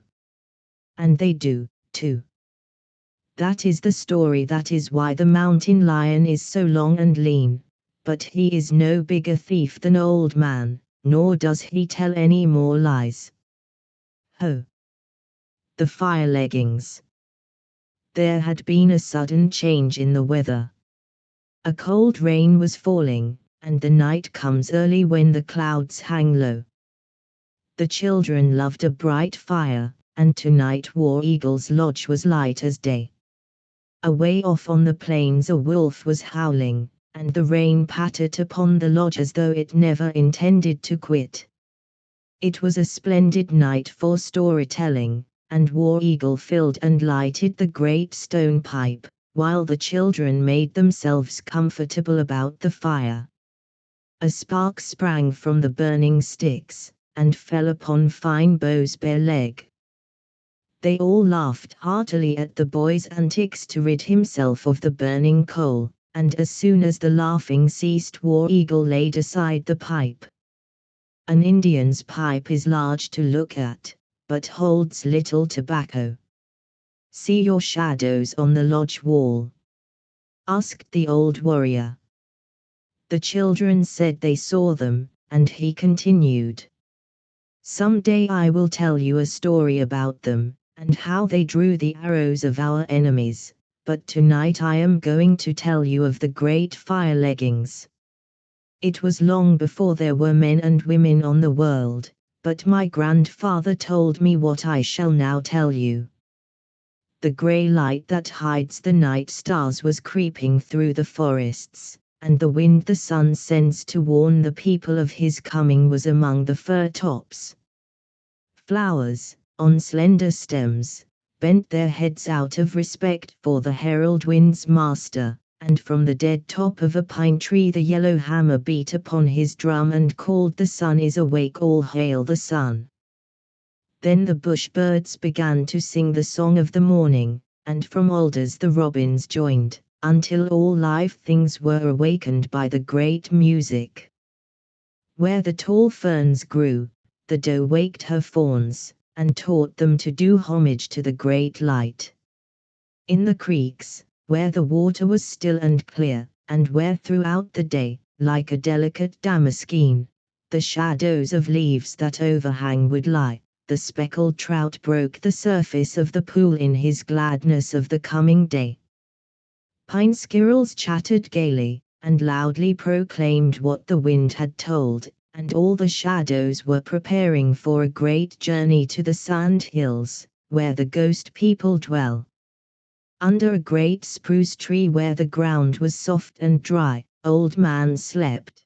S1: And they do, too. That is the story. That is why the mountain lion is so long and lean, but he is no bigger thief than Old Man, nor does he tell any more lies. Ho! The fire leggings. There had been a sudden change in the weather. A cold rain was falling, and the night comes early when the clouds hang low. The children loved a bright fire, and tonight War Eagle's lodge was light as day. Away off on the plains a wolf was howling, and the rain pattered upon the lodge as though it never intended to quit. It was a splendid night for storytelling, and War Eagle filled and lighted the great stone pipe, while the children made themselves comfortable about the fire. A spark sprang from the burning sticks, and fell upon Fine Bow's bare leg. They all laughed heartily at the boy's antics to rid himself of the burning coal, and as soon as the laughing ceased War Eagle laid aside the pipe. An Indian's pipe is large to look at, but holds little tobacco. "See your shadows on the lodge wall?" asked the old warrior. The children said they saw them, and he continued, "Some day I will tell you a story about them, and how they drew the arrows of our enemies, but tonight I am going to tell you of the great fire leggings. It was long before there were men and women on the world, but my grandfather told me what I shall now tell you." The grey light that hides the night stars was creeping through the forests, and the wind the sun sends to warn the people of his coming was among the fir tops. Flowers, on slender stems, bent their heads out of respect for the herald wind's master, and from the dead top of a pine tree the yellow hammer beat upon his drum and called, "The sun is awake, all hail the sun." Then the bush birds began to sing the song of the morning, and from alders the robins joined, until all live things were awakened by the great music. Where the tall ferns grew, the doe waked her fawns, and taught them to do homage to the great light. In the creeks, where the water was still and clear, and where throughout the day, like a delicate damaskene, the shadows of leaves that overhang would lie, the speckled trout broke the surface of the pool in his gladness of the coming day. Pine squirrels chattered gaily, and loudly proclaimed what the wind had told, and all the shadows were preparing for a great journey to the sand hills, where the ghost people dwell. Under a great spruce tree where the ground was soft and dry, Old Man slept.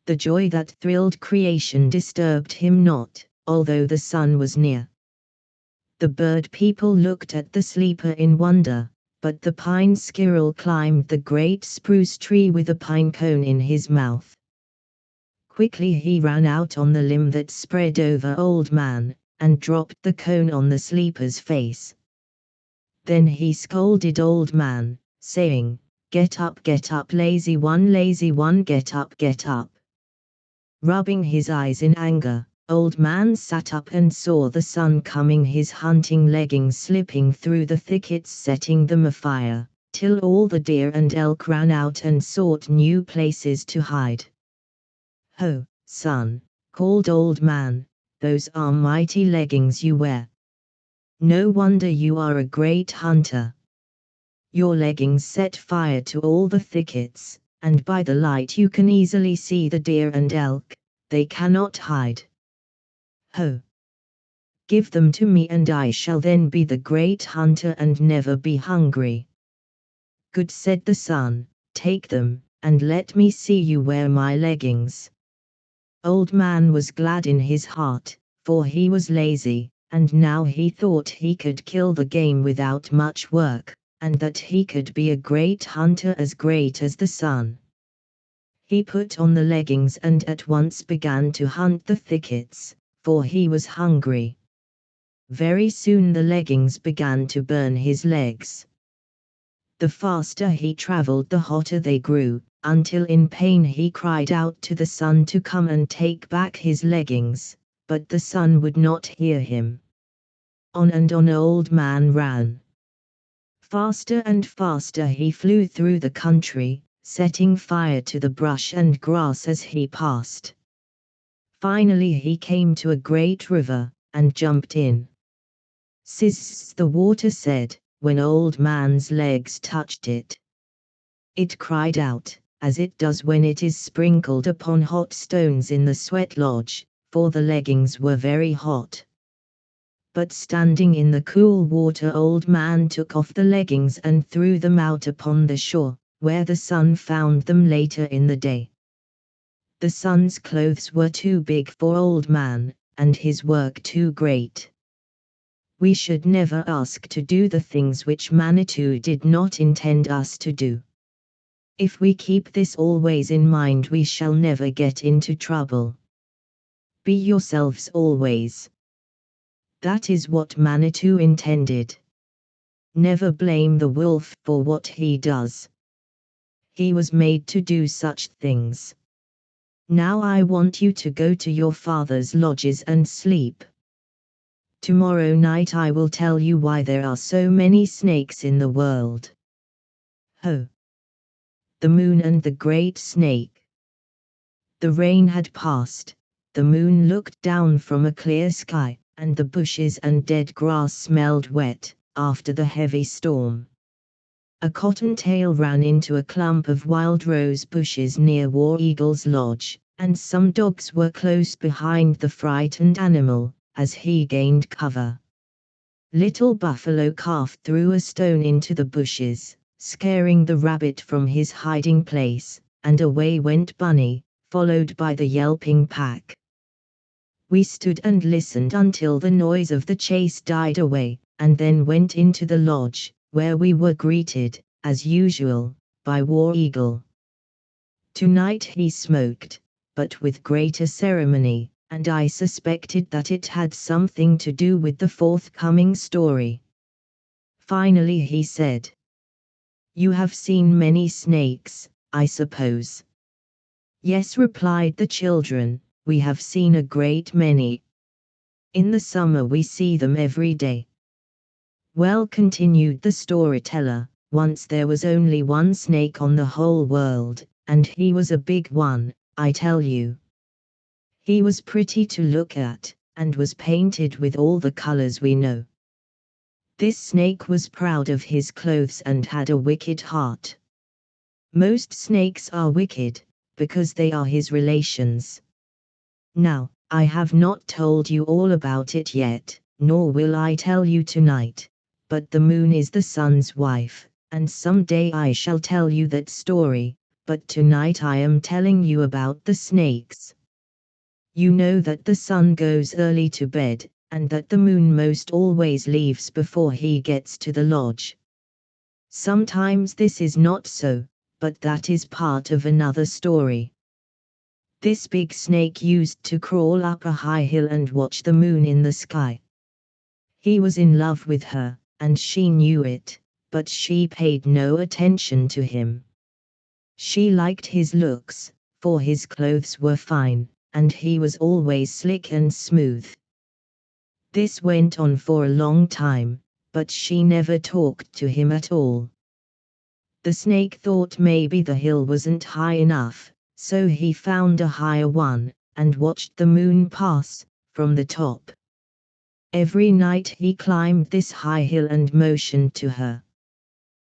S1: The joy that thrilled creation disturbed him not, although the sun was near. The bird people looked at the sleeper in wonder, but the pine squirrel climbed the great spruce tree with a pine cone in his mouth. Quickly he ran out on the limb that spread over Old Man, and dropped the cone on the sleeper's face. Then he scolded Old Man, saying, "Why get up, lazy one, get up, get up. Rubbing his eyes in anger, Old Man sat up and saw the sun coming, his hunting leggings slipping through the thickets, setting them afire, till all the deer and elk ran out and sought new places to hide. "Ho, son," called Old Man, "those are mighty leggings you wear. No wonder you are a great hunter. Your leggings set fire to all the thickets, and by the light you can easily see the deer and elk. They cannot hide. Ho! Give them to me and I shall then be the great hunter and never be hungry." "Good," said the son, "take them, and let me see you wear my leggings." Old Man was glad in his heart, for he was lazy, and now he thought he could kill the game without much work, and that he could be a great hunter as great as the sun. He put on the leggings and at once began to hunt the thickets, for he was hungry. Very soon the leggings began to burn his legs. The faster he traveled, the hotter they grew, until in pain he cried out to the sun to come and take back his leggings, but the sun would not hear him. On and on Old Man ran. Faster and faster he flew through the country, setting fire to the brush and grass as he passed. Finally he came to a great river, and jumped in. "Sizz," the water said, when Old Man's legs touched it. It cried out, as it does when it is sprinkled upon hot stones in the sweat lodge, for the leggings were very hot. But standing in the cool water, Old Man took off the leggings and threw them out upon the shore, where the sun found them later in the day. The sun's clothes were too big for Old Man, and his work too great. We should never ask to do the things which Manitou did not intend us to do. If we keep this always in mind, we shall never get into trouble. Be yourselves always. That is what Manitou intended. Never blame the wolf for what he does. He was made to do such things. Now I want you to go to your father's lodges and sleep. Tomorrow night I will tell you why there are so many snakes in the world. Ho! The moon and the great snake. The rain had passed, the moon looked down from a clear sky, and the bushes and dead grass smelled wet, after the heavy storm. A cottontail ran into a clump of wild rose bushes near War Eagle's lodge, and some dogs were close behind the frightened animal, as he gained cover. Little Buffalo Calf threw a stone into the bushes, scaring the rabbit from his hiding place, and away went Bunny, followed by the yelping pack. We stood and listened until the noise of the chase died away, and then went into the lodge, where we were greeted, as usual, by War Eagle. Tonight he smoked, but with greater ceremony, and I suspected that it had something to do with the forthcoming story. Finally he said, "You have seen many snakes, I suppose?" "Yes," replied the children, "we have seen a great many. In the summer we see them every day." "Well," continued the storyteller, "once there was only one snake on the whole world, and he was a big one, I tell you. He was pretty to look at, and was painted with all the colors we know. This snake was proud of his clothes and had a wicked heart. Most snakes are wicked, because they are his relations. Now, I have not told you all about it yet, nor will I tell you tonight, but the moon is the sun's wife, and some day I shall tell you that story, but tonight I am telling you about the snakes. You know that the sun goes early to bed, and that the moon most always leaves before he gets to the lodge. Sometimes this is not so, but that is part of another story. This big snake used to crawl up a high hill and watch the moon in the sky. He was in love with her, and she knew it, but she paid no attention to him. She liked his looks, for his clothes were fine, and he was always slick and smooth. This went on for a long time, but she never talked to him at all. The snake thought maybe the hill wasn't high enough, so he found a higher one, and watched the moon pass from the top. Every night he climbed this high hill and motioned to her.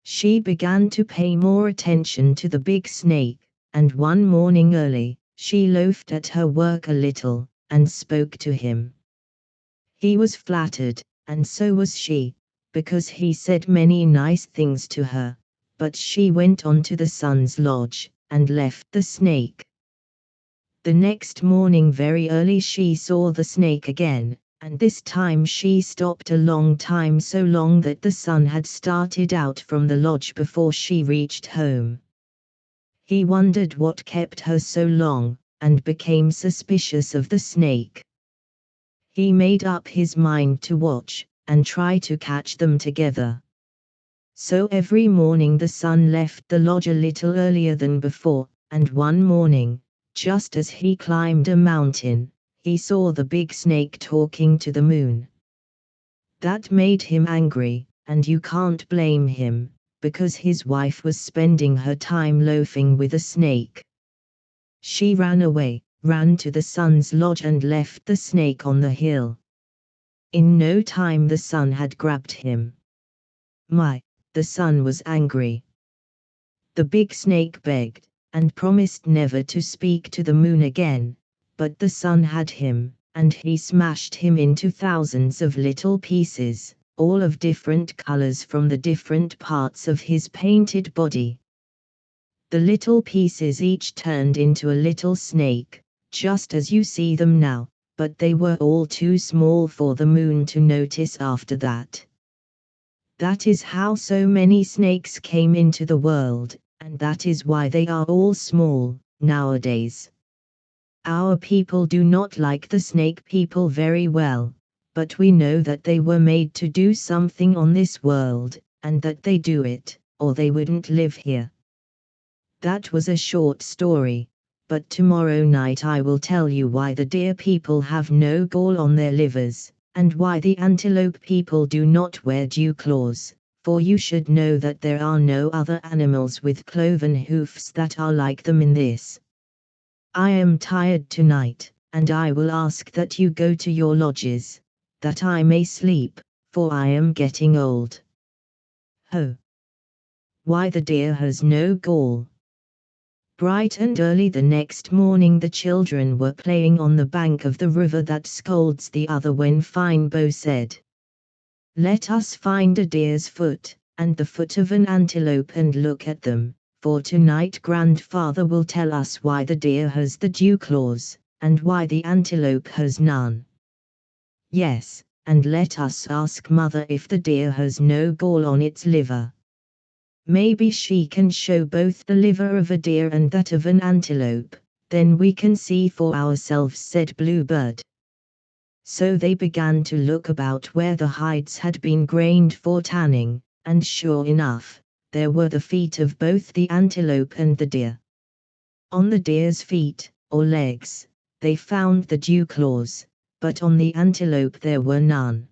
S1: She began to pay more attention to the big snake, and one morning early, she loafed at her work a little, and spoke to him. He was flattered, and so was she, because he said many nice things to her, but she went on to the sun's lodge, and left the snake. The next morning very early she saw the snake again, and this time she stopped a long time, so long that the sun had started out from the lodge before she reached home. He wondered what kept her so long, and became suspicious of the snake. He made up his mind to watch, and try to catch them together. So every morning the sun left the lodge a little earlier than before, and one morning, just as he climbed a mountain, he saw the big snake talking to the moon. That made him angry, and you can't blame him, because his wife was spending her time loafing with a snake. She ran away, ran to the sun's lodge and left the snake on the hill. In no time the sun had grabbed him. The sun was angry. The big snake begged, and promised never to speak to the moon again, but the sun had him, and he smashed him into thousands of little pieces, all of different colors from the different parts of his painted body. The little pieces each turned into a little snake, just as you see them now, but they were all too small for the moon to notice after that. That is how so many snakes came into the world, and that is why they are all small, nowadays. Our people do not like the snake people very well, but we know that they were made to do something on this world, and that they do it, or they wouldn't live here. That was a short story, but tomorrow night I will tell you why the deer people have no gall on their livers, and why the antelope people do not wear dew claws, for you should know that there are no other animals with cloven hoofs that are like them in this. I am tired tonight, and I will ask that you go to your lodges, that I may sleep, for I am getting old. Ho! Why the deer has no gall. Bright and early the next morning the children were playing on the bank of the river that scolds the other when Fine Bow said, "Let us find a deer's foot, and the foot of an antelope and look at them, for tonight grandfather will tell us why the deer has the dew claws, and why the antelope has none. Yes, and let us ask mother if the deer has no gall on its liver. Maybe she can show both the liver of a deer and that of an antelope, then we can see for ourselves," said Bluebird. So they began to look about where the hides had been grained for tanning, and sure enough, there were the feet of both the antelope and the deer. On the deer's feet, or legs, they found the dew claws, but on the antelope there were none.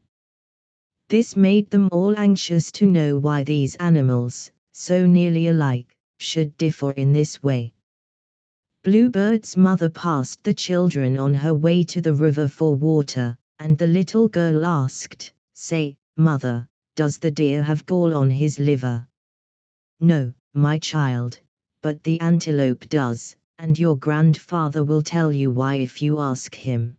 S1: This made them all anxious to know why these animals, so nearly alike, should differ in this way. Bluebird's mother passed the children on her way to the river for water, and the little girl asked, "Say, mother, does the deer have gall on his liver?" "No, my child, but the antelope does, and your grandfather will tell you why if you ask him."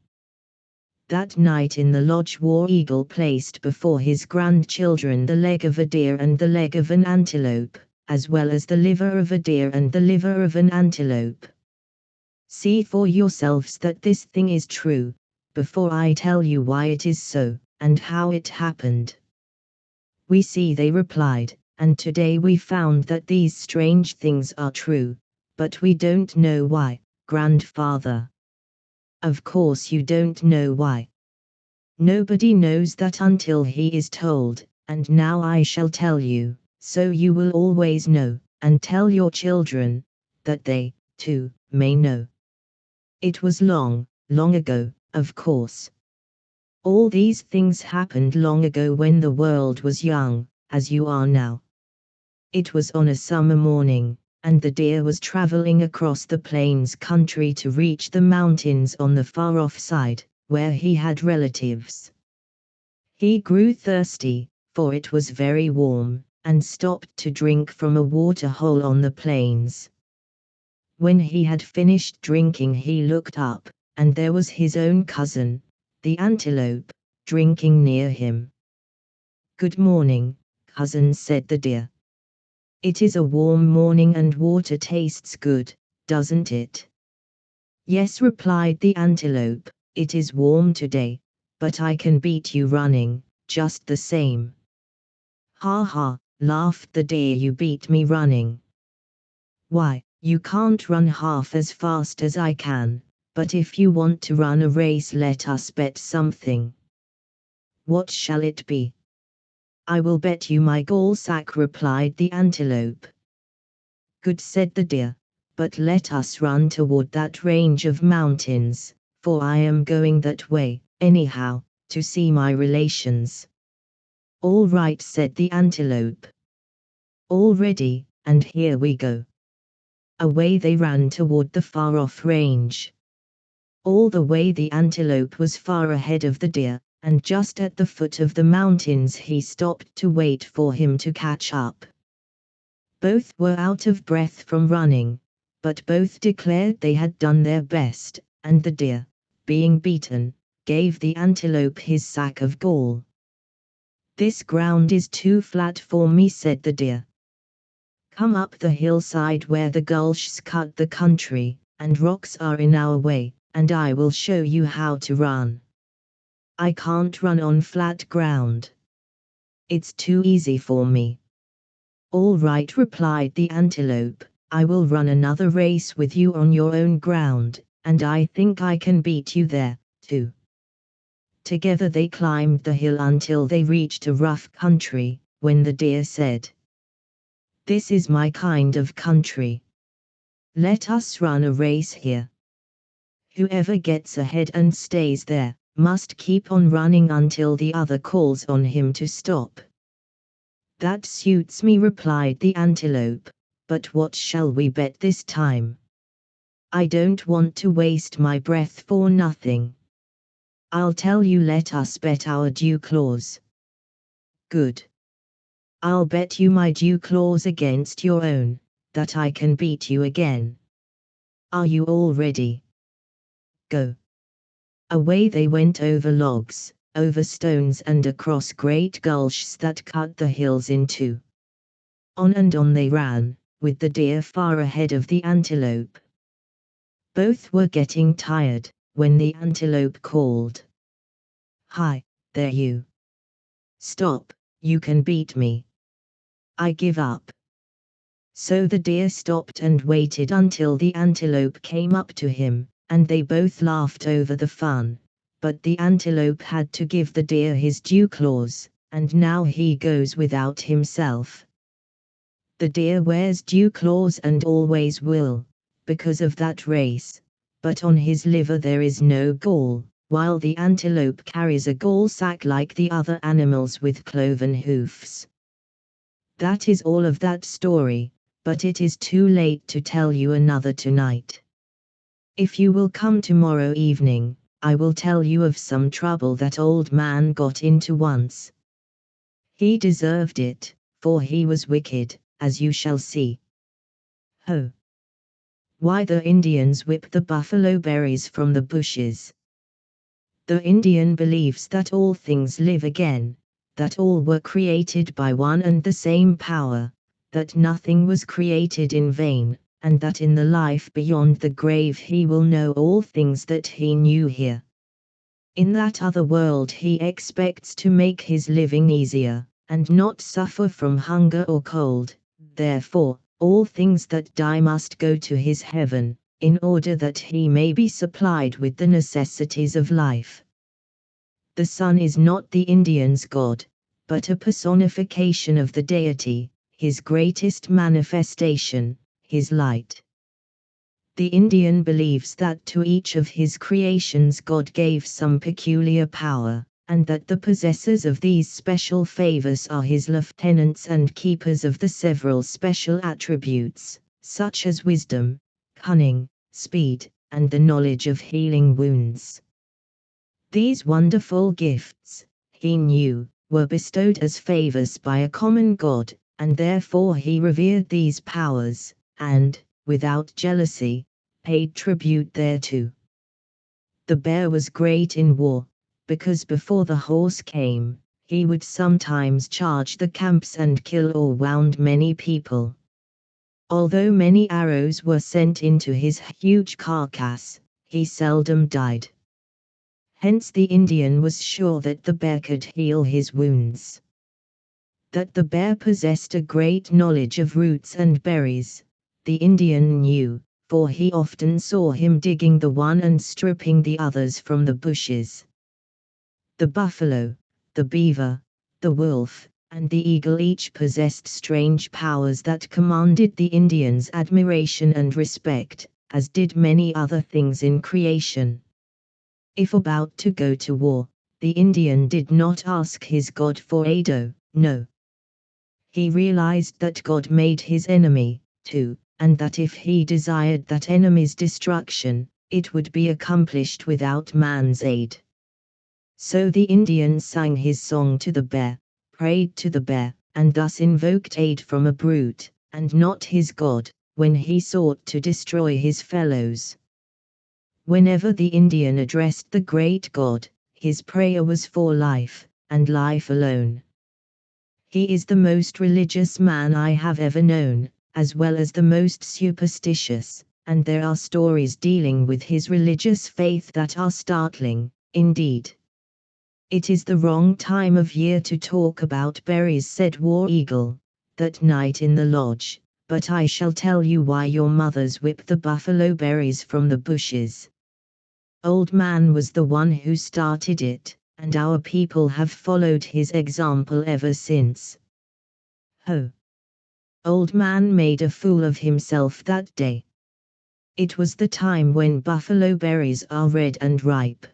S1: That night in the lodge War Eagle placed before his grandchildren the leg of a deer and the leg of an antelope, as well as the liver of a deer and the liver of an antelope. See for yourselves that this thing is true, before I tell you why it is so, and how it happened. "We see," they replied, "and today we found that these strange things are true, but we don't know why, grandfather." "Of course you don't know why. Nobody knows that until he is told, and now I shall tell you, so you will always know, and tell your children, that they, too, may know. It was long, long ago, of course. All these things happened long ago when the world was young, as you are now. It was on a summer morning, and the deer was traveling across the plains country to reach the mountains on the far-off side, where he had relatives. He grew thirsty, for it was very warm, and stopped to drink from a water hole on the plains. When he had finished drinking, he looked up, and there was his own cousin, the antelope, drinking near him. "Good morning, cousin," said the deer. "It is a warm morning and water tastes good, doesn't it?" "Yes," replied the antelope, "it is warm today, but I can beat you running, just the same." "Ha ha," laughed the deer, "you beat me running. Why, you can't run half as fast as I can, but if you want to run a race, let us bet something." "What shall it be?" "I will bet you my gall sack," replied the antelope. "Good," said the deer, "but let us run toward that range of mountains, for I am going that way, anyhow, to see my relations." "All right," said the antelope. "All ready, and here we go." Away they ran toward the far-off range. All the way the antelope was far ahead of the deer, and just at the foot of the mountains he stopped to wait for him to catch up. Both were out of breath from running, but both declared they had done their best, and the deer, being beaten, gave the antelope his sack of gall. "This ground is too flat for me," said the deer. "Come up the hillside where the gulches cut the country, and rocks are in our way, and I will show you how to run." "I can't run on flat ground. It's too easy for me." "All right," replied the antelope, "I will run another race with you on your own ground, and I think I can beat you there, too." Together they climbed the hill until they reached a rough country, when the deer said, "This is my kind of country. Let us run a race here. Whoever gets ahead and stays there, must keep on running until the other calls on him to stop." "That suits me," replied the antelope, "but what shall we bet this time? I don't want to waste my breath for nothing." "I'll tell you, let us bet our dew claws." "Good. I'll bet you my dew claws against your own, that I can beat you again. Are you all ready? Go." Away they went over logs, over stones, and across great gulches that cut the hills in two. On and on they ran, with the deer far ahead of the antelope. Both were getting tired, when the antelope called, "Hi, there you! Stop, you can beat me. I give up." So the deer stopped and waited until the antelope came up to him, and they both laughed over the fun, but the antelope had to give the deer his dew claws, and now he goes without himself. The deer wears dew claws and always will, because of that race, but on his liver there is no gall, while the antelope carries a gall sack like the other animals with cloven hoofs. That is all of that story, but it is too late to tell you another tonight. If you will come tomorrow evening, I will tell you of some trouble that old man got into once. He deserved it, for he was wicked, as you shall see. Ho! Why the Indians whip the buffalo berries from the bushes. The Indian believes that all things live again, that all were created by one and the same power, that nothing was created in vain, and that in the life beyond the grave he will know all things that he knew here. In that other world he expects to make his living easier, and not suffer from hunger or cold. Therefore, all things that die must go to his heaven, in order that he may be supplied with the necessities of life. The sun is not the Indian's god, but a personification of the deity, his greatest manifestation, his light. The Indian believes that to each of his creations God gave some peculiar power, and that the possessors of these special favors are his lieutenants and keepers of the several special attributes, such as wisdom, cunning, speed, and the knowledge of healing wounds. These wonderful gifts, he knew, were bestowed as favors by a common God, and therefore he revered these powers, and, without jealousy, paid tribute thereto. The bear was great in war, because before the horse came, he would sometimes charge the camps and kill or wound many people. Although many arrows were sent into his huge carcass, he seldom died. Hence the Indian was sure that the bear could heal his wounds. That the bear possessed a great knowledge of roots and berries, the Indian knew, for he often saw him digging the one and stripping the others from the bushes. The buffalo, the beaver, the wolf, and the eagle each possessed strange powers that commanded the Indian's admiration and respect, as did many other things in creation. If about to go to war, the Indian did not ask his God for aid, no. He realized that God made his enemy, too, and that if he desired that enemy's destruction, it would be accomplished without man's aid. So the Indian sang his song to the bear, prayed to the bear, and thus invoked aid from a brute, and not his God, when he sought to destroy his fellows. Whenever the Indian addressed the great God, his prayer was for life, and life alone. He is the most religious man I have ever known, as well as the most superstitious, and there are stories dealing with his religious faith that are startling, indeed. It is the wrong time of year to talk about berries, said War Eagle, that night in the lodge, but I shall tell you why your mothers whip the buffalo berries from the bushes. Old-Man was the one who started it, and our people have followed his example ever since. Ho! Old-Man made a fool of himself that day. It was the time when buffalo berries are red and ripe.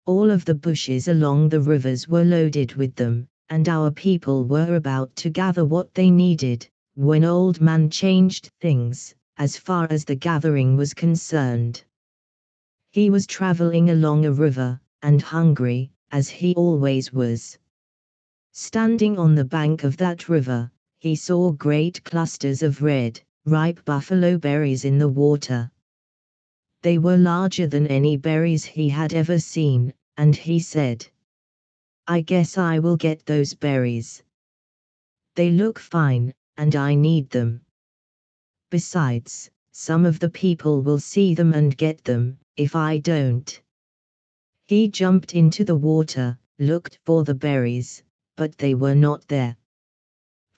S1: All of the bushes along the rivers were loaded with them, and our people were about to gather what they needed, when Old-Man changed things, as far as the gathering was concerned. He was traveling along a river, and hungry, as he always was. Standing on the bank of that river, he saw great clusters of red, ripe buffalo berries in the water. They were larger than any berries he had ever seen, and he said, "I guess I will get those berries. They look fine, and I need them. Besides, some of the people will see them and get them, if I don't." He jumped into the water, looked for the berries, but they were not there.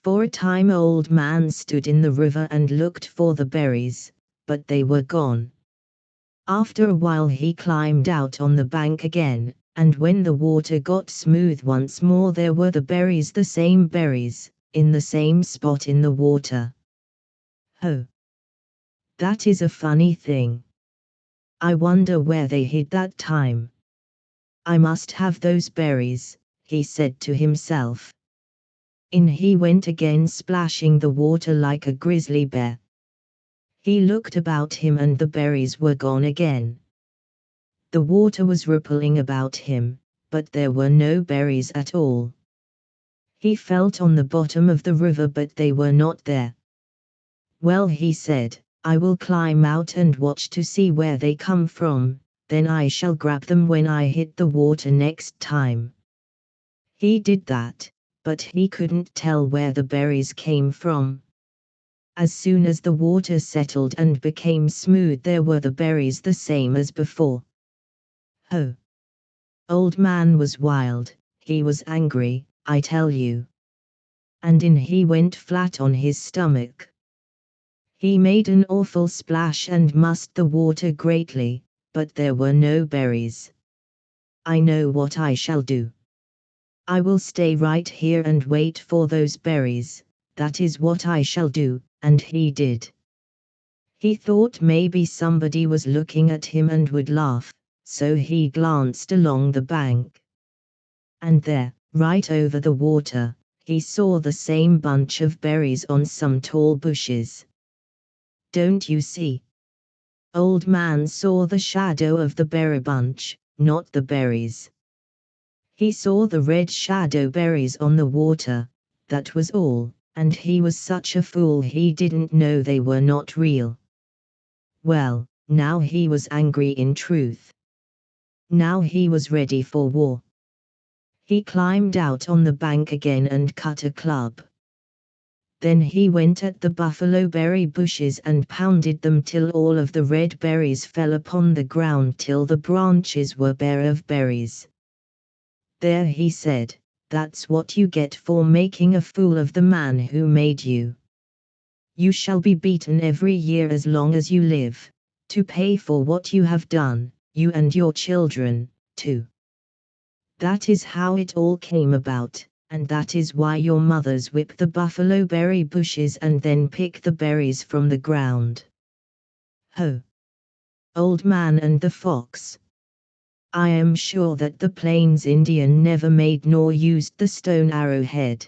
S1: For a time Old-Man stood in the river and looked for the berries, but they were gone. After a while he climbed out on the bank again, and when the water got smooth once more there were the same berries, in the same spot in the water. Ho! That is a funny thing. I wonder where they hid that time. I must have those berries, he said to himself. In he went again, splashing the water like a grizzly bear. He looked about him and the berries were gone again. The water was rippling about him, but there were no berries at all. He felt on the bottom of the river, but they were not there. Well, he said, I will climb out and watch to see where they come from, then I shall grab them when I hit the water next time. He did that, but he couldn't tell where the berries came from. As soon as the water settled and became smooth, there were the berries the same as before. Ho! Old-Man was wild, he was angry, I tell you. And in he went flat on his stomach. He made an awful splash and mussed the water greatly, but there were no berries. I know what I shall do. I will stay right here and wait for those berries, that is what I shall do, and he did. He thought maybe somebody was looking at him and would laugh, so he glanced along the bank. And there, right over the water, he saw the same bunch of berries on some tall bushes. Don't you see? Old Man saw the shadow of the berry bunch, not the berries. He saw the red shadow berries on the water, that was all, and he was such a fool he didn't know they were not real. Well, now he was angry in truth. Now he was ready for war. He climbed out on the bank again and cut a club. Then he went at the buffalo berry bushes and pounded them till all of the red berries fell upon the ground till the branches were bare of berries. There, he said, that's what you get for making a fool of the man who made you. You shall be beaten every year as long as you live, to pay for what you have done, you and your children, too. That is how it all came about, and that is why your mothers whip the buffalo berry bushes and then pick the berries from the ground. Ho! Old Man and the Fox. I am sure that the Plains Indian never made nor used the stone arrowhead.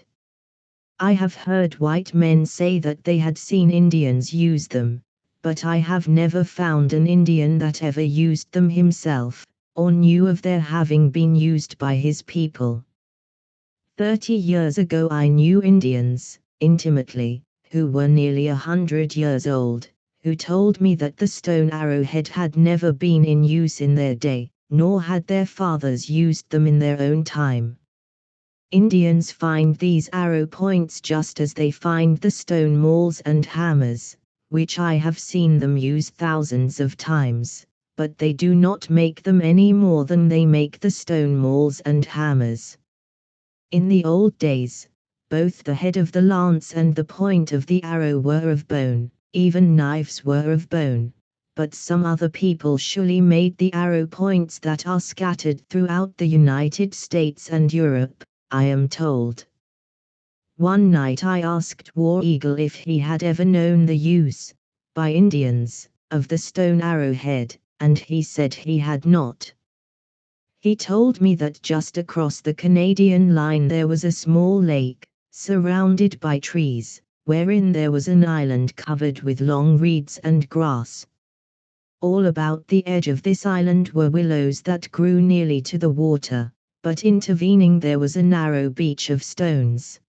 S1: I have heard white men say that they had seen Indians use them, but I have never found an Indian that ever used them himself, or knew of their having been used by his people. 30 years ago I knew Indians, intimately, who were nearly 100 years old, who told me that the stone arrowhead had never been in use in their day, nor had their fathers used them in their own time. Indians find these arrow points just as they find the stone mauls and hammers, which I have seen them use thousands of times, but they do not make them any more than they make the stone mauls and hammers. In the old days, both the head of the lance and the point of the arrow were of bone, even knives were of bone, but some other people surely made the arrow points that are scattered throughout the United States and Europe, I am told. One night I asked War Eagle if he had ever known the use, by Indians, of the stone arrowhead, and he said he had not. He told me that just across the Canadian line there was a small lake, surrounded by trees, wherein there was an island covered with long reeds and grass. All about the edge of this island were willows that grew nearly to the water, but intervening there was a narrow beach of stones.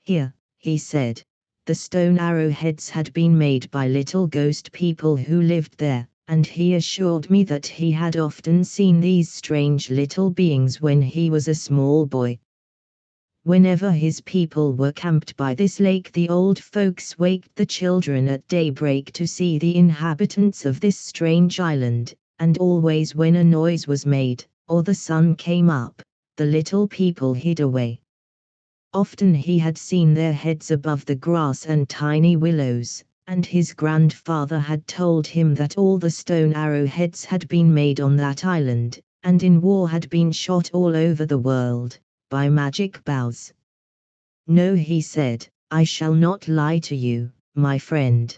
S1: Here, he said, the stone arrowheads had been made by little ghost people who lived there, and he assured me that he had often seen these strange little beings when he was a small boy. Whenever his people were camped by this lake, the old folks waked the children at daybreak to see the inhabitants of this strange island, and always when a noise was made, or the sun came up, the little people hid away. Often he had seen their heads above the grass and tiny willows, and his grandfather had told him that all the stone arrowheads had been made on that island, and in war had been shot all over the world, by magic bows. No, he said, I shall not lie to you, my friend.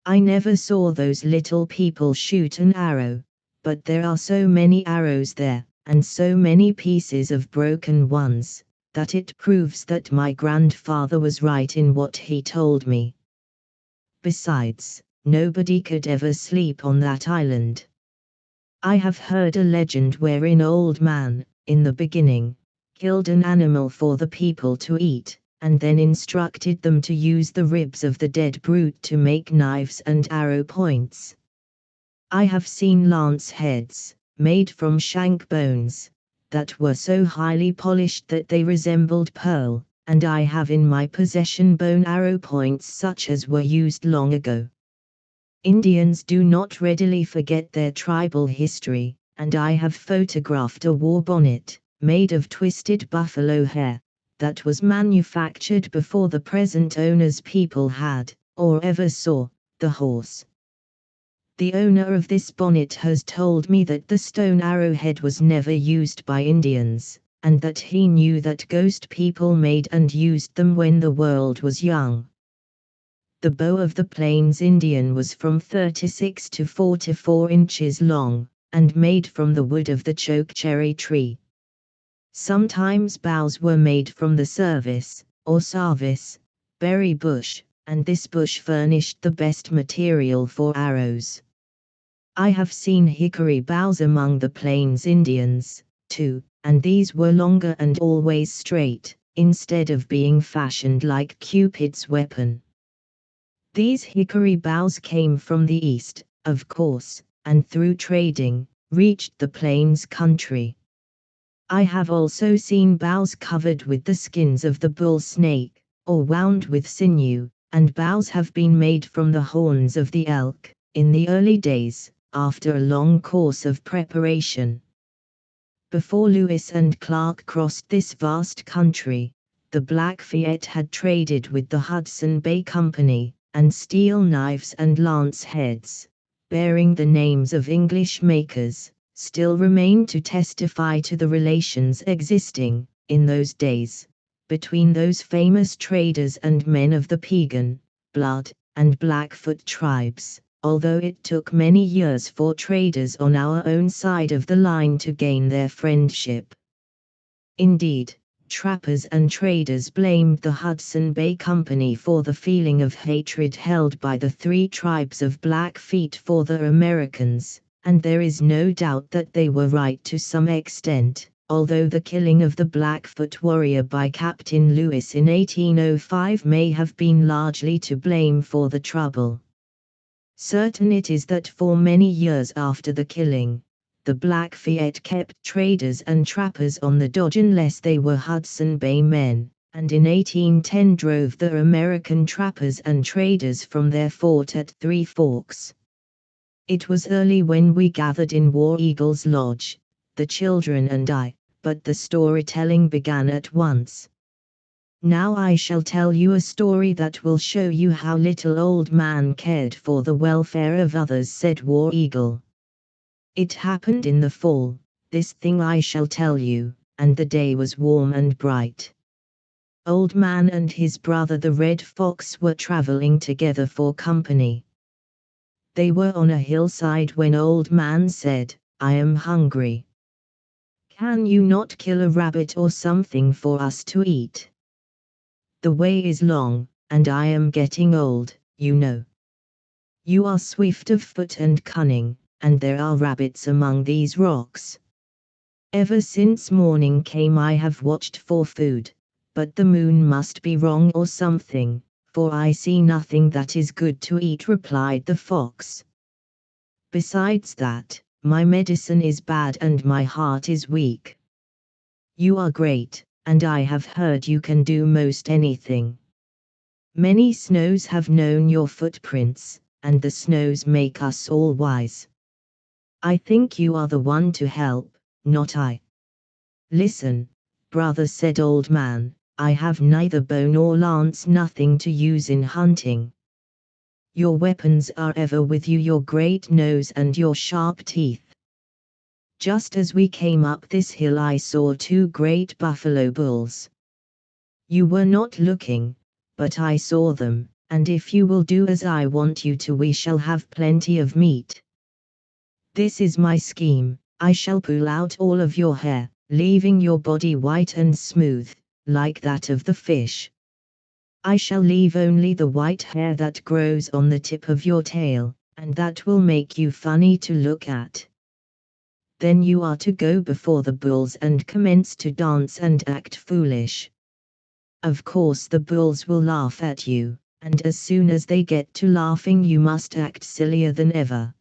S1: I never saw those little people shoot an arrow, but there are so many arrows there, and so many pieces of broken ones, that it proves that my grandfather was right in what he told me. Besides, nobody could ever sleep on that island. I have heard a legend wherein Old Man, in the beginning, killed an animal for the people to eat, and then instructed them to use the ribs of the dead brute to make knives and arrow points. I have seen lance heads, made from shank bones, that were so highly polished that they resembled pearl, and I have in my possession bone arrow points such as were used long ago. Indians do not readily forget their tribal history, and I have photographed a war bonnet, made of twisted buffalo hair, that was manufactured before the present owner's people had, or ever saw, the horse. The owner of this bonnet has told me that the stone arrowhead was never used by Indians, and that he knew that ghost people made and used them when the world was young. The bow of the Plains Indian was from 36 to 44 inches long, and made from the wood of the chokecherry tree. Sometimes bows were made from the service, or sarvice, berry bush, and this bush furnished the best material for arrows. I have seen hickory bows among the Plains Indians, too, and these were longer and always straight, instead of being fashioned like Cupid's weapon. These hickory bows came from the east, of course, and through trading, reached the Plains country. I have also seen bows covered with the skins of the bull snake, or wound with sinew, and bows have been made from the horns of the elk, in the early days, after a long course of preparation. Before Lewis and Clark crossed this vast country, the Blackfeet had traded with the Hudson Bay Company, and steel knives and lance heads, bearing the names of English makers, still remain to testify to the relations existing, in those days, between those famous traders and men of the Piegan, Blood, and Blackfoot tribes, although it took many years for traders on our own side of the line to gain their friendship. Indeed, trappers and traders blamed the Hudson Bay Company for the feeling of hatred held by the three tribes of Blackfeet for the Americans, and there is no doubt that they were right to some extent, although the killing of the Blackfoot warrior by Captain Lewis in 1805 may have been largely to blame for the trouble. Certain it is that for many years after the killing, the Blackfeet kept traders and trappers on the dodge unless they were Hudson Bay men, and in 1810 drove the American trappers and traders from their fort at Three Forks. It was early when we gathered in War Eagle's lodge, the children and I, but the storytelling began at once. Now I shall tell you a story that will show you how little Old Man cared for the welfare of others, said War Eagle. It happened in the fall, this thing I shall tell you, and the day was warm and bright. Old Man and his brother the Red Fox were traveling together for company. They were on a hillside when Old Man said, "I am hungry. Can you not kill a rabbit or something for us to eat? The way is long, and I am getting old, you know. You are swift of foot and cunning, and there are rabbits among these rocks. Ever since morning came I have watched for food, but the moon must be wrong or something, for I see nothing that is good to eat," replied the fox. "Besides that, my medicine is bad and my heart is weak. You are great, and I have heard you can do most anything. Many snows have known your footprints, and the snows make us all wise. I think you are the one to help, not I." "Listen, brother," said Old Man, "I have neither bow nor lance, nothing to use in hunting. Your weapons are ever with you, your great nose and your sharp teeth. Just as we came up this hill I saw two great buffalo bulls. You were not looking, but I saw them, and if you will do as I want you to we shall have plenty of meat. This is my scheme: I shall pull out all of your hair, leaving your body white and smooth, like that of the fish. I shall leave only the white hair that grows on the tip of your tail, and that will make you funny to look at. Then you are to go before the bulls and commence to dance and act foolish. Of course the bulls will laugh at you, and as soon as they get to laughing you must act sillier than ever.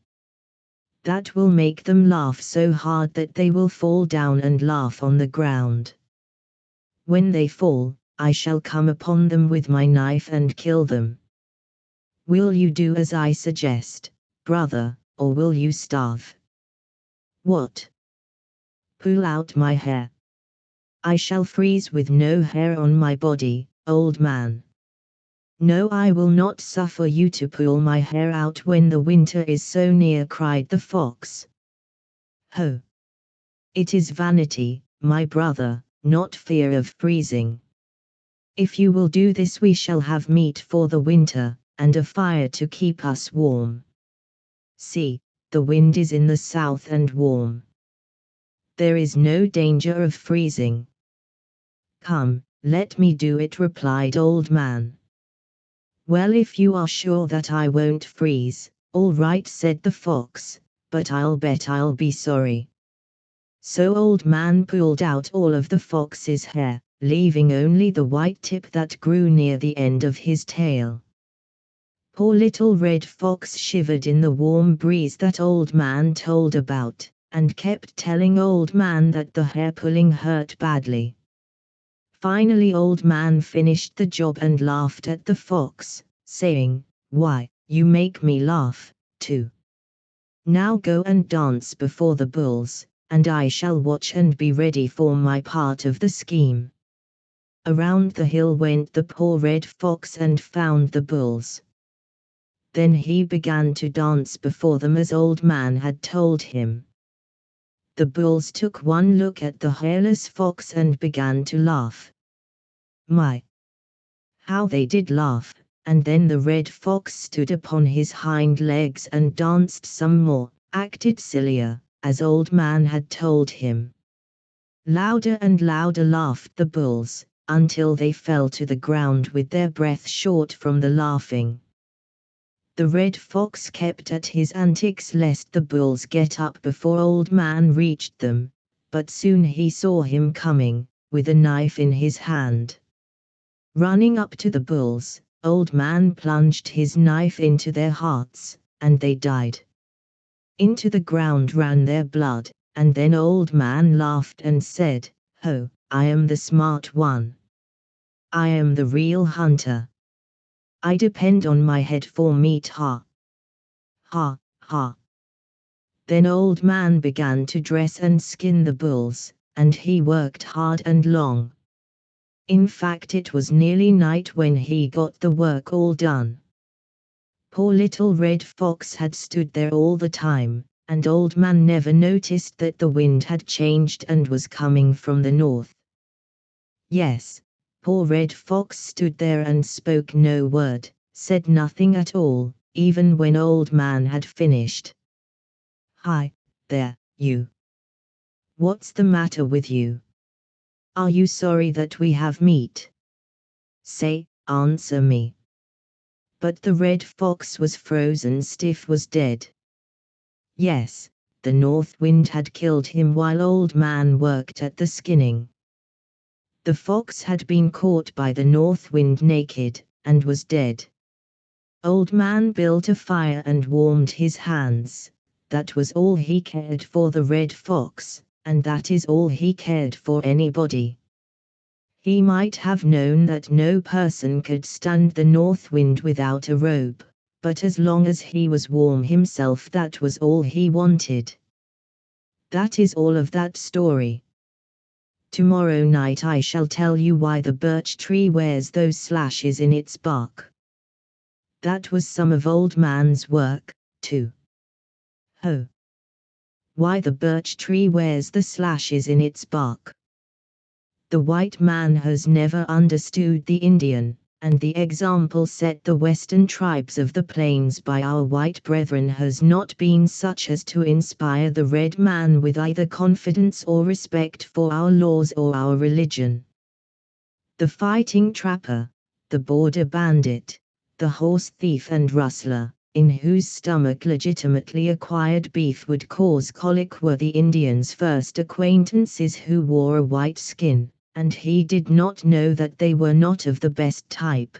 S1: That will make them laugh so hard that they will fall down and laugh on the ground. When they fall, I shall come upon them with my knife and kill them. Will you do as I suggest, brother, or will you starve?" "What? Pull out my hair? I shall freeze with no hair on my body, Old Man." "No, I will not suffer you to pull my hair out when the winter is so near," cried the fox. "Ho! It is vanity, my brother, not fear of freezing. If you will do this we shall have meat for the winter, and a fire to keep us warm. See, the wind is in the south and warm. There is no danger of freezing. Come, let me do it, replied Old Man. Well, if you are sure that I won't freeze, all right, said the fox, but I'll bet I'll be sorry. So Old Man pulled out all of the fox's hair, leaving only the white tip that grew near the end of his tail. Poor little red fox shivered in the warm breeze that Old Man told about, and kept telling Old Man that the hair pulling hurt badly. Finally Old Man finished the job and laughed at the fox, saying, "Why, you make me laugh, too. Now go and dance before the bulls, and I shall watch and be ready for my part of the scheme." Around the hill went the poor red fox and found the bulls. Then he began to dance before them as Old Man had told him. The bulls took one look at the hairless fox and began to laugh. My! How they did laugh, and then the red fox stood upon his hind legs and danced some more, acted sillier, as Old Man had told him. Louder and louder laughed the bulls, until they fell to the ground with their breath short from the laughing. The red fox kept at his antics lest the bulls get up before Old Man reached them, but soon he saw him coming, with a knife in his hand. Running up to the bulls, Old Man plunged his knife into their hearts, and they died. Into the ground ran their blood, and then Old Man laughed and said, "Ho, I am the smart one. I am the real hunter. I depend on my head for meat, ha. Ha, ha." Then Old Man began to dress and skin the bulls, and he worked hard and long. In fact, it was nearly night when he got the work all done. Poor little red fox had stood there all the time, and Old Man never noticed that the wind had changed and was coming from the north. Yes, poor red fox stood there and spoke no word, said nothing at all, even when Old Man had finished. "Hi, there, you. What's the matter with you? Are you sorry that we have meat? Say, answer me." But the red fox was frozen stiff, was dead. Yes, the north wind had killed him while Old Man worked at the skinning. The fox had been caught by the north wind naked, and was dead. Old Man built a fire and warmed his hands. That was all he cared for the red fox, and that is all he cared for anybody. He might have known that no person could stand the north wind without a robe, but as long as he was warm himself, that was all he wanted. That is all of that story. Tomorrow night I shall tell you why the birch tree wears those slashes in its bark. That was some of Old Man's work, too. Ho! Why the birch tree wears the slashes in its bark. The white man has never understood the Indian, and the example set the western tribes of the plains by our white brethren has not been such as to inspire the red man with either confidence or respect for our laws or our religion. The fighting trapper, the border bandit, the horse thief and rustler, in whose stomach legitimately acquired beef would cause colic, were the Indian's first acquaintances who wore a white skin, and he did not know that they were not of the best type.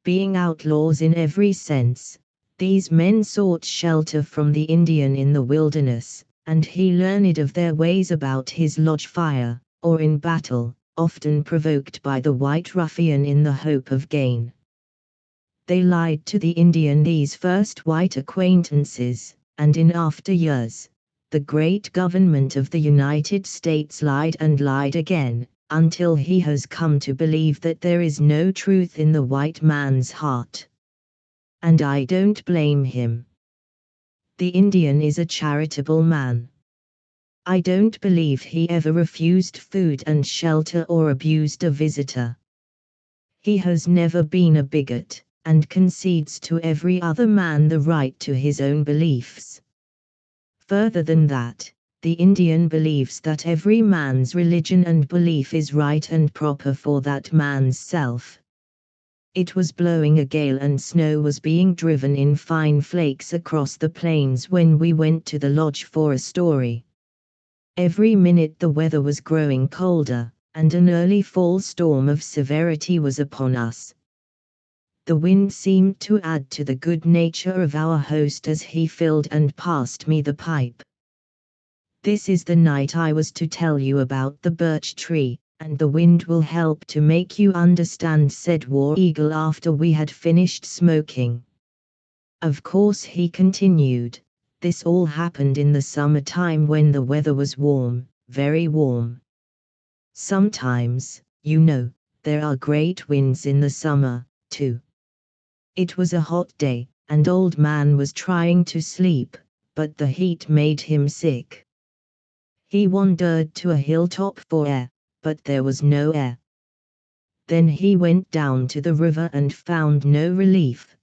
S1: Being outlaws in every sense, these men sought shelter from the Indian in the wilderness, and he learned of their ways about his lodge fire, or in battle, often provoked by the white ruffian in the hope of gain. They lied to the Indian, these first white acquaintances, and in after years, the great government of the United States lied and lied again, until he has come to believe that there is no truth in the white man's heart. And I don't blame him. The Indian is a charitable man. I don't believe he ever refused food and shelter or abused a visitor. He has never been a bigot, and concedes to every other man the right to his own beliefs. Further than that, the Indian believes that every man's religion and belief is right and proper for that man's self. It was blowing a gale and snow was being driven in fine flakes across the plains when we went to the lodge for a story. Every minute the weather was growing colder, and an early fall storm of severity was upon us. The wind seemed to add to the good nature of our host as he filled and passed me the pipe. "This is the night I was to tell you about the birch tree, and the wind will help to make you understand," said War Eagle after we had finished smoking. "Of course," he continued, "this all happened in the summertime when the weather was warm, very warm. Sometimes, you know, there are great winds in the summer, too. It was a hot day, and Old Man was trying to sleep, but the heat made him sick. He wandered to a hilltop for air, but there was no air. Then he went down to the river and found no relief.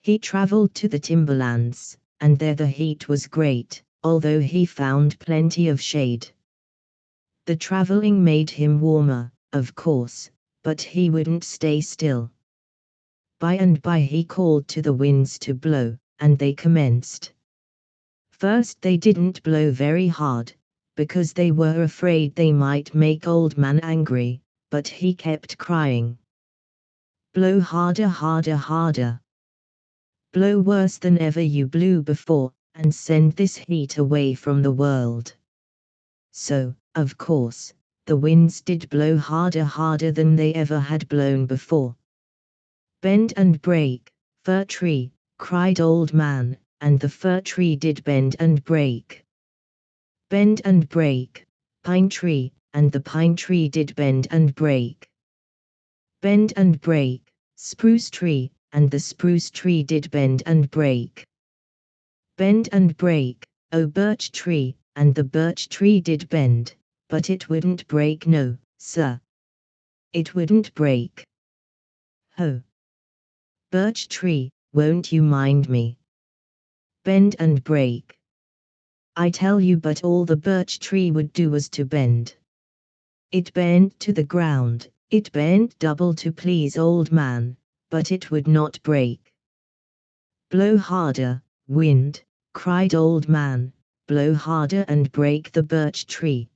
S1: He traveled to the timberlands, and there the heat was great, although he found plenty of shade. The traveling made him warmer, of course, but he wouldn't stay still. By and by he called to the winds to blow, and they commenced. First they didn't blow very hard, because they were afraid they might make Old Man angry, but he kept crying, 'Blow harder, harder, harder. Blow worse than ever you blew before, and send this heat away from the world.' So, of course, the winds did blow harder, harder than they ever had blown before. 'Bend and break, fir tree,' cried Old Man, and the fir tree did bend and break. 'Bend and break, pine tree,' and the pine tree did bend and break. 'Bend and break, spruce tree,' and the spruce tree did bend and break. 'Bend and break, O birch tree,' and the birch tree did bend, but it wouldn't break, no, sir. It wouldn't break. Ho! Birch tree, won't you mind me? Bend and break. I tell you, but all the birch tree would do was to bend. It bent to the ground, it bent double to please Old Man, but it would not break. 'Blow harder, wind,' cried Old Man, 'blow harder and break the birch tree.'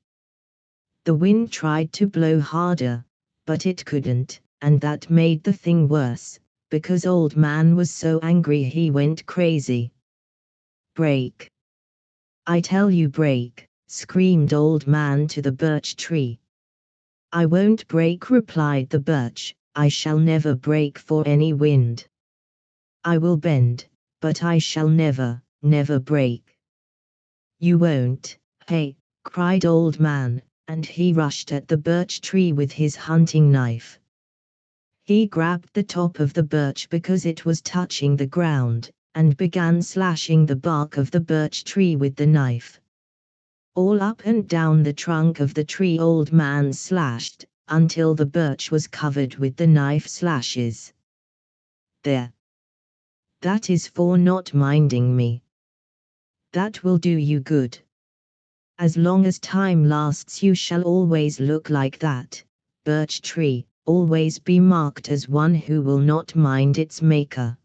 S1: The wind tried to blow harder, but it couldn't, and that made the thing worse, because Old Man was so angry he went crazy. 'Break! I tell you, break!' screamed Old Man to the birch tree. 'I won't break,' replied the birch, 'I shall never break for any wind. I will bend, but I shall never, never break.' 'You won't, hey!' cried Old Man, and he rushed at the birch tree with his hunting knife. He grabbed the top of the birch because it was touching the ground, and began slashing the bark of the birch tree with the knife. All up and down the trunk of the tree Old Man slashed, until the birch was covered with the knife slashes. 'There! That is for not minding me. That will do you good. As long as time lasts you shall always look like that, birch tree, always be marked as one who will not mind its maker.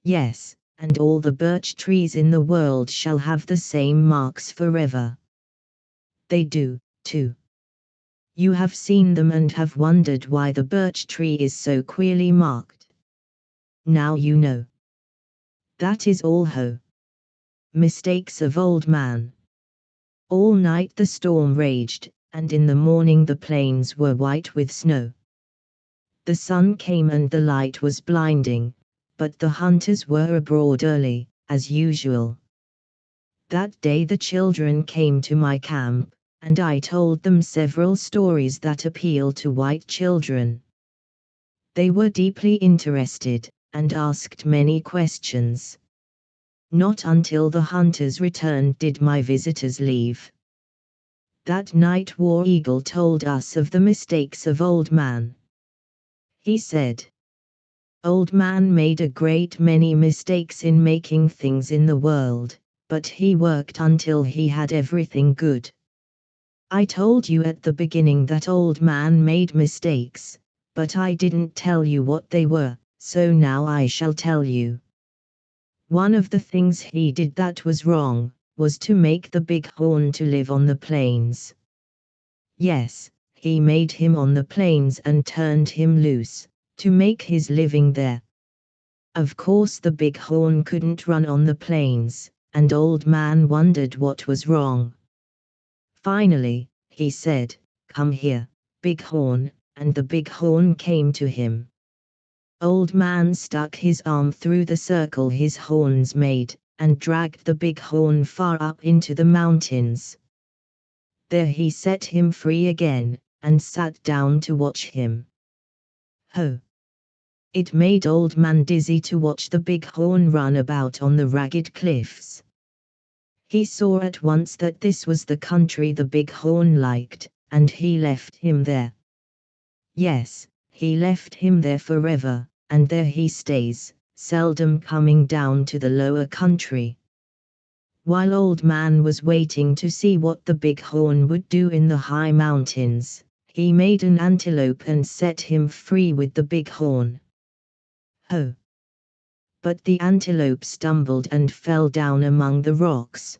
S1: Yes, and all the birch trees in the world shall have the same marks forever. They do, too. You have seen them and have wondered why the birch tree is so queerly marked. Now you know. That is all, ho! Mistakes of Old Man. All night the storm raged, and in the morning the plains were white with snow. The sun came and the light was blinding, but the hunters were abroad early, as usual. That day the children came to my camp, and I told them several stories that appeal to white children. They were deeply interested, and asked many questions. Not until the hunters returned did my visitors leave. That night War Eagle told us of the mistakes of Old Man. He said, Old Man made a great many mistakes in making things in the world, but he worked until he had everything good. I told you at the beginning that Old Man made mistakes, but I didn't tell you what they were, so now I shall tell you. One of the things he did that was wrong, was to make the bighorn to live on the plains. Yes, he made him on the plains and turned him loose, to make his living there. Of course the bighorn couldn't run on the plains, and Old Man wondered what was wrong. Finally, he said, "Come here, bighorn," and the bighorn came to him. Old Man stuck his arm through the circle his horns made, and dragged the bighorn far up into the mountains. There he set him free again, and sat down to watch him. Ho! It made Old Man dizzy to watch the bighorn run about on the ragged cliffs. He saw at once that this was the country the bighorn liked, and he left him there. Yes, he left him there forever, and there he stays, seldom coming down to the lower country. While Old Man was waiting to see what the bighorn would do in the high mountains, he made an antelope and set him free with the bighorn. Ho! But the antelope stumbled and fell down among the rocks.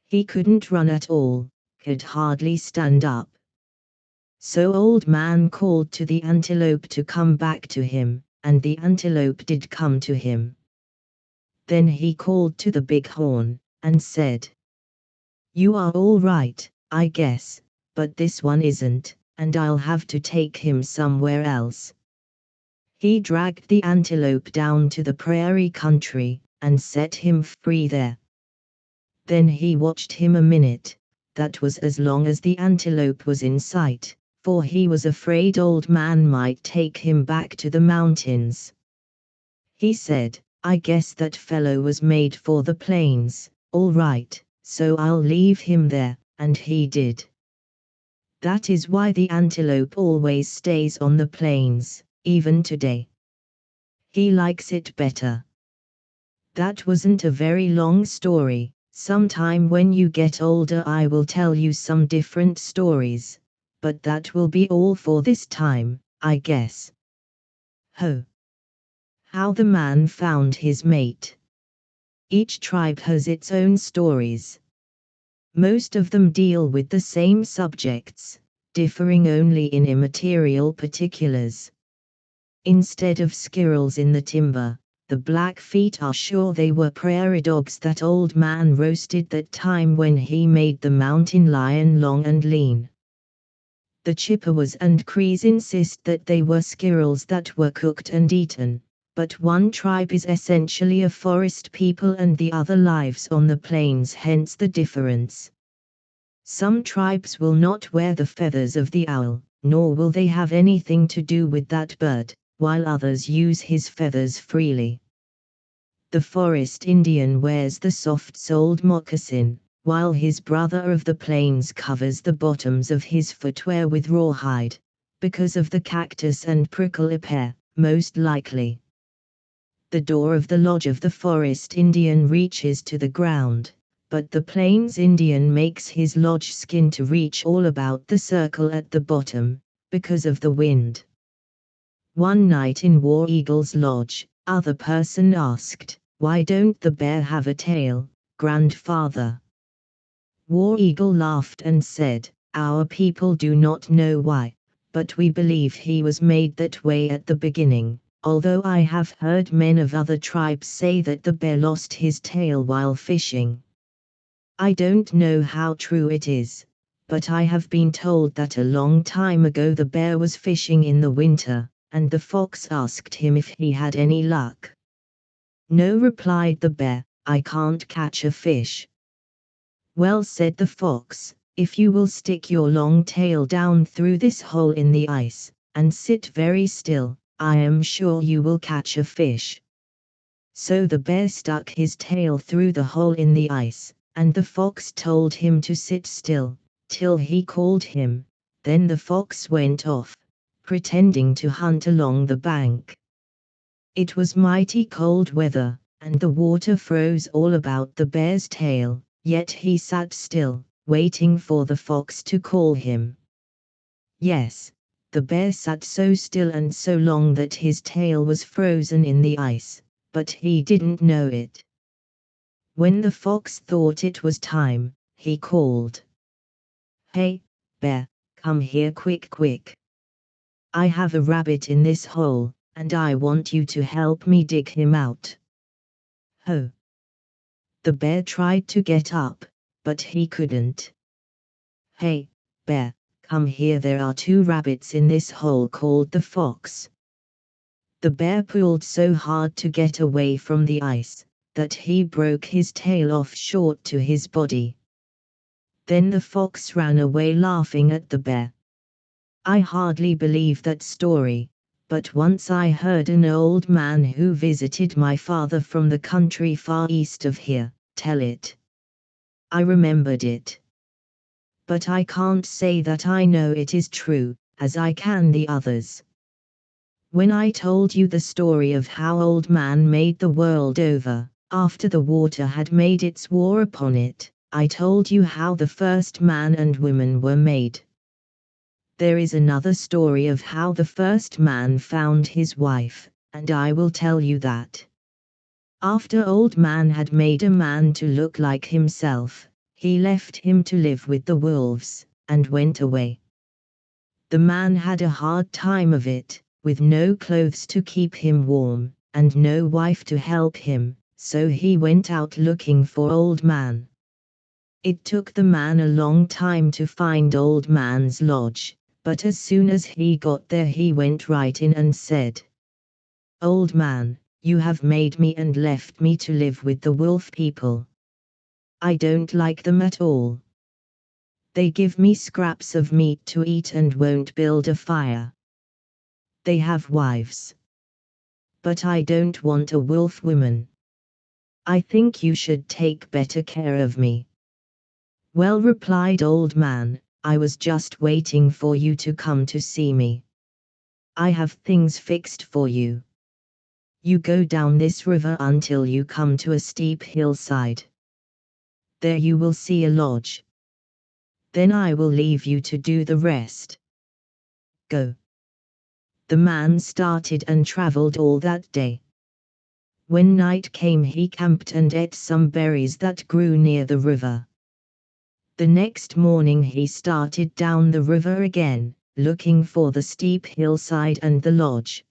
S1: He couldn't run at all, could hardly stand up. So Old Man called to the antelope to come back to him, and the antelope did come to him. Then he called to the bighorn, and said, "You are all right, I guess, but this one isn't, and I'll have to take him somewhere else." He dragged the antelope down to the prairie country, and set him free there. Then he watched him a minute, that was as long as the antelope was in sight, for he was afraid Old Man might take him back to the mountains. He said, "I guess that fellow was made for the plains, all right, so I'll leave him there," and he did. That is why the antelope always stays on the plains, even today. He likes it better. That wasn't a very long story. Sometime when you get older I will tell you some different stories, but that will be all for this time, I guess. Ho! How the man found his mate. Each tribe has its own stories. Most of them deal with the same subjects, differing only in immaterial particulars. Instead of squirrels in the timber, the Blackfeet are sure they were prairie dogs that Old Man roasted that time when he made the mountain lion long and lean. The Chippewas and Crees insist that they were squirrels that were cooked and eaten, but one tribe is essentially a forest people and the other lives on the plains, hence the difference. Some tribes will not wear the feathers of the owl, nor will they have anything to do with that bird, while others use his feathers freely. The forest Indian wears the soft-soled moccasin, while his brother of the plains covers the bottoms of his footwear with rawhide, because of the cactus and prickle pear, most likely. The door of the lodge of the forest Indian reaches to the ground, but the plains Indian makes his lodge skin to reach all about the circle at the bottom, because of the wind. One night in War Eagle's lodge, other person asked, "Why don't the bear have a tail, grandfather?" War Eagle laughed and said, "Our people do not know why, but we believe he was made that way at the beginning, although I have heard men of other tribes say that the bear lost his tail while fishing. I don't know how true it is, but I have been told that a long time ago the bear was fishing in the winter, and the fox asked him if he had any luck. 'No,' replied the bear, 'I can't catch a fish.' 'Well,' said the fox, 'if you will stick your long tail down through this hole in the ice, and sit very still, I am sure you will catch a fish.' So the bear stuck his tail through the hole in the ice, and the fox told him to sit still, till he called him. Then the fox went off, pretending to hunt along the bank. It was mighty cold weather, and the water froze all about the bear's tail, yet he sat still, waiting for the fox to call him. Yes, the bear sat so still and so long that his tail was frozen in the ice, but he didn't know it. When the fox thought it was time, he called, "Hey, bear, come here quick quick. I have a rabbit in this hole, and I want you to help me dig him out." Ho! The bear tried to get up, but he couldn't. "Hey, bear, come here, there are 2 rabbits in this hole," called the fox. The bear pulled so hard to get away from the ice, that he broke his tail off short to his body. Then the fox ran away laughing at the bear. I hardly believe that story, but once I heard an old man who visited my father from the country far east of here tell it. I remembered it. But I can't say that I know it is true, as I can the others. When I told you the story of how Old Man made the world over, after the water had made its war upon it, I told you how the first man and woman were made. There is another story of how the first man found his wife, and I will tell you that. After Old Man had made a man to look like himself, he left him to live with the wolves, and went away. The man had a hard time of it, with no clothes to keep him warm, and no wife to help him, so he went out looking for Old Man. It took the man a long time to find Old Man's lodge, but as soon as he got there he went right in and said, "Old Man, you have made me and left me to live with the wolf people. I don't like them at all. They give me scraps of meat to eat and won't build a fire. They have wives. But I don't want a wolf woman. I think you should take better care of me." "Well," replied Old Man, "I was just waiting for you to come to see me. I have things fixed for you. You go down this river until you come to a steep hillside. There you will see a lodge. Then I will leave you to do the rest. Go." The man started and traveled all that day. When night came he camped and ate some berries that grew near the river. The next morning he started down the river again, looking for the steep hillside and the lodge.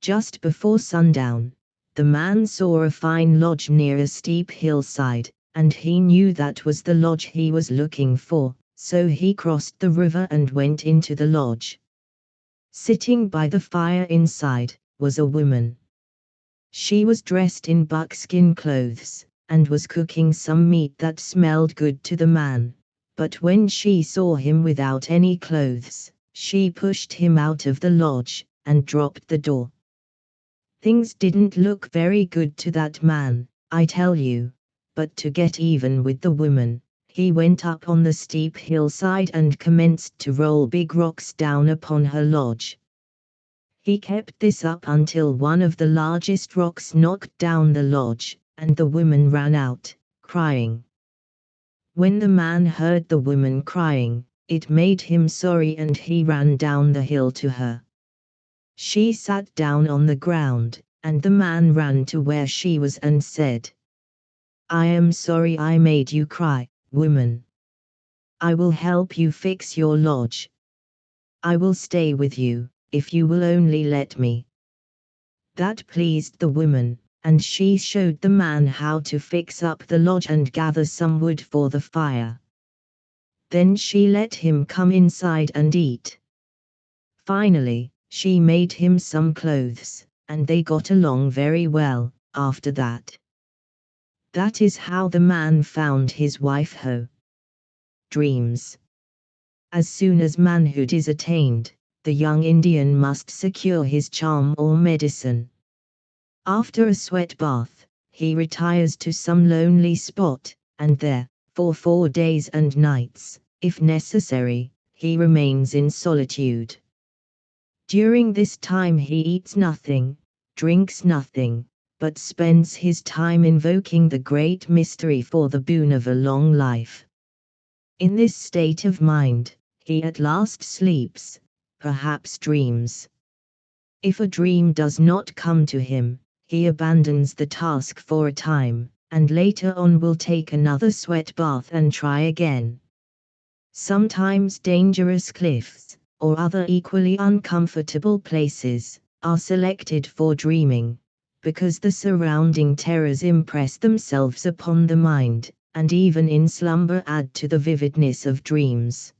S1: Just before sundown, the man saw a fine lodge near a steep hillside, and he knew that was the lodge he was looking for, so he crossed the river and went into the lodge. Sitting by the fire inside was a woman. She was dressed in buckskin clothes, and was cooking some meat that smelled good to the man, but when she saw him without any clothes, she pushed him out of the lodge, and dropped the door. Things didn't look very good to that man, I tell you, but to get even with the woman, he went up on the steep hillside and commenced to roll big rocks down upon her lodge. He kept this up until one of the largest rocks knocked down the lodge, and the woman ran out, crying. When the man heard the woman crying, it made him sorry and he ran down the hill to her. She sat down on the ground, and the man ran to where she was and said, "I am sorry I made you cry, woman. I will help you fix your lodge. I will stay with you, if you will only let me." That pleased the woman, and she showed the man how to fix up the lodge and gather some wood for the fire. Then she let him come inside and eat. Finally, she made him some clothes, and they got along very well after that. That is how the man found his wife. Dreams. As soon as manhood is attained, the young Indian must secure his charm or medicine. After a sweat bath, he retires to some lonely spot, and there, for 4 days and nights, if necessary, he remains in solitude. During this time he eats nothing, drinks nothing, but spends his time invoking the great mystery for the boon of a long life. In this state of mind, he at last sleeps, perhaps dreams. If a dream does not come to him, he abandons the task for a time, and later on will take another sweat bath and try again. Sometimes dangerous cliffs, or other equally uncomfortable places, are selected for dreaming, because the surrounding terrors impress themselves upon the mind, and even in slumber add to the vividness of dreams.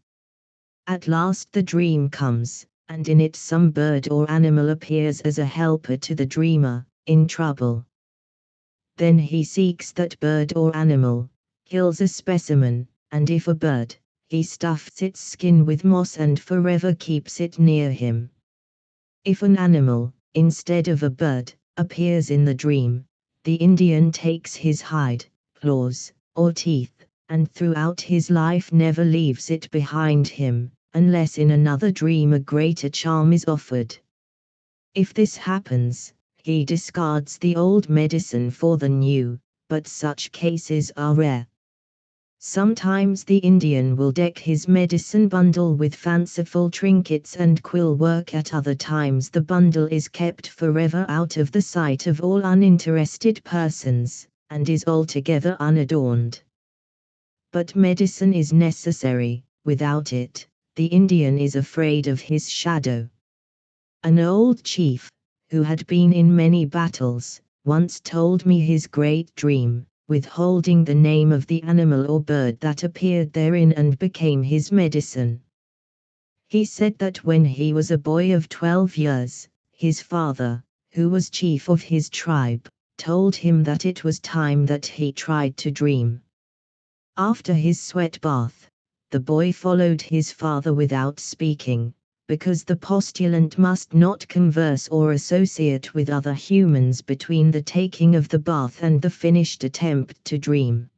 S1: At last the dream comes, and in it some bird or animal appears as a helper to the dreamer, in trouble. Then he seeks that bird or animal, kills a specimen, and if a bird, he stuffs its skin with moss and forever keeps it near him. If an animal, instead of a bird, appears in the dream, the Indian takes his hide, claws, or teeth, and throughout his life never leaves it behind him, unless in another dream a greater charm is offered. If this happens, he discards the old medicine for the new, but such cases are rare. Sometimes the Indian will deck his medicine bundle with fanciful trinkets and quill work. At other times the bundle is kept forever out of the sight of all uninterested persons, and is altogether unadorned. But medicine is necessary. Without it, the Indian is afraid of his shadow. An old chief, who had been in many battles, once told me his great dream, withholding the name of the animal or bird that appeared therein and became his medicine. He said that when he was a boy of 12 years, his father, who was chief of his tribe, told him that it was time that he tried to dream. After his sweat bath, the boy followed his father without speaking, because the postulant must not converse or associate with other humans between the taking of the bath and the finished attempt to dream.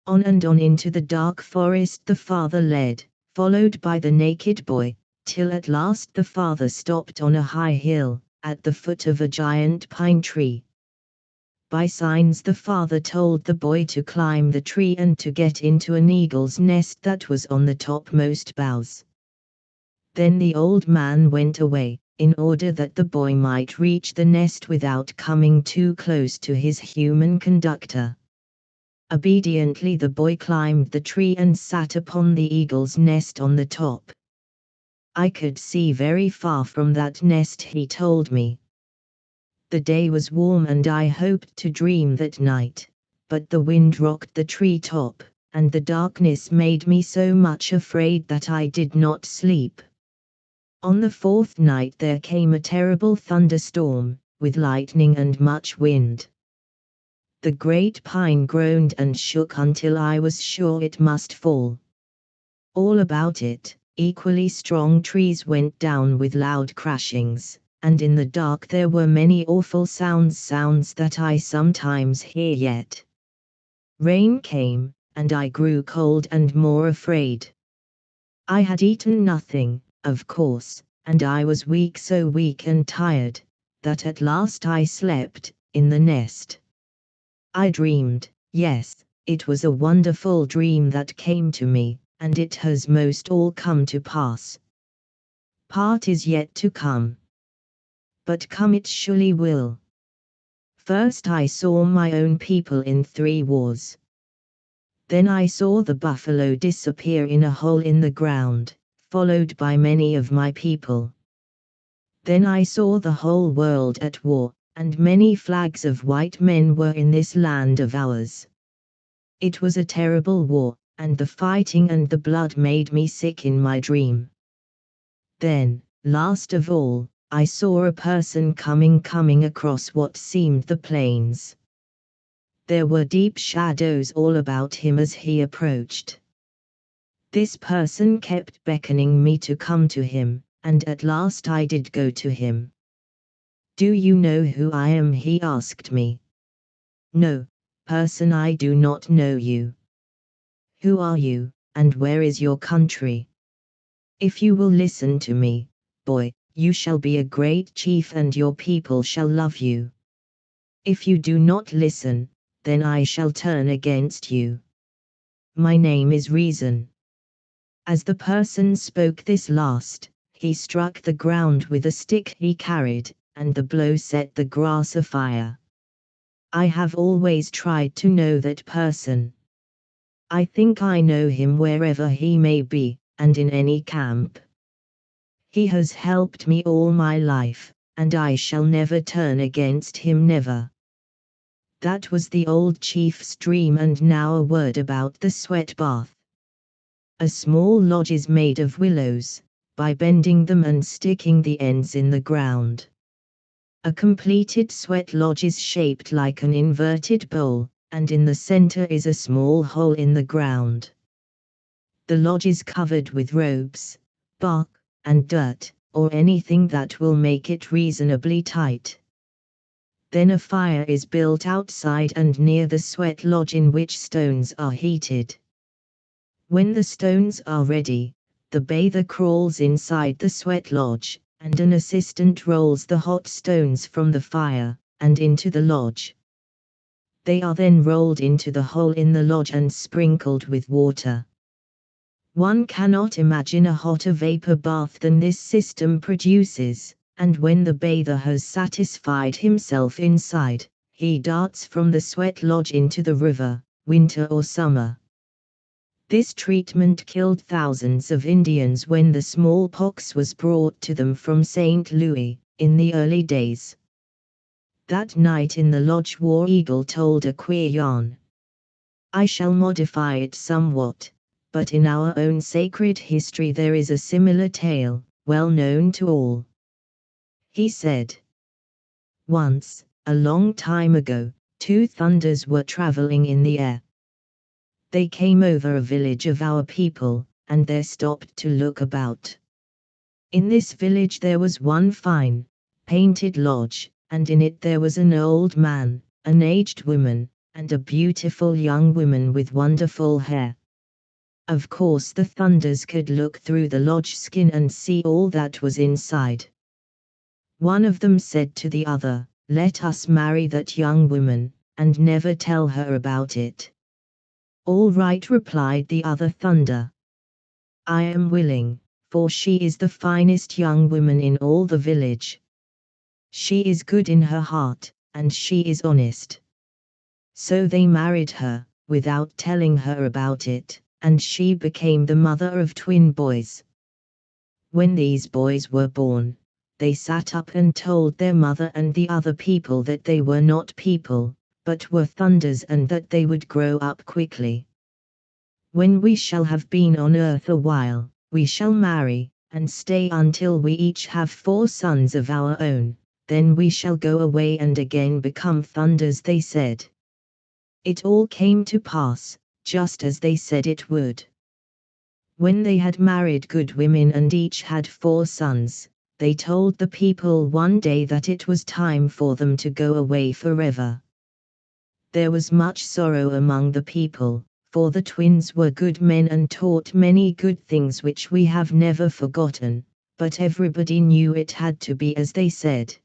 S1: On and on into the dark forest the father led, followed by the naked boy, till at last the father stopped on a high hill, at the foot of a giant pine tree. By signs the father told the boy to climb the tree and to get into an eagle's nest that was on the topmost boughs. Then the old man went away, in order that the boy might reach the nest without coming too close to his human conductor. Obediently the boy climbed the tree and sat upon the eagle's nest on the top. I could see very far from that nest, he told me. The day was warm and I hoped to dream that night, but the wind rocked the tree top, and the darkness made me so much afraid that I did not sleep. On the fourth night there came a terrible thunderstorm, with lightning and much wind. The great pine groaned and shook until I was sure it must fall. All about it, equally strong trees went down with loud crashings, and in the dark there were many awful sounds that I sometimes hear yet. Rain came, and I grew cold and more afraid. I had eaten nothing, of course, and I was weak, so weak and tired, that at last I slept, in the nest. I dreamed, yes, it was a wonderful dream that came to me, and it has most all come to pass. Part is yet to come. But come it surely will. First I saw my own people in 3 wars. Then I saw the buffalo disappear in a hole in the ground, followed by many of my people. Then I saw the whole world at war, and many flags of white men were in this land of ours. It was a terrible war, and the fighting and the blood made me sick in my dream. Then, last of all, I saw a person coming across what seemed the plains. There were deep shadows all about him as he approached. This person kept beckoning me to come to him, and at last I did go to him. "Do you know who I am?" he asked me. "No, person, I do not know you." "Who are you, and where is your country?" "If you will listen to me, boy, You shall be a great chief and your people shall love you. If you do not listen, then I shall turn against you. My name is Reason." As the person spoke this last, he struck the ground with a stick he carried, and the blow set the grass afire. I have always tried to know that person. I think I know him wherever he may be, and in any camp. He has helped me all my life, and I shall never turn against him, never. That was the old chief's dream. And now a word about the sweat bath. A small lodge is made of willows, by bending them and sticking the ends in the ground. A completed sweat lodge is shaped like an inverted bowl, and in the center is a small hole in the ground. The lodge is covered with robes, bark, and dirt, or anything that will make it reasonably tight. Then a fire is built outside and near the sweat lodge in which stones are heated. When the stones are ready, the bather crawls inside the sweat lodge, and an assistant rolls the hot stones from the fire, and into the lodge. They are then rolled into the hole in the lodge and sprinkled with water. One cannot imagine a hotter vapor bath than this system produces, and when the bather has satisfied himself inside, he darts from the sweat lodge into the river, winter or summer. This treatment killed thousands of Indians when the smallpox was brought to them from St. Louis, in the early days. That night in the lodge War Eagle told a queer yarn. I shall modify it somewhat, but in our own sacred history there is a similar tale, well known to all. He said, "Once, a long time ago, two thunders were traveling in the air. They came over a village of our people, and there stopped to look about. In this village there was one fine, painted lodge, and in it there was an old man, an aged woman, and a beautiful young woman with wonderful hair. Of course the thunders could look through the lodge skin and see all that was inside. One of them said to the other, 'Let us marry that young woman, and never tell her about it.' 'All right,' replied the other thunder. 'I am willing, for she is the finest young woman in all the village. She is good in her heart, and she is honest.' So they married her, without telling her about it, and she became the mother of twin boys. When these boys were born, they sat up and told their mother and the other people that they were not people, but were thunders, and that they would grow up quickly. 'When we shall have been on earth a while, we shall marry, and stay until we each have 4 sons of our own, then we shall go away and again become thunders,' they said. It all came to pass, just as they said it would. When they had married good women and each had 4 sons, they told the people one day that it was time for them to go away forever. There was much sorrow among the people, for the twins were good men and taught many good things which we have never forgotten, but everybody knew it had to be as they said.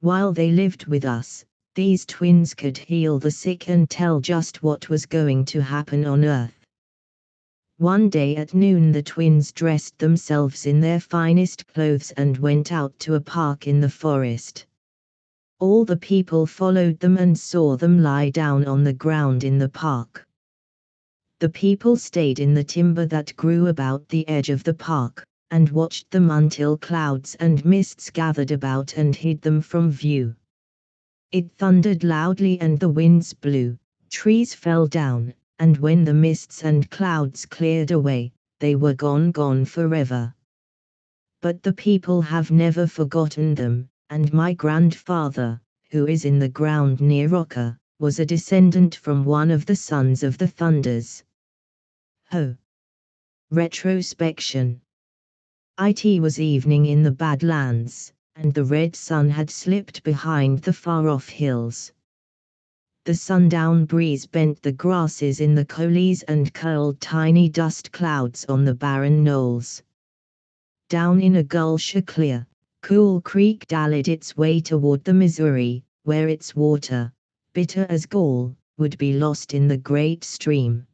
S1: While they lived with us, these twins could heal the sick and tell just what was going to happen on earth. One day at noon the twins dressed themselves in their finest clothes and went out to a park in the forest. All the people followed them and saw them lie down on the ground in the park. The people stayed in the timber that grew about the edge of the park, and watched them until clouds and mists gathered about and hid them from view. It thundered loudly and the winds blew, trees fell down, and when the mists and clouds cleared away, they were gone forever. But the people have never forgotten them, and my grandfather, who is in the ground near Rocker, was a descendant from one of the sons of the thunders. Ho! Retrospection. It was evening in the Badlands, and the red sun had slipped behind the far-off hills. The sundown breeze bent the grasses in the coulees and curled tiny dust clouds on the barren knolls. Down in a gulch a clear, cool creek dallied its way toward the Missouri, where its water, bitter as gall, would be lost in the great stream.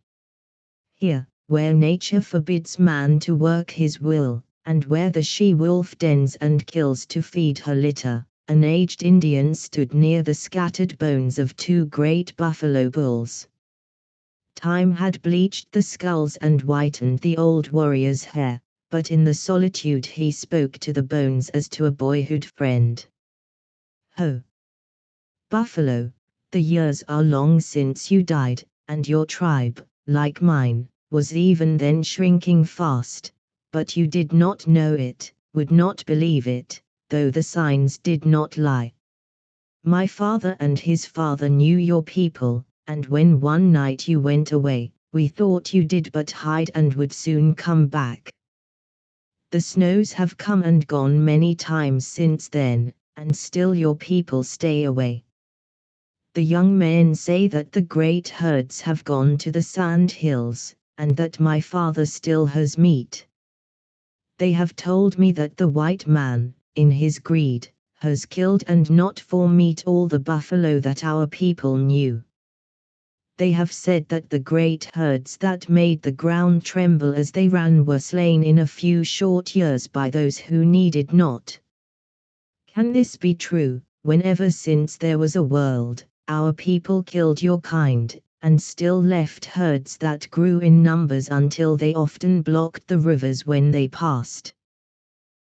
S1: Here, where nature forbids man to work his will, and where the she-wolf dens and kills to feed her litter, an aged Indian stood near the scattered bones of two great buffalo bulls. Time had bleached the skulls and whitened the old warrior's hair, but in the solitude he spoke to the bones as to a boyhood friend. Ho! Buffalo, the years are long since you died, and your tribe, like mine, was even then shrinking fast, but you did not know it, would not believe it, though the signs did not lie. My father and his father knew your people, and when one night you went away, we thought you did but hide and would soon come back. The snows have come and gone many times since then, and still your people stay away. The young men say that the great herds have gone to the sand hills, and that my father still has meat. They have told me that the white man, in his greed, has killed and not for meat all the buffalo that our people knew. They have said that the great herds that made the ground tremble as they ran were slain in a few short years by those who needed not. Can this be true, when ever since there was a world, our people killed your kind, and still left herds that grew in numbers until they often blocked the rivers when they passed?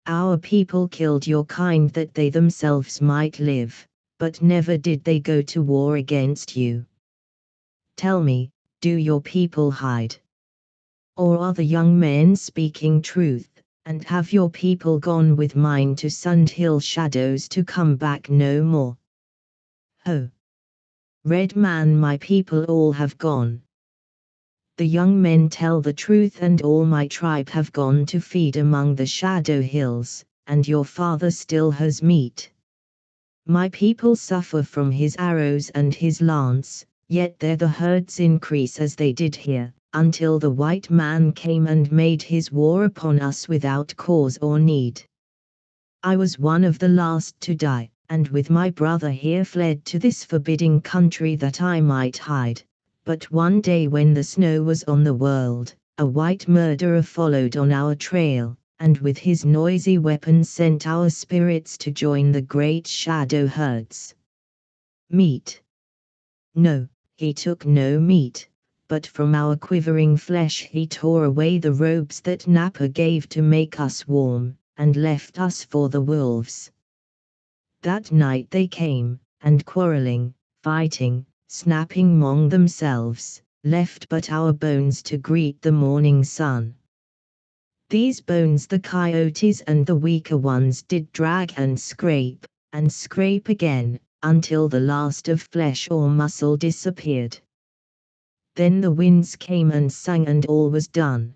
S1: Our people killed your kind that they themselves might live, but never did they go to war against you. Tell me, do your people hide? Or are the young men speaking truth, and have your people gone with mine to sandhill shadows to come back no more? Ho! Red man, my people all have gone. The young men tell the truth, and all my tribe have gone to feed among the shadow hills, and your father still has meat. My people suffer from his arrows and his lance, yet there the herds increase as they did here, until the white man came and made his war upon us without cause or need. I was one of the last to die, and with my brother here fled to this forbidding country that I might hide. But one day when the snow was on the world, a white murderer followed on our trail, and with his noisy weapons sent our spirits to join the great shadow herds. Meat? No, he took no meat, but from our quivering flesh he tore away the robes that Napa gave to make us warm, and left us for the wolves. That night they came, and quarreling, fighting, snapping among themselves, left but our bones to greet the morning sun. These bones the coyotes and the weaker ones did drag and scrape again, until the last of flesh or muscle disappeared. Then the winds came and sang and all was done.